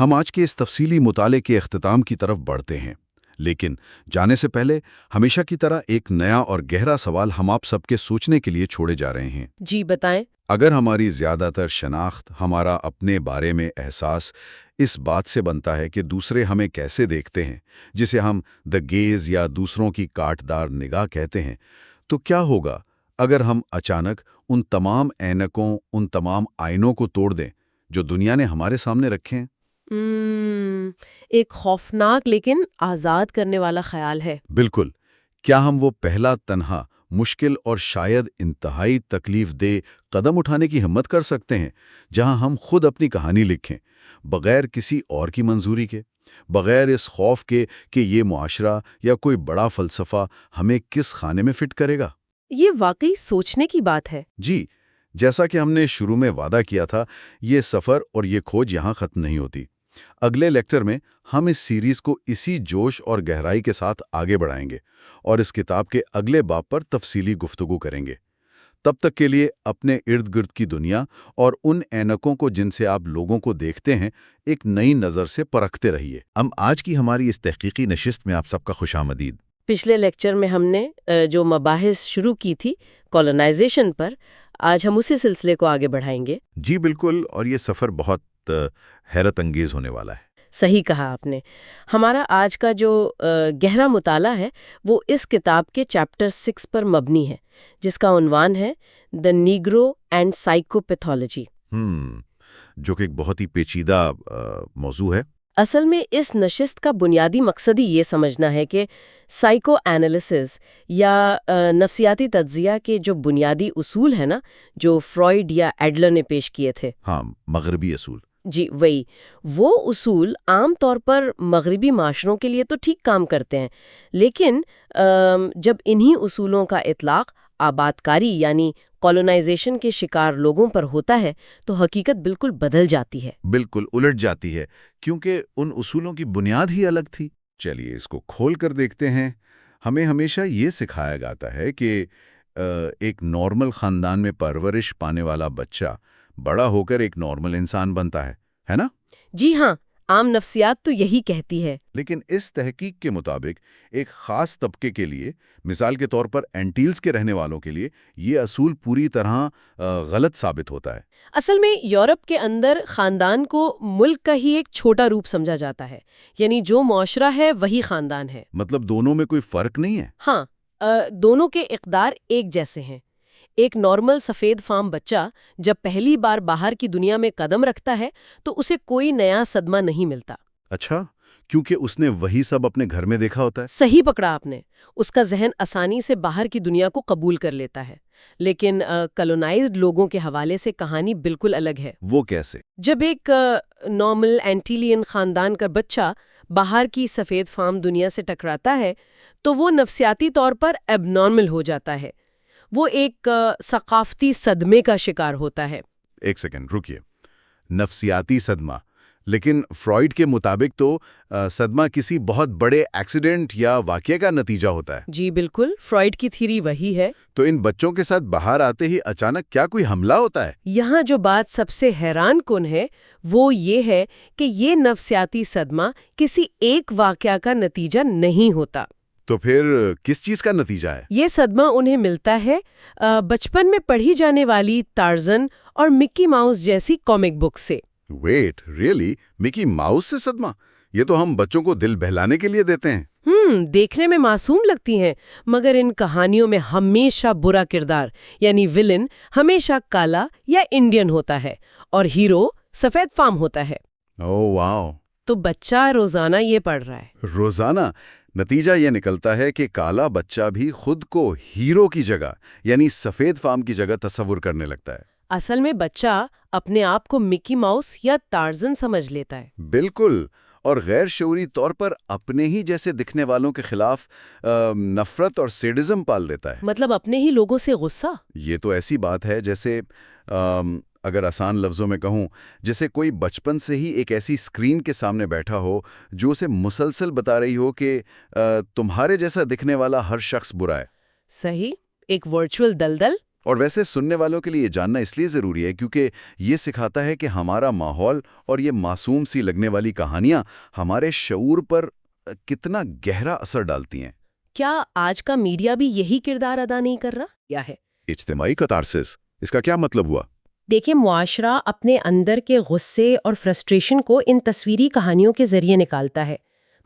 ہم آج کے اس تفصیلی مطالعے کے اختتام کی طرف بڑھتے ہیں۔ لیکن جانے سے پہلے ہمیشہ کی طرح ایک نیا اور گہرا سوال ہم آپ سب کے سوچنے کے لیے چھوڑے جا رہے ہیں۔ جی بتائیں۔ اگر ہماری زیادہ تر شناخت، ہمارا اپنے بارے میں احساس اس بات سے بنتا ہے کہ دوسرے ہمیں کیسے دیکھتے ہیں، جسے ہم دی گیز یا دوسروں کی کاٹدار نگاہ کہتے ہیں، تو کیا ہوگا اگر ہم اچانک ان تمام اینکوں، ان تمام آئینوں کو توڑ دیں جو دنیا نے ہمارے سامنے رکھے ہیں؟ ایک خوفناک لیکن آزاد کرنے والا خیال ہے۔ بالکل۔ کیا ہم وہ پہلا تنہا، مشکل اور شاید انتہائی تکلیف دہ قدم اٹھانے کی ہمت کر سکتے ہیں جہاں ہم خود اپنی کہانی لکھیں، بغیر کسی اور کی منظوری کے، بغیر اس خوف کے کہ یہ معاشرہ یا کوئی بڑا فلسفہ ہمیں کس خانے میں فٹ کرے گا؟ یہ واقعی سوچنے کی بات ہے۔ جی، جیسا کہ ہم نے شروع میں وعدہ کیا تھا، یہ سفر اور یہ کھوج یہاں ختم نہیں ہوتی۔ اگلے لیکچر میں ہم اس سیریز کو اسی جوش اور گہرائی کے ساتھ آگے بڑھائیں گے اور اس کتاب کے اگلے باب پر تفصیلی گفتگو کریں گے۔ تب تک کے لیے اپنے ارد گرد کی دنیا اور ان اینکوں کو جن سے آپ لوگوں کو دیکھتے ہیں ایک نئی نظر سے پرکھتے رہیے۔ آج کی ہماری اس تحقیقی نشست میں آپ سب کا خوش آمدید۔ پچھلے لیکچر میں ہم نے جو مباحث شروع کی تھی کالونائزیشن پر، آج ہم اسی سلسلے کو آگے بڑھائیں گے۔ جی بالکل، اور یہ سفر بہت حیرت انگیز ہونے والا ہے۔ صحیح کہا آپ نے۔ ہمارا آج کا جو گہرا مطالعہ ہے وہ اس کتاب کے چیپٹر 6 پر مبنی ہے، جس کا عنوان ہے دی نیگرو اینڈ سائیکوپیتھولوجی، جو کہ ایک بہت ہی پیچیدہ موضوع ہے۔ اصل میں اس نشست کا بنیادی مقصد ہی یہ سمجھنا ہے کہ سائیکو اینالیسس یا نفسیاتی تجزیہ کے جو بنیادی اصول ہیں نا، جو فرائیڈ یا ایڈلر نے پیش کیے تھے، ہاں، مغربی اصول۔ جی وہی، وہ اصول عام طور پر مغربی معاشروں کے لیے تو ٹھیک کام کرتے ہیں، لیکن جب انہی اصولوں کا اطلاق آباد کاری یعنی کالونائزیشن کے شکار لوگوں پر ہوتا ہے تو حقیقت بالکل بدل جاتی ہے، بالکل الٹ جاتی ہے، کیونکہ ان اصولوں کی بنیاد ہی الگ تھی۔ چلیے اس کو کھول کر دیکھتے ہیں۔ ہمیں ہمیشہ یہ سکھایا جاتا ہے کہ ایک نارمل خاندان میں پرورش پانے والا بچہ بڑا ہو کر ایک نارمل انسان بنتا ہے نا؟ جی ہاں، عام نفسیات تو یہی کہتی ہے۔ لیکن اس تحقیق کے مطابق ایک خاص طبقے کے لیے، مثال کے طور پر اینٹیلز کے رہنے والوں کے لیے، یہ اصول پوری طرح غلط ثابت ہوتا ہے۔ اصل میں یورپ کے اندر خاندان کو ملک کا ہی ایک چھوٹا روپ سمجھا جاتا ہے، یعنی جو معاشرہ ہے وہی خاندان ہے۔ مطلب دونوں میں کوئی فرق نہیں ہے؟ ہاں، دونوں کے اقدار ایک جیسے ہیں۔ ایک نارمل سفید فام بچہ جب پہلی بار باہر کی دنیا میں قدم رکھتا ہے تو اسے کوئی نیا صدمہ نہیں ملتا۔ اچھا، کیونکہ اس نے وہی سب اپنے گھر میں دیکھا ہوتا ہے؟ صحیح پکڑا آپ نے۔ اس کا ذہن آسانی سے باہر کی دنیا کو قبول کر لیتا ہے، لیکن کالونائزڈ لوگوں کے حوالے سے کہانی بالکل الگ ہے۔ وہ کیسے؟ جب ایک نارمل اینٹیلین خاندان کا بچہ باہر کی سفید فام دنیا سے ٹکراتا ہے تو وہ نفسیاتی طور پر ایب نارمل ہو جاتا ہے، وہ ایک ثقافتی صدمے کا شکار ہوتا ہے۔ ایک سیکنڈ رکیے، نفسیاتی صدمہ؟ لیکن فرائیڈ کے مطابق تو صدمہ کسی بہت بڑے ایکسیڈنٹ یا واقعے کا نتیجہ ہوتا ہے۔ جی بالکل، فرائیڈ کی تھیری وہی ہے۔ تو ان بچوں کے ساتھ باہر آتے ہی اچانک کیا کوئی حملہ ہوتا ہے؟ یہاں جو بات سب سے حیران کن ہے وہ یہ ہے کہ یہ نفسیاتی صدمہ کسی ایک واقعہ کا نتیجہ نہیں ہوتا۔ تو پھر کس چیز کا نتیجہ ہے؟ یہ صدمہ انہیں ملتا ہے بچپن میں پڑھی جانے والی ٹارزن اور مکی ماؤس جیسی کامک بک سے۔ Wait, really? مکی ماؤس سے صدمہ؟ یہ تو ہم بچوں کو دل بہلانے کے لیے دیتے ہیں۔ دیکھنے میں معصوم لگتی ہیں، مگر ان کہانیوں میں ہمیشہ برا کردار یعنی ولن ہمیشہ کالا یا انڈین ہوتا ہے اور ہیرو سفید فام ہوتا ہے۔ اوہ واو! تو بچہ روزانہ یہ پڑھ رہا ہے۔ روزانہ؟ نتیجہ یہ نکلتا ہے کہ کالا بچہ بھی خود کو ہیرو کی جگہ یعنی سفید فام کی جگہ تصور کرنے لگتا ہے۔ اصل میں بچہ اپنے آپ کو مکی ماؤس یا ٹارزن سمجھ لیتا ہے۔ بالکل، اور غیر شعوری طور پر اپنے ہی جیسے دکھنے والوں کے خلاف نفرت اور سیڈزم پال لیتا ہے۔ مطلب اپنے ہی لوگوں سے غصہ؟ یہ تو ایسی بات ہے جیسے اگر آسان لفظوں میں کہوں، جیسے کوئی بچپن سے ہی ایک ایسی اسکرین کے سامنے بیٹھا ہو جو اسے مسلسل بتا رہی ہو کہ تمہارے جیسا دکھنے والا ہر شخص برا ہے۔ صحیح، ایک ورچوئل دلدل۔ اور ویسے سننے والوں کے لیے یہ جاننا اس لیے ضروری ہے کیونکہ یہ سکھاتا ہے کہ ہمارا ماحول اور یہ معصوم سی لگنے والی کہانیاں ہمارے شعور پر کتنا گہرا اثر ڈالتی ہیں۔ کیا آج کا میڈیا بھی یہی کردار ادا نہیں کر رہا؟ کیا ہے اجتماعی کتارسس، اس کا کیا مطلب ہوا؟ دیکھیں، معاشرہ اپنے اندر کے غصے اور فرسٹریشن کو ان تصویری کہانیوں کے ذریعے نکالتا ہے۔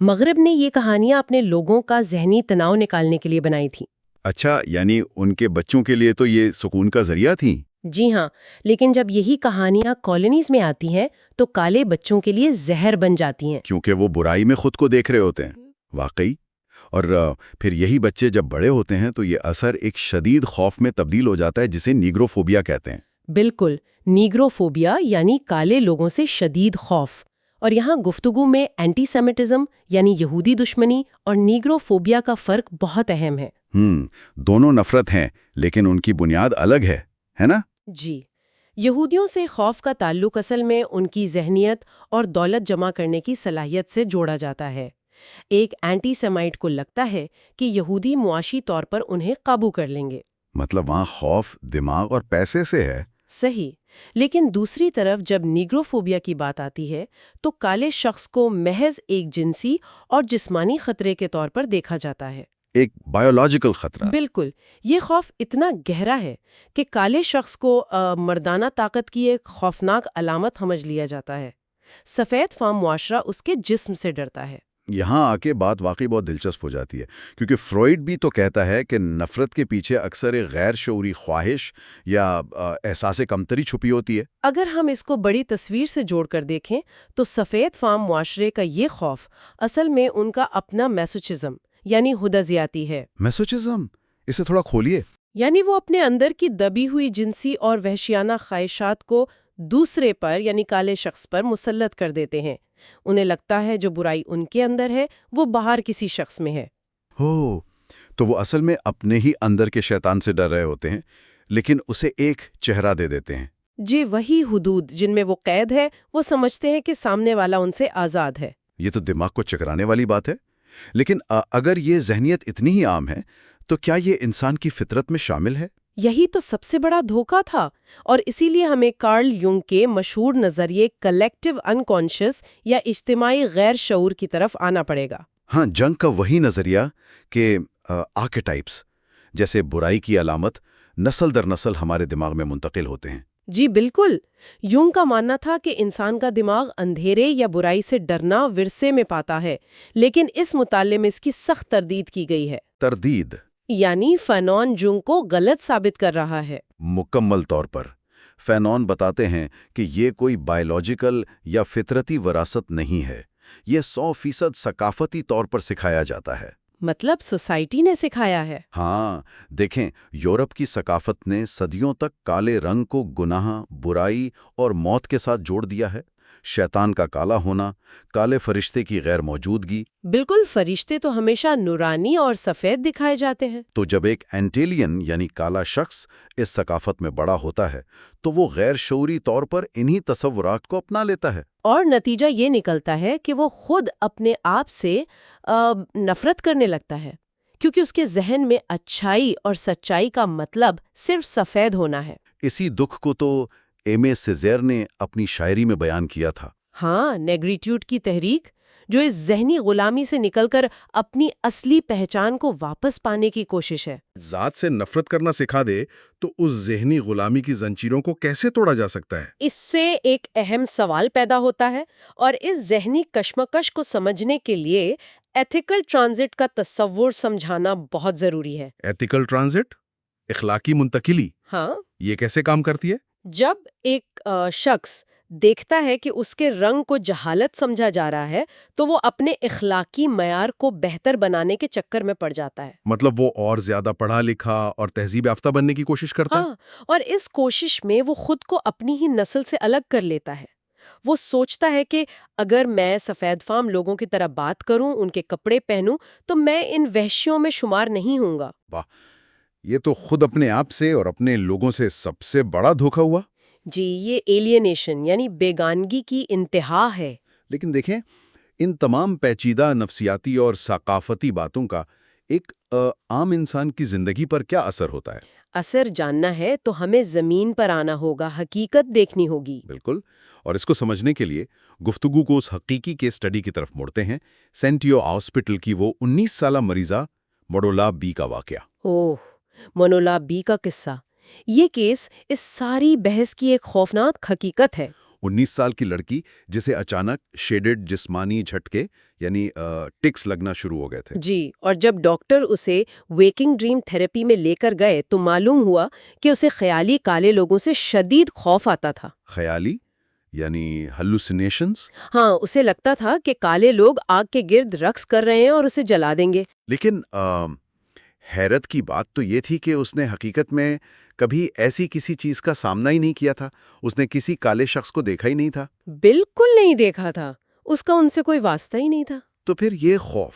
مغرب نے یہ کہانیاں اپنے لوگوں کا ذہنی تناؤ نکالنے کے لیے بنائی تھیں۔ اچھا، یعنی ان کے بچوں کے لیے تو یہ سکون کا ذریعہ تھی؟ جی ہاں، لیکن جب یہی کہانیاں کالونیز میں آتی ہیں تو کالے بچوں کے لیے زہر بن جاتی ہیں، کیونکہ وہ برائی میں خود کو دیکھ رہے ہوتے ہیں۔ واقعی۔ اور پھر یہی بچے جب بڑے ہوتے ہیں تو یہ اثر ایک شدید خوف میں تبدیل ہو جاتا ہے جسے نیگروفوبیا کہتے ہیں۔ بالکل، نیگروفوبیا یعنی کالے لوگوں سے شدید خوف۔ اور یہاں گفتگو میں اینٹی سیمیٹزم یعنی یہودی دشمنی اور نیگروفوبیا کا فرق بہت اہم ہے۔ دونوں نفرت ہیں لیکن ان کی بنیاد الگ ہے نا؟ جی، یہودیوں سے خوف کا تعلق اصل میں ان کی ذہنیت اور دولت جمع کرنے کی صلاحیت سے جوڑا جاتا ہے۔ ایک اینٹی سیمائٹ کو لگتا ہے کہ یہودی معاشی طور پر انہیں قابو کر لیں گے۔ مطلب وہاں خوف دماغ اور پیسے سے ہے۔ صحیح، لیکن دوسری طرف جب نیگروفوبیا کی بات آتی ہے تو کالے شخص کو محض ایک جنسی اور جسمانی خطرے کے طور پر دیکھا جاتا ہے۔ ایک بایولوجیکل خطرہ۔ بالکل، یہ خوف اتنا گہرا ہے کہ کالے شخص کو مردانہ طاقت کی ایک خوفناک علامت سمجھ لیا جاتا ہے۔ سفید فام معاشرہ اس کے جسم سے ڈرتا ہے۔ یہاں آ کے بات واقعی بہت دلچسپ ہو جاتی ہے کیونکہ فروئڈ بھی تو کہتا ہے کہ نفرت کے پیچھے اکثر ایک غیر شعوری خواہش یا احساس کمتری چھپی ہوتی ہے۔ اگر ہم اس کو بڑی تصویر سے جوڑ کر دیکھیں تو سفید فام معاشرے کا یہ خوف اصل میں ان کا اپنا میسوچزم یعنی ہدازیاتی ہے۔ میسوچزم، اسے تھوڑا کھولیے۔ یعنی وہ اپنے اندر کی دبی ہوئی جنسی اور وحشیانہ خواہشات کو دوسرے پر یعنی کالے شخص پر مسلط کر دیتے ہیں۔ انہیں لگتا ہے جو برائی ان کے اندر ہے وہ باہر کسی شخص میں ہے۔ ہو، تو وہ اصل میں اپنے ہی اندر کے شیطان سے ڈر رہے ہوتے ہیں لیکن اسے ایک چہرہ دے دیتے ہیں۔ جی، وہی حدود جن میں وہ قید ہے وہ سمجھتے ہیں کہ سامنے والا ان سے آزاد ہے۔ یہ تو دماغ کو چکرانے والی بات ہے۔ لیکن اگر یہ ذہنیت اتنی ہی عام ہے تو کیا یہ انسان کی فطرت میں شامل ہے؟ یہی تو سب سے بڑا دھوکہ تھا، اور اسی لیے ہمیں کارل یونگ کے مشہور نظریے کلیکٹیو انکانشس یا اجتماعی غیر شعور کی طرف آنا پڑے گا۔ ہاں، جنگ کا وہی نظریہ کہ آرکیٹائپس جیسے برائی کی علامت نسل در نسل ہمارے دماغ میں منتقل ہوتے ہیں۔ جی بالکل، یونگ کا ماننا تھا کہ انسان کا دماغ اندھیرے یا برائی سے ڈرنا ورثے میں پاتا ہے، لیکن اس مطالعے میں اس کی سخت تردید کی گئی ہے۔ تردید یعنی فینون جونگ کو غلط ثابت کر رہا ہے۔ مکمل طور پر۔ فینون بتاتے ہیں کہ یہ کوئی بایولوجیکل یا فطرتی وراثت نہیں ہے، یہ 100% ثقافتی طور پر سکھایا جاتا ہے۔ مطلب سوسائٹی نے سکھایا ہے؟ ہاں، دیکھیں، یورپ کی ثقافت نے صدیوں تک کالے رنگ کو گناہ، برائی اور موت کے ساتھ جوڑ دیا ہے۔ شیطان کا کالا ہونا، کالے فرشتے کی غیر موجودگی۔ بالکل، فرشتے تو ہمیشہ نورانی اور سفید دکھائے جاتے ہیں۔ تو جب ایک اینٹیلین یعنی کالا شخص اس ثقافت میں بڑا ہوتا ہے تو وہ غیر شعوری طور پر انہی تصورات کو اپنا لیتا ہے۔ اور نتیجہ یہ نکلتا ہے کہ وہ خود اپنے آپ سے نفرت کرنے لگتا ہے، کیونکہ اس کے ذہن میں اچھائی اور سچائی کا مطلب صرف سفید ہونا ہے۔ اسی دکھ کو تو ایمے سیزیر نے اپنی شاعری میں بیان کیا تھا۔ ہاں، نیگریٹیوڈ کی تحریک، جو اس ذہنی غلامی سے نکل کر اپنی اصلی پہچان کو واپس پانے کی کوشش ہے۔ ذات سے نفرت کرنا سکھا دے تو اس ذہنی غلامی کی زنجیروں کو کیسے توڑا جا سکتا ہے؟ اس سے ایک اہم سوال پیدا ہوتا ہے، اور اس ذہنی کشمکش کو سمجھنے کے لیے ایتھیکل ٹرانزٹ کا تصور سمجھانا بہت ضروری ہے۔ ایتھیکل ٹرانزٹ، اخلاقی منتقلی، ہاں، یہ کیسے کام کرتی ہے؟ جب ایک شخص دیکھتا ہے کہ اس کے رنگ کو جہالت سمجھا جا رہا ہے تو وہ اپنے اخلاقی معیار کو بہتر بنانے کے چکر میں پڑ جاتا ہے۔ مطلب وہ اور زیادہ پڑھا لکھا اور تہذیب یافتہ بننے کی کوشش کرتا ہے؟ ہاں، اور اس کوشش میں وہ خود کو اپنی ہی نسل سے الگ کر لیتا ہے۔ وہ سوچتا ہے کہ اگر میں سفید فام لوگوں کی طرح بات کروں، ان کے کپڑے پہنوں، تو میں ان وحشیوں میں شمار نہیں ہوں گا۔ واہ، یہ تو خود اپنے آپ سے اور اپنے لوگوں سے سب سے بڑا دھوکہ ہوا۔ جی، یہ ایلینیشن یعنی بیگانگی کی انتہا ہے۔ لیکن دیکھیں، ان تمام پیچیدہ نفسیاتی اور ثقافتی باتوں کا ایک عام انسان کی زندگی پر کیا اثر ہوتا ہے؟ اثر جاننا ہے تو ہمیں زمین پر آنا ہوگا، حقیقت دیکھنی ہوگی۔ بالکل، اور اس کو سمجھنے کے لیے گفتگو کو اس حقیقی کیس اسٹڈی کی طرف موڑتے ہیں، سینٹیو ہاسپٹل کی وہ 19 سالہ مریضہ مڈولا بی کا واقعہ۔ اوہ، منولا بی کا قصہ۔ یہ کیس اس ساری بحث کی ایک خوفناک حقیقت ہے۔ 19 سال کی لڑکی جسے اچانک شیڈڈ جسمانی جھٹکے یعنی ٹکس لگنا شروع ہو گئے تھے۔ جی، اور جب ڈاکٹر اسے ویکنگ ڈریم تھراپی میں لے کر گئے تو معلوم ہوا کہ اسے خیالی کالے لوگوں سے شدید خوف آتا تھا۔ خیالی یعنی ہلوسینیشنز؟ ہاں، اسے لگتا تھا کہ کالے لوگ آگ کے گرد رقص کر رہے ہیں اور اسے جلا دیں گے۔ لیکن حیرت کی بات تو یہ تھی کہ اس نے حقیقت میں کبھی ایسی کسی چیز کا سامنا ہی نہیں کیا تھا۔ اس نے کسی کالے شخص کو دیکھا ہی نہیں تھا۔ بالکل نہیں دیکھا تھا، اس کا ان سے کوئی واسطہ ہی نہیں تھا۔ تو پھر یہ خوف،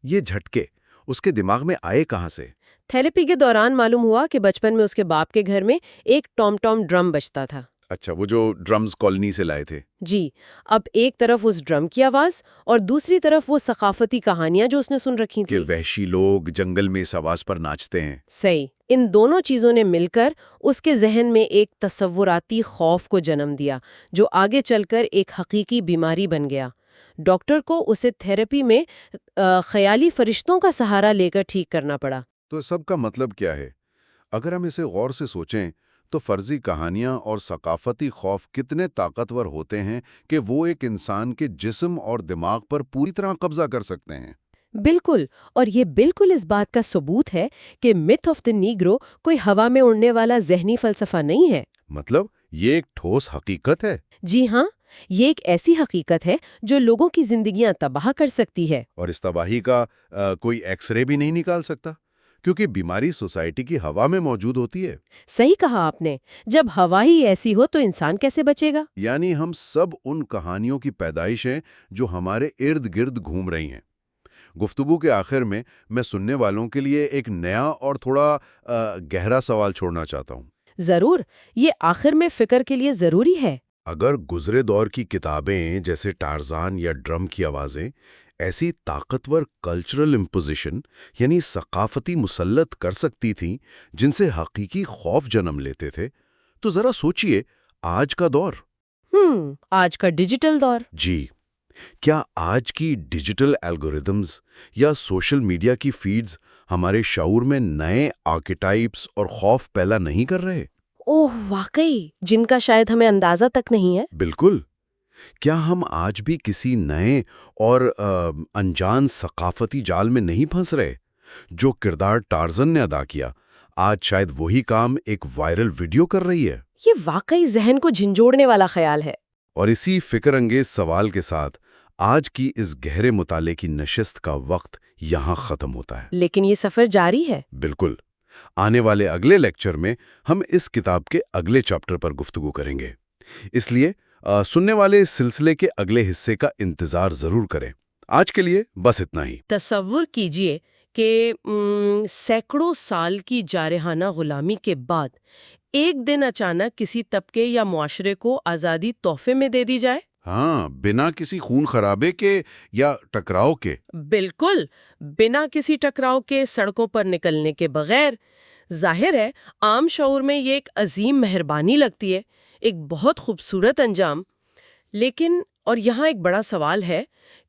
یہ جھٹکے اس کے دماغ میں آئے کہاں سے؟ تھراپی کے دوران معلوم ہوا کہ بچپن میں اس کے باپ کے گھر میں ایک ٹام ٹام ڈرم بجتا تھا۔ اچھا، وہ جو ڈرمز کالونی سے لائے تھے۔ جی، اب ایک طرف اس ڈرم کی آواز اور دوسری طرف وہ ثقافتی کہانیاں جو اس نے سن رکھی کہ تھیں۔ وحشی لوگ جنگل میں اس آواز پر ناچتے ہیں۔ صحیح، ان دونوں چیزوں نے مل کر اس کے ذہن میں ایک تصوراتی خوف کو جنم دیا جو آگے چل کر ایک حقیقی بیماری بن گیا۔ ڈاکٹر کو اسے تھراپی میں خیالی فرشتوں کا سہارا لے کر ٹھیک کرنا پڑا۔ تو سب کا مطلب کیا ہے؟ اگر ہم اسے غور سے سوچیں تو فرضی کہانیاں اور ثقافتی خوف کتنے طاقتور ہوتے ہیں کہ وہ ایک انسان کے جسم اور دماغ پر پوری طرح قبضہ کر سکتے ہیں۔ بالکل، اور یہ بالکل اس بات کا ثبوت ہے کہ myth of the Negro کوئی ہوا میں اڑنے والا ذہنی فلسفہ نہیں ہے۔ مطلب یہ ایک ٹھوس حقیقت ہے۔ جی ہاں، یہ ایک ایسی حقیقت ہے جو لوگوں کی زندگیاں تباہ کر سکتی ہے۔ اور اس تباہی کا کوئی ایکس رے بھی نہیں نکال سکتا، کیونکہ بیماری سوسائٹی کی ہوا میں موجود ہوتی ہے۔ صحیح کہا آپ نے، جب ہوا ہی ایسی ہو تو انسان کیسے بچے گا؟ یعنی ہم سب ان کہانیوں کی پیدائش ہیں جو ہمارے ارد گرد گھوم رہی ہیں۔ گفتگو کے آخر میں سننے والوں کے لیے ایک نیا اور تھوڑا گہرا سوال چھوڑنا چاہتا ہوں۔ ضرور، یہ آخر میں فکر کے لیے ضروری ہے۔ اگر گزرے دور کی کتابیں جیسے ٹارزان یا ڈرم کی آوازیں ایسی طاقتور کلچرل امپوزیشن یعنی ثقافتی مسلط کر سکتی تھیں جن سے حقیقی خوف جنم لیتے تھے، تو ذرا سوچئے آج کا دور۔ آج کا ڈیجیٹل دور۔ جی، کیا آج کی ڈیجیٹل الگوریدمز یا سوشل میڈیا کی فیڈز ہمارے شعور میں نئے آرکیٹائپس اور خوف پیدا نہیں کر رہے؟ اوہ واقعی، جن کا شاید ہمیں اندازہ تک نہیں ہے۔ بالکل۔ کیا ہم آج بھی کسی نئے اور انجان ثقافتی جال میں نہیں پھنس رہے؟ جو کردار ٹارزن نے ادا کیا، آج شاید وہی کام ایک وائرل ویڈیو کر رہی ہے۔ یہ واقعی ذہن کو جھنجھوڑنے والا خیال ہے۔ اور اسی فکر انگیز سوال کے ساتھ آج کی اس گہرے مطالعے کی نشست کا وقت یہاں ختم ہوتا ہے۔ لیکن یہ سفر جاری ہے۔ بالکل، آنے والے اگلے لیکچر میں ہم اس کتاب کے اگلے چیپٹر پر گفتگو کریں گے، اس لیے سننے والے اس سلسلے کے اگلے حصے کا انتظار ضرور کریں۔ آج کے لیے بس اتنا ہی۔ تصور کیجئے کہ سینکڑوں سال کی جارحانہ غلامی کے بعد ایک دن اچانک کسی طبقے یا معاشرے کو آزادی تحفے میں دے دی جائے۔ ہاں، بنا کسی خون خرابے کے یا ٹکراؤ کے۔ بالکل، بنا کسی ٹکراؤ کے، سڑکوں پر نکلنے کے بغیر۔ ظاہر ہے عام شعور میں یہ ایک عظیم مہربانی لگتی ہے، ایک بہت خوبصورت انجام۔ لیکن اور یہاں ایک بڑا سوال ہے،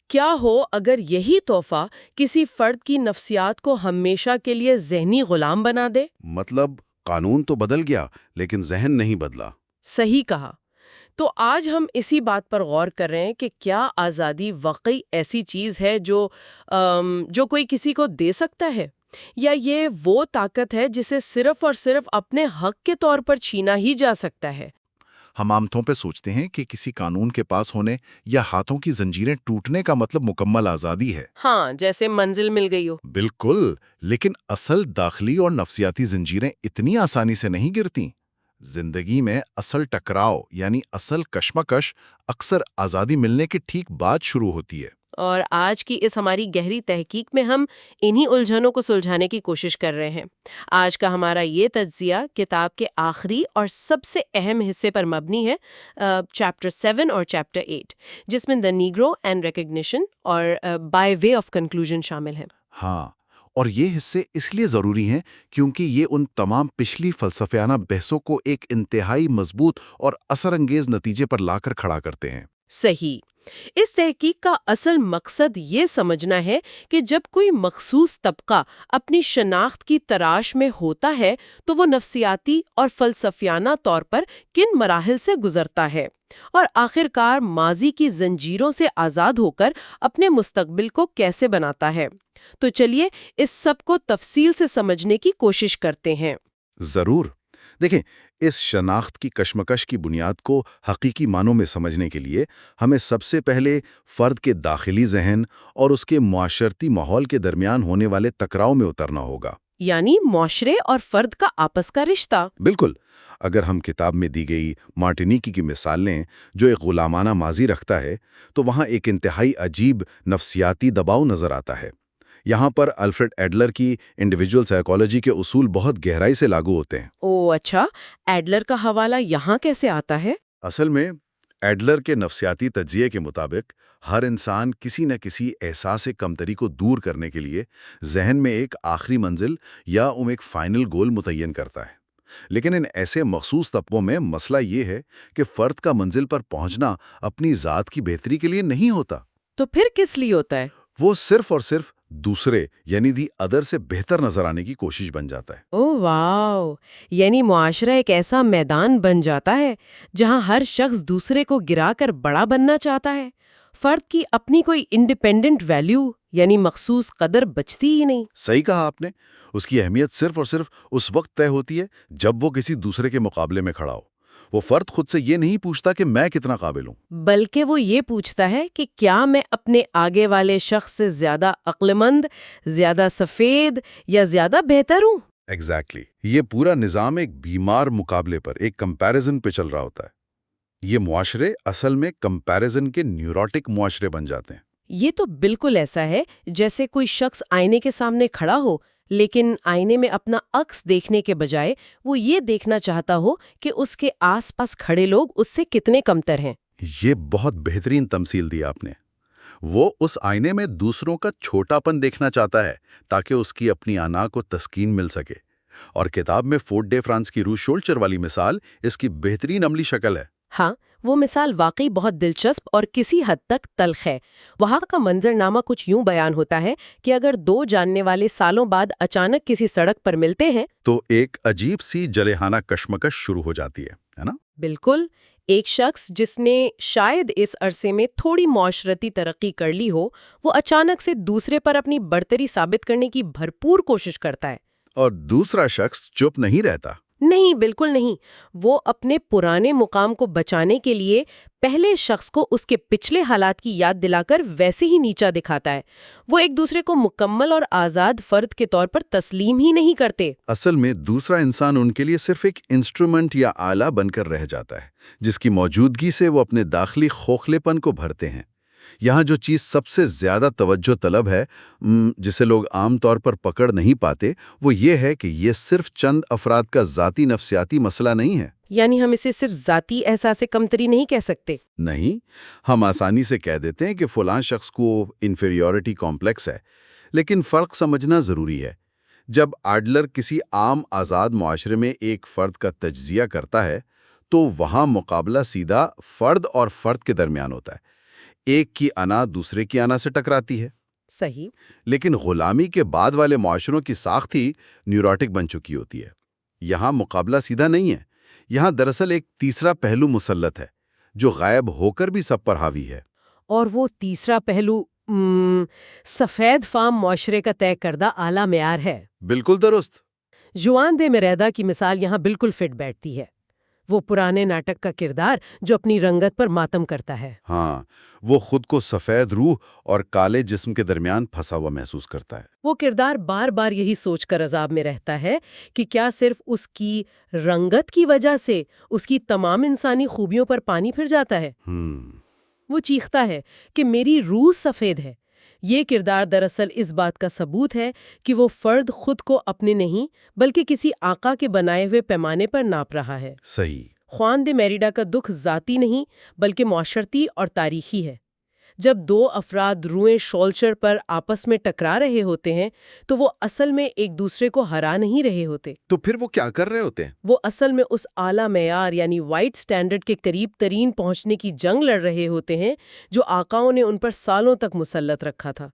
کیا ہو اگر یہی تحفہ کسی فرد کی نفسیات کو ہمیشہ کے لیے ذہنی غلام بنا دے؟ مطلب قانون تو بدل گیا لیکن ذہن نہیں بدلا۔ صحیح کہا۔ تو آج ہم اسی بات پر غور کر رہے ہیں کہ کیا آزادی واقعی ایسی چیز ہے جو کوئی کسی کو دے سکتا ہے، یا یہ وہ طاقت ہے جسے صرف اور صرف اپنے حق کے طور پر چھینا ہی جا سکتا ہے؟ ہم عام طور پہ سوچتے ہیں کہ کسی قانون کے پاس ہونے یا ہاتھوں کی زنجیریں ٹوٹنے کا مطلب مکمل آزادی ہے۔ ہاں، جیسے منزل مل گئی ہو۔ بالکل، لیکن اصل داخلی اور نفسیاتی زنجیریں اتنی آسانی سے نہیں گرتی۔ زندگی میں اصل ٹکراؤ یعنی اصل کشمکش اکثر آزادی ملنے کے ٹھیک بعد شروع ہوتی ہے۔ اور آج کی اس ہماری گہری تحقیق میں ہم انہی الجھنوں کو سلجھانے کی کوشش کر رہے ہیں۔ آج کا ہمارا یہ تجزیہ کتاب کے آخری اور سب سے اہم حصے پر مبنی ہے، چیپٹر 7 اور چیپٹر 8، جس میں دی نیگرو اینڈ ریکگنیشن اور بائی وے آف کنکلوژن شامل ہیں۔ ہاں، اور یہ حصے اس لیے ضروری ہیں کیونکہ یہ ان تمام پچھلی فلسفیانہ بحثوں کو ایک انتہائی مضبوط اور اثر انگیز نتیجے پر لا کر کھڑا کرتے ہیں۔ صحیح۔ اس تحقیق کا اصل مقصد یہ سمجھنا ہے کہ جب کوئی مخصوص طبقہ اپنی شناخت کی تراش میں ہوتا ہے تو وہ نفسیاتی اور فلسفیانہ طور پر کن مراحل سے گزرتا ہے، اور آخر کار ماضی کی زنجیروں سے آزاد ہو کر اپنے مستقبل کو کیسے بناتا ہے۔ تو چلیے اس سب کو تفصیل سے سمجھنے کی کوشش کرتے ہیں۔ ضرور۔ دیکھیں، اس شناخت کی کشمکش کی بنیاد کو حقیقی معنوں میں سمجھنے کے لیے ہمیں سب سے پہلے فرد کے داخلی ذہن اور اس کے معاشرتی ماحول کے درمیان ہونے والے ٹکراؤ میں اترنا ہوگا۔ یعنی معاشرے اور فرد کا آپس کا رشتہ۔ بالکل۔ اگر ہم کتاب میں دی گئی مارٹینیکی کی مثال لیں جو ایک غلامانہ ماضی رکھتا ہے، تو وہاں ایک انتہائی عجیب نفسیاتی دباؤ نظر آتا ہے۔ یہاں پر الفریڈ ایڈلر کی انڈیویجول سائیکالوجی کے اصول بہت گہرائی سے لاگو ہوتے ہیں۔ او اچھا، ایڈلر کا حوالہ یہاں کیسے آتا ہے؟ اصل میں ایڈلر کے نفسیاتی تجزیے کے مطابق ہر انسان کسی نہ کسی احساس کمتری کو دور کرنے کے لیے ذہن میں ایک آخری منزل یا ایک فائنل گول متعین کرتا ہے، لیکن ان ایسے مخصوص طبقوں میں مسئلہ یہ ہے کہ فرد کا منزل پر پہنچنا اپنی ذات کی بہتری کے لیے نہیں ہوتا۔ تو پھر کس لیے ہوتا ہے؟ وہ صرف اور صرف دوسرے یعنی دی ادر سے بہتر نظر آنے کی کوشش بن جاتا ہے۔ او واو، یعنی معاشرہ ایک ایسا میدان بن جاتا ہے جہاں ہر شخص دوسرے کو گرا کر بڑا بننا چاہتا ہے۔ فرد کی اپنی کوئی انڈیپینڈنٹ ویلیو یعنی مخصوص قدر بچتی ہی نہیں۔ صحیح کہا آپ نے۔ اس کی اہمیت صرف اور صرف اس وقت طے ہوتی ہے جب وہ کسی دوسرے کے مقابلے میں کھڑا ہو۔ وہ فرد خود سے یہ نہیں پوچھتا کہ میں کتنا قابل ہوں، بلکہ وہ یہ پوچھتا ہے کہ کیا میں اپنے آگے والے شخص سے زیادہ عقلمند، زیادہ سفید یا زیادہ بہتر ہوں؟ ایگزیکٹلی۔ یہ پورا نظام ایک بیمار مقابلے پر، ایک کمپیریزن پہ چل رہا ہوتا ہے۔ یہ معاشرے اصل میں کمپیریزن کے نیوروٹک معاشرے بن جاتے ہیں۔ یہ تو بالکل ایسا ہے جیسے کوئی شخص آئینے کے سامنے کھڑا ہو، لیکن آئینے میں اپنا عکس دیکھنے کے بجائے وہ یہ دیکھنا چاہتا ہو کہ اس کے آس پاس کھڑے لوگ اس سے کتنے کمتر ہیں۔ یہ بہت بہترین تمثیل دی آپ نے۔ وہ اس آئینے میں دوسروں کا چھوٹا پن دیکھنا چاہتا ہے تاکہ اس کی اپنی انا کو تسکین مل سکے، اور کتاب میں فورٹ ڈے فرانس کی روز شولچر والی مثال اس کی بہترین عملی شکل ہے۔ ہاں، وہ مثال واقعی بہت دلچسپ اور کسی حد تک تلخ ہے۔ وہاں کا منظرنامہ کچھ یوں بیان ہوتا ہے کہ اگر دو جاننے والے سالوں بعد اچانک کسی سڑک پر ملتے ہیں تو ایک عجیب سی جلحانہ کشمکش شروع ہو جاتی ہے نا؟ بالکل، ایک شخص جس نے شاید اس عرصے میں تھوڑی معاشرتی ترقی کر لی ہو، وہ اچانک سے دوسرے پر اپنی برتری ثابت کرنے کی بھرپور کوشش کرتا ہے۔ اور دوسرا شخص چپ نہیں رہتا۔ نہیں، بالکل نہیں۔ وہ اپنے پرانے مقام کو بچانے کے لیے پہلے شخص کو اس کے پچھلے حالات کی یاد دلا کر ویسے ہی نیچا دکھاتا ہے۔ وہ ایک دوسرے کو مکمل اور آزاد فرد کے طور پر تسلیم ہی نہیں کرتے۔ اصل میں دوسرا انسان ان کے لیے صرف ایک انسٹرومنٹ یا آلہ بن کر رہ جاتا ہے، جس کی موجودگی سے وہ اپنے داخلی خوخلے پن کو بھرتے ہیں۔ یہاں جو چیز سب سے زیادہ توجہ طلب ہے، جسے لوگ عام طور پر پکڑ نہیں پاتے، وہ یہ ہے کہ یہ صرف چند افراد کا ذاتی نفسیاتی مسئلہ نہیں ہے۔ یعنی ہم اسے صرف ذاتی احساس کمتری نہیں کہہ سکتے۔ نہیں، ہم آسانی سے کہہ دیتے ہیں کہ فلاں شخص کو انفیریورٹی کمپلیکس ہے، لیکن فرق سمجھنا ضروری ہے۔ جب ایڈلر کسی عام آزاد معاشرے میں ایک فرد کا تجزیہ کرتا ہے تو وہاں مقابلہ سیدھا فرد اور فرد کے درمیان ہوتا ہے۔ ایک کی انا دوسرے کی انا سے ٹکراتی ہے۔ صحیح۔ لیکن غلامی کے بعد والے معاشروں کی ساخت ہی نیوروٹک بن چکی ہوتی ہے۔ یہاں مقابلہ سیدھا نہیں ہے، یہاں دراصل ایک تیسرا پہلو مسلط ہے جو غائب ہو کر بھی سب پر حاوی ہے۔ اور وہ تیسرا پہلو سفید فام معاشرے کا طے کردہ اعلیٰ معیار ہے۔ بالکل درست۔ جوان دے مریدا کی مثال یہاں بالکل فٹ بیٹھتی ہے۔ وہ پرانے ناٹک کا کردار جو اپنی رنگت پر ماتم کرتا ہے۔ ہاں، وہ خود کو سفید روح اور کالے جسم کے درمیان پھنسا ہوا محسوس کرتا ہے۔ وہ کردار بار بار یہی سوچ کر عذاب میں رہتا ہے کہ کیا صرف اس کی رنگت کی وجہ سے اس کی تمام انسانی خوبیوں پر پانی پھر جاتا ہے۔ وہ چیختا ہے کہ میری روح سفید ہے۔ یہ کردار دراصل اس بات کا ثبوت ہے کہ وہ فرد خود کو اپنے نہیں بلکہ کسی آقا کے بنائے ہوئے پیمانے پر ناپ رہا ہے۔ صحیح۔ خوان دے میریڈا کا دکھ ذاتی نہیں بلکہ معاشرتی اور تاریخی ہے۔ جب دو افراد روئیں شولچر پر آپس میں ٹکرا رہے ہوتے ہیں تو وہ اصل میں ایک دوسرے کو ہرا نہیں رہے ہوتے۔ تو پھر وہ کیا کر رہے ہوتے ہیں؟ وہ اصل میں اس اعلیٰ معیار یعنی وائٹ سٹینڈرڈ کے قریب ترین پہنچنے کی جنگ لڑ رہے ہوتے ہیں جو آقاؤں نے ان پر سالوں تک مسلط رکھا تھا۔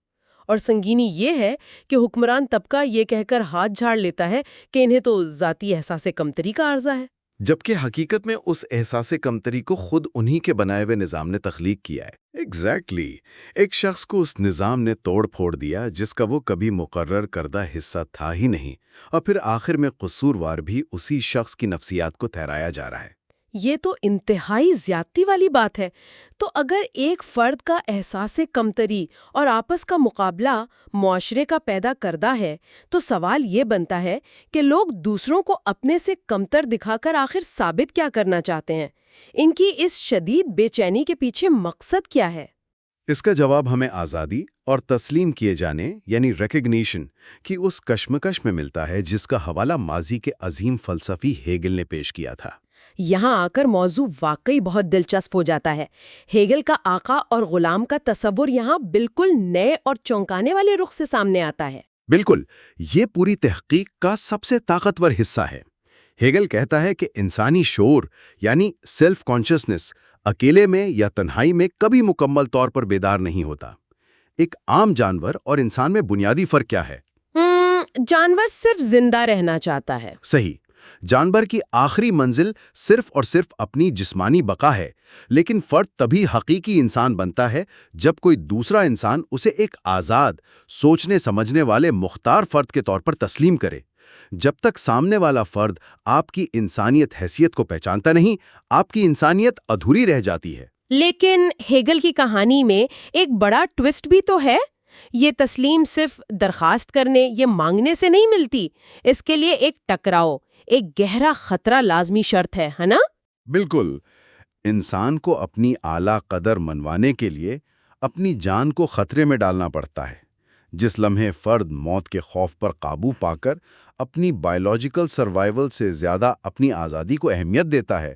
اور سنگینی یہ ہے کہ حکمران طبقہ یہ کہہ کر ہاتھ جھاڑ لیتا ہے کہ انہیں تو ذاتی احساس کمتری کا عرضہ ہے، جبکہ حقیقت میں اس احساس کمتری کو خود انہی کے بنائے ہوئے نظام نے تخلیق کیا ہے۔ ایگزیکٹلی، ایک شخص کو اس نظام نے توڑ پھوڑ دیا جس کا وہ کبھی مقرر کردہ حصہ تھا ہی نہیں، اور پھر آخر میں قصوروار بھی اسی شخص کی نفسیات کو ٹھہرایا جا رہا ہے۔ یہ تو انتہائی زیادتی والی بات ہے۔ تو اگر ایک فرد کا احساس کمتری اور آپس کا مقابلہ معاشرے کا پیدا کردہ ہے تو سوال یہ بنتا ہے کہ لوگ دوسروں کو اپنے سے کمتر دکھا کر آخر ثابت کیا کرنا چاہتے ہیں؟ ان کی اس شدید بے چینی کے پیچھے مقصد کیا ہے؟ اس کا جواب ہمیں آزادی اور تسلیم کیے جانے یعنی ریکگنیشن کی اس کشمکش میں ملتا ہے جس کا حوالہ ماضی کے عظیم فلسفی ہیگل نے پیش کیا تھا۔ یہاں آ کر موضوع واقعی بہت دلچسپ ہو جاتا ہے۔ ہیگل کا آقا اور غلام کا تصور یہاں بالکل نئے اور چونکانے والے رخ سے سامنے آتا ہے۔ بالکل، یہ پوری تحقیق کا سب سے طاقتور حصہ ہے۔ ہیگل کہتا ہے کہ انسانی شعور یعنی سیلف کانشسنس اکیلے میں یا تنہائی میں کبھی مکمل طور پر بیدار نہیں ہوتا۔ ایک عام جانور اور انسان میں بنیادی فرق کیا ہے؟ جانور صرف زندہ رہنا چاہتا ہے۔ صحیح، جانور کی آخری منزل صرف اور صرف اپنی جسمانی بقا ہے، لیکن فرد تبھی حقیقی انسان بنتا ہے جب کوئی دوسرا انسان اسے ایک آزاد، سوچنے سمجھنے والے مختار فرد کے طور پر تسلیم کرے۔ جب تک سامنے والا فرد آپ کی انسانیت حیثیت کو پہچانتا نہیں، آپ کی انسانیت ادھوری رہ جاتی ہے۔ لیکن ہیگل کی کہانی میں ایک بڑا ٹوسٹ بھی تو ہے۔ یہ تسلیم صرف درخواست کرنے یا مانگنے سے نہیں ملتی، اس کے لیے ایک ٹکراؤ، ایک گہرا خطرہ لازمی شرط ہے نا؟ بالکل، انسان کو اپنی اعلیٰ قدر منوانے کے لیے اپنی جان کو خطرے میں ڈالنا پڑتا ہے۔ جس لمحے فرد موت کے خوف پر قابو پا کر اپنی بائیولوجیکل سروائیول سے زیادہ اپنی آزادی کو اہمیت دیتا ہے،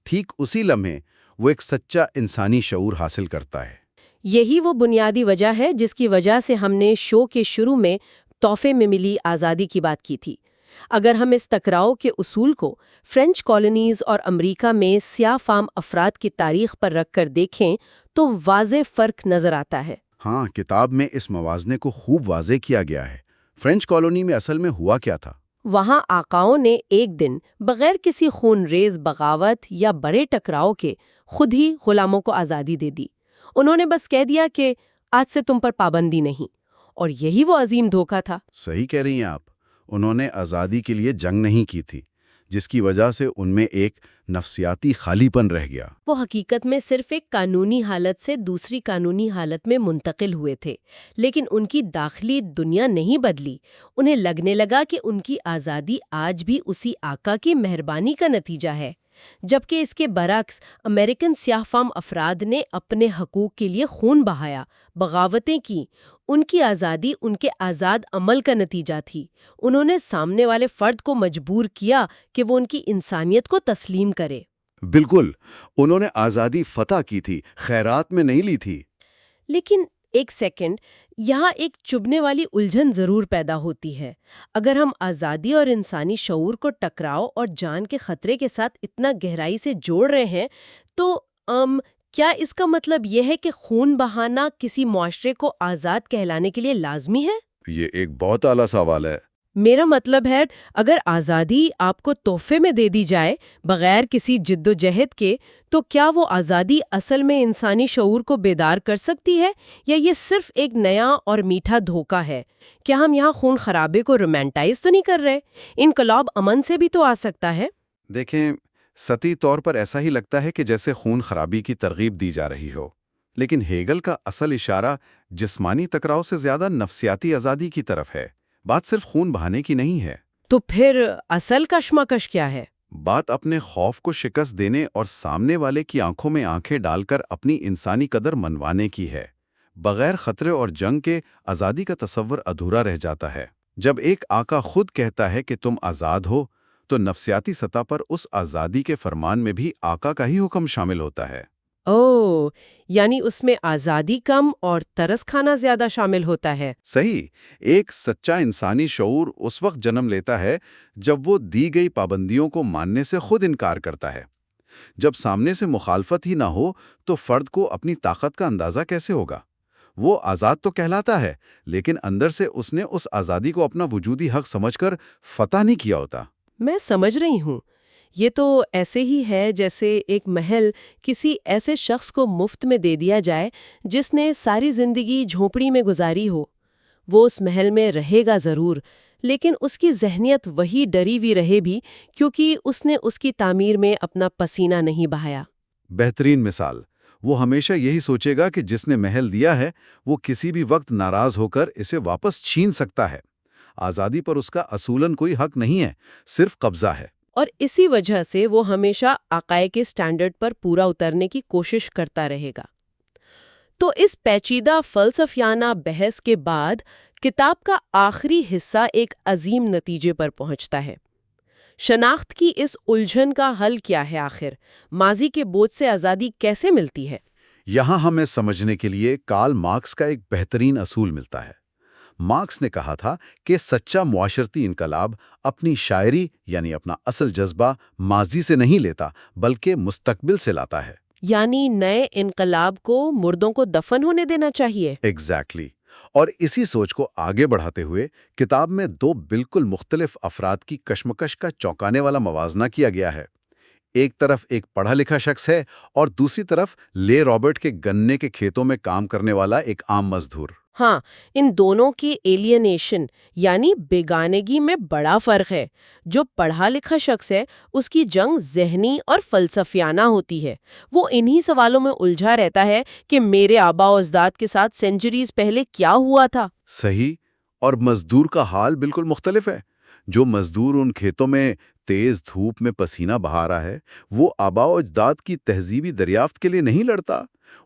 ٹھیک اسی لمحے وہ ایک سچا انسانی شعور حاصل کرتا ہے۔ یہی وہ بنیادی وجہ ہے جس کی وجہ سے ہم نے شو کے شروع میں تحفے میں ملی آزادی کی بات کی تھی۔ اگر ہم اس ٹکراؤ کے اصول کو فرینچ کالونیز اور امریکہ میں سیاہ فام افراد کی تاریخ پر رکھ کر دیکھیں تو واضح فرق نظر آتا ہے۔ ہاں، کتاب میں اس موازنے کو خوب واضح کیا گیا ہے۔ فرینچ کالونی میں اصل میں ہوا کیا تھا؟ وہاں آقاؤں نے ایک دن بغیر کسی خون ریز بغاوت یا بڑے ٹکراؤ کے خود ہی غلاموں کو آزادی دے دی۔ انہوں نے بس کہہ دیا کہ آج سے تم پر پابندی نہیں، اور یہی وہ عظیم دھوکہ تھا۔ صحیح کہہ رہی ہیں آپ، انہوں نے آزادی کے لیے جنگ نہیں کی تھی، جس کی وجہ سے ان میں ایک نفسیاتی خالی پن رہ گیا۔ وہ حقیقت میں صرف ایک قانونی حالت سے دوسری قانونی حالت میں منتقل ہوئے تھے، لیکن ان کی داخلی دنیا نہیں بدلی۔ انہیں لگنے لگا کہ ان کی آزادی آج بھی اسی آقا کی مہربانی کا نتیجہ ہے، جبکہ اس کے برعکس امریکن سیاہ فام افراد نے اپنے حقوق کے لیے خون بہایا، بغاوتیں کی۔ ان کی آزادی ان کے آزاد عمل کا نتیجہ تھی۔ انہوں نے سامنے والے فرد کو مجبور کیا کہ وہ ان کی انسانیت کو تسلیم کرے۔ بالکل، انہوں نے آزادی فتح کی تھی، خیرات میں نہیں لی تھی۔ لیکن ایک سیکنڈ، یہاں ایک چبھنے والی الجھن ضرور پیدا ہوتی ہے۔ اگر ہم آزادی اور انسانی شعور کو ٹکراؤ اور جان کے خطرے کے ساتھ اتنا گہرائی سے جوڑ رہے ہیں تو کیا اس کا مطلب یہ ہے کہ خون بہانا کسی معاشرے کو آزاد کہلانے کے لیے لازمی ہے؟ یہ ایک بہت اعلیٰ سوال ہے۔ میرا مطلب ہے، اگر آزادی آپ کو تحفے میں دے دی جائے بغیر کسی جد و جہد کے، تو کیا وہ آزادی اصل میں انسانی شعور کو بیدار کر سکتی ہے، یا یہ صرف ایک نیا اور میٹھا دھوکہ ہے؟ کیا ہم یہاں خون خرابے کو رومانٹائز تو نہیں کر رہے؟ انقلاب امن سے بھی تو آ سکتا ہے۔ دیکھیں، سطحی طور پر ایسا ہی لگتا ہے کہ جیسے خون خرابی کی ترغیب دی جا رہی ہو، لیکن ہیگل کا اصل اشارہ جسمانی ٹکراؤ سے زیادہ نفسیاتی آزادی کی طرف ہے۔ بات صرف خون بہانے کی نہیں ہے، تو پھر اصل کشمکش کیا ہے؟ بات اپنے خوف کو شکست دینے اور سامنے والے کی آنکھوں میں آنکھیں ڈال کر اپنی انسانی قدر منوانے کی ہے۔ بغیر خطرے اور جنگ کے آزادی کا تصور ادھورا رہ جاتا ہے۔ جب ایک آقا خود کہتا ہے کہ تم آزاد ہو، تو نفسیاتی سطح پر اس آزادی کے فرمان میں بھی آقا کا ہی حکم شامل ہوتا ہے۔ اوہ، یعنی اس میں آزادی کم اور ترس کھانا زیادہ شامل ہوتا ہے۔ صحیح، ایک سچا انسانی شعور اس وقت جنم لیتا ہے جب وہ دی گئی پابندیوں کو ماننے سے خود انکار کرتا ہے۔ جب سامنے سے مخالفت ہی نہ ہو تو فرد کو اپنی طاقت کا اندازہ کیسے ہوگا؟ وہ آزاد تو کہلاتا ہے، لیکن اندر سے اس نے اس آزادی کو اپنا وجودی حق سمجھ کر فتح نہیں کیا ہوتا۔ میں سمجھ رہی ہوں، یہ تو ایسے ہی ہے جیسے ایک محل کسی ایسے شخص کو مفت میں دے دیا جائے جس نے ساری زندگی جھونپڑی میں گزاری ہو۔ وہ اس محل میں رہے گا ضرور، لیکن اس کی ذہنیت وہی ڈری ہوئی رہے بھی، کیونکہ اس نے اس کی تعمیر میں اپنا پسینہ نہیں بہایا۔ بہترین مثال، وہ ہمیشہ یہی سوچے گا کہ جس نے محل دیا ہے وہ کسی بھی وقت ناراض ہو کر اسے واپس چھین سکتا ہے۔ آزادی پر اس کا اصولاً کوئی حق نہیں ہے، صرف قبضہ ہے۔ اور اسی وجہ سے وہ ہمیشہ آقائے کے سٹینڈرڈ پر پورا اترنے کی کوشش کرتا رہے گا۔ تو اس پیچیدہ فلسفیانہ بحث کے بعد کتاب کا آخری حصہ ایک عظیم نتیجے پر پہنچتا ہے۔ شناخت کی اس الجھن کا حل کیا ہے آخر؟ ماضی کے بوجھ سے آزادی کیسے ملتی ہے؟ یہاں ہمیں سمجھنے کے لیے کارل مارکس کا ایک بہترین اصول ملتا ہے۔ مارکس نے کہا تھا کہ سچا معاشرتی انقلاب اپنی شاعری یعنی اپنا اصل جذبہ ماضی سے نہیں لیتا بلکہ مستقبل سے لاتا ہے۔ یعنی نئے انقلاب کو مردوں کو دفن ہونے دینا چاہیے۔ ایگزیکٹلی۔ اور اسی سوچ کو آگے بڑھاتے ہوئے کتاب میں دو بالکل مختلف افراد کی کشمکش کا چونکانے والا موازنہ کیا گیا ہے۔ ایک طرف ایک پڑھا لکھا شخص ہے اور دوسری طرف لے رابرٹ کے گنے کے کھیتوں میں کام کرنے والا ایک عام مزدور۔ ہاں، ان دونوں کی ایلینیشن یعنی بیگانگی میں بڑا فرق ہے۔ جو پڑھا لکھا شخص ہے اس کی جنگ ذہنی اور فلسفیانہ ہوتی ہے۔ وہ انہی سوالوں میں الجھا رہتا ہے کہ میرے آباء و اجداد کے ساتھ سینچریز پہلے کیا ہوا تھا۔ صحیح، اور مزدور کا حال بالکل مختلف ہے۔ جو مزدور ان کھیتوں میں تیز دھوپ میں پسینہ بہا رہا ہے وہ آباء و اجداد کی تہذیبی دریافت کے لیے نہیں لڑتا۔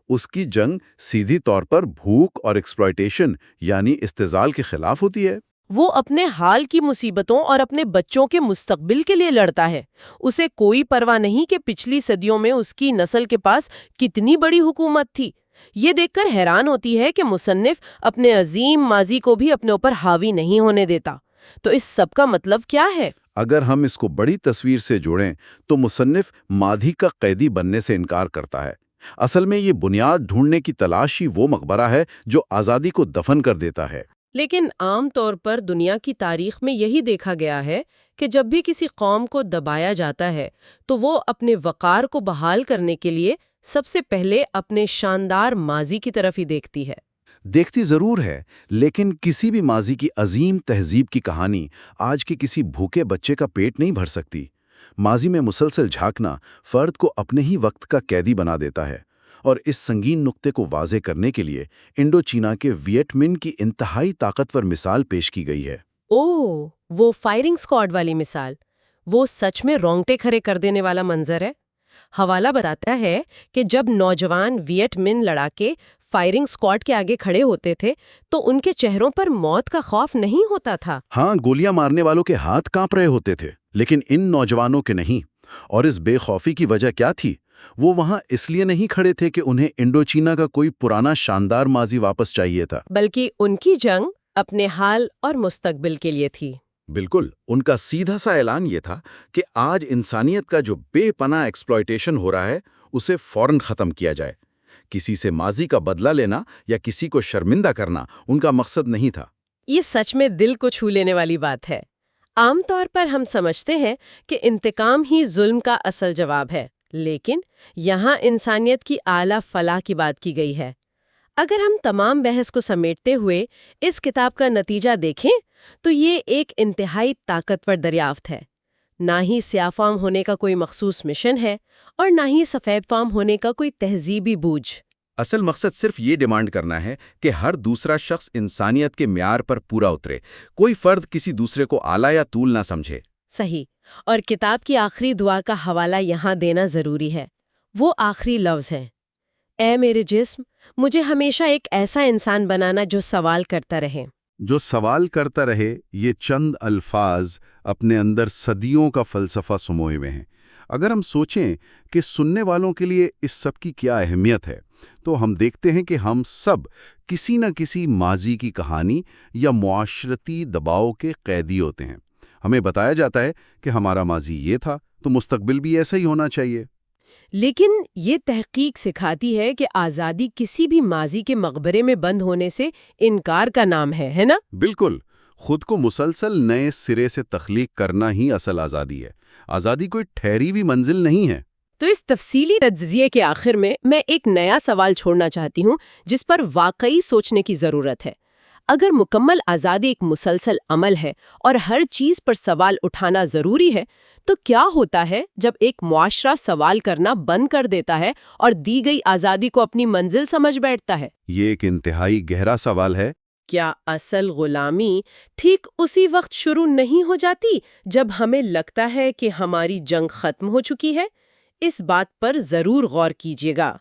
اس کی جنگ سیدھی طور پر بھوک اور ایکسپلائٹیشن یعنی استحصال کے خلاف ہوتی ہے۔ وہ اپنے حال کی مصیبتوں اور اپنے بچوں کے مستقبل کے لیے لڑتا ہے۔ اسے کوئی پرواہ نہیں کہ پچھلی صدیوں میں اس کی نسل کے پاس کتنی بڑی حکومت تھی۔ یہ دیکھ کر حیران ہوتی ہے کہ مصنف اپنے عظیم ماضی کو بھی اپنے اوپر حاوی نہیں ہونے دیتا۔ تو اس سب کا مطلب کیا ہے؟ اگر ہم اس کو بڑی تصویر سے جوڑیں تو مصنف ماضی کا قیدی بننے سے انکار کرتا ہے۔ اصل میں یہ بنیاد ڈھونڈنے کی تلاش ہی وہ مقبرہ ہے جو آزادی کو دفن کر دیتا ہے۔ لیکن عام طور پر دنیا کی تاریخ میں یہی دیکھا گیا ہے کہ جب بھی کسی قوم کو دبایا جاتا ہے تو وہ اپنے وقار کو بحال کرنے کے لیے سب سے پہلے اپنے شاندار ماضی کی طرف ہی دیکھتی ہے۔ دیکھتی ضرور ہے، لیکن کسی بھی ماضی کی عظیم تہذیب کی کہانی آج کے کسی بھوکے بچے کا پیٹ نہیں بھر سکتی۔ ماضی میں مسلسل جھانکنا فرد کو اپنے ہی وقت کا قیدی بنا دیتا ہے، اور اس سنگین نقطے کو واضح کرنے کے لیے انڈو چینا کے ویٹ منہ کی انتہائی طاقتور مثال پیش کی گئی ہے۔ اوہ، وہ فائرنگ اسکواڈ والی مثال، وہ سچ میں رونگٹے کھڑے کر دینے والا منظر ہے۔ حوالہ بتاتا ہے کہ جب نوجوان ویٹ منہ لڑاکے فائرنگ اسکواڈ کے آگے کھڑے ہوتے تھے تو ان کے چہروں پر موت کا خوف نہیں ہوتا تھا۔ ہاں، گولیاں مارنے والوں کے ہاتھ کانپ رہے ہوتے تھے، لیکن ان نوجوانوں کے نہیں۔ اور اس بے خوفی کی وجہ کیا تھی؟ وہ وہاں اس لیے نہیں کھڑے تھے کہ انہیں انڈو چینا کا کوئی پرانا شاندار ماضی واپس چاہیے تھا، بلکہ ان کی جنگ اپنے حال اور مستقبل کے لیے تھی۔ بالکل، ان کا سیدھا سا اعلان یہ تھا کہ آج انسانیت کا جو بے پناہ ایکسپلائٹیشن ہو رہا ہے اسے فوراً ختم کیا جائے۔ کسی سے ماضی کا بدلہ لینا یا کسی کو شرمندہ کرنا ان کا مقصد نہیں تھا۔ یہ سچ میں دل کو چھو لینے والی بات ہے۔ عام طور پر ہم سمجھتے ہیں کہ انتقام ہی ظلم کا اصل جواب ہے، لیکن یہاں انسانیت کی اعلیٰ فلاح کی بات کی گئی ہے۔ اگر ہم تمام بحث کو سمیٹتے ہوئے اس کتاب کا نتیجہ دیکھیں تو یہ ایک انتہائی طاقتور دریافت ہے۔ نہ ہی سیاہ فام ہونے کا کوئی مخصوص مشن ہے اور نہ ہی سفید فام ہونے کا کوئی تہذیبی بوجھ۔ اصل مقصد صرف یہ ڈیمانڈ کرنا ہے کہ ہر دوسرا شخص انسانیت کے معیار پر پورا اترے، کوئی فرد کسی دوسرے کو اعلیٰ یا طول نہ سمجھے۔ صحیح۔ اور کتاب کی آخری دعا کا حوالہ یہاں دینا ضروری ہے۔ وہ آخری لفظ ہیں، اے میرے جسم، مجھے ہمیشہ ایک ایسا انسان بنانا جو سوال کرتا رہے۔ جو سوال کرتا رہے، یہ چند الفاظ اپنے اندر صدیوں کا فلسفہ سموئے ہوئے ہیں۔ اگر ہم سوچیں کہ سننے والوں کے لیے اس سب کی کیا اہمیت ہے، تو ہم دیکھتے ہیں کہ ہم سب کسی نہ کسی ماضی کی کہانی یا معاشرتی دباؤ کے قیدی ہوتے ہیں۔ ہمیں بتایا جاتا ہے کہ ہمارا ماضی یہ تھا تو مستقبل بھی ایسا ہی ہونا چاہیے۔ لیکن یہ تحقیق سکھاتی ہے کہ آزادی کسی بھی ماضی کے مقبرے میں بند ہونے سے انکار کا نام ہے نا؟ بالکل، خود کو مسلسل نئے سرے سے تخلیق کرنا ہی اصل آزادی ہے۔ آزادی کوئی ٹھہری ہوئی منزل نہیں ہے۔ تو اس تفصیلی تجزیے کے آخر میں ایک نیا سوال چھوڑنا چاہتی ہوں جس پر واقعی سوچنے کی ضرورت ہے۔ اگر مکمل آزادی ایک مسلسل عمل ہے اور ہر چیز پر سوال اٹھانا ضروری ہے، تو کیا ہوتا ہے جب ایک معاشرہ سوال کرنا بند کر دیتا ہے اور دی گئی آزادی کو اپنی منزل سمجھ بیٹھتا ہے؟ یہ ایک انتہائی گہرا سوال ہے۔ کیا اصل غلامی ٹھیک اسی وقت شروع نہیں ہو جاتی جب ہمیں لگتا ہے کہ ہماری جنگ ختم ہو چکی ہے؟ اس بات پر ضرور غور کیجیے گا۔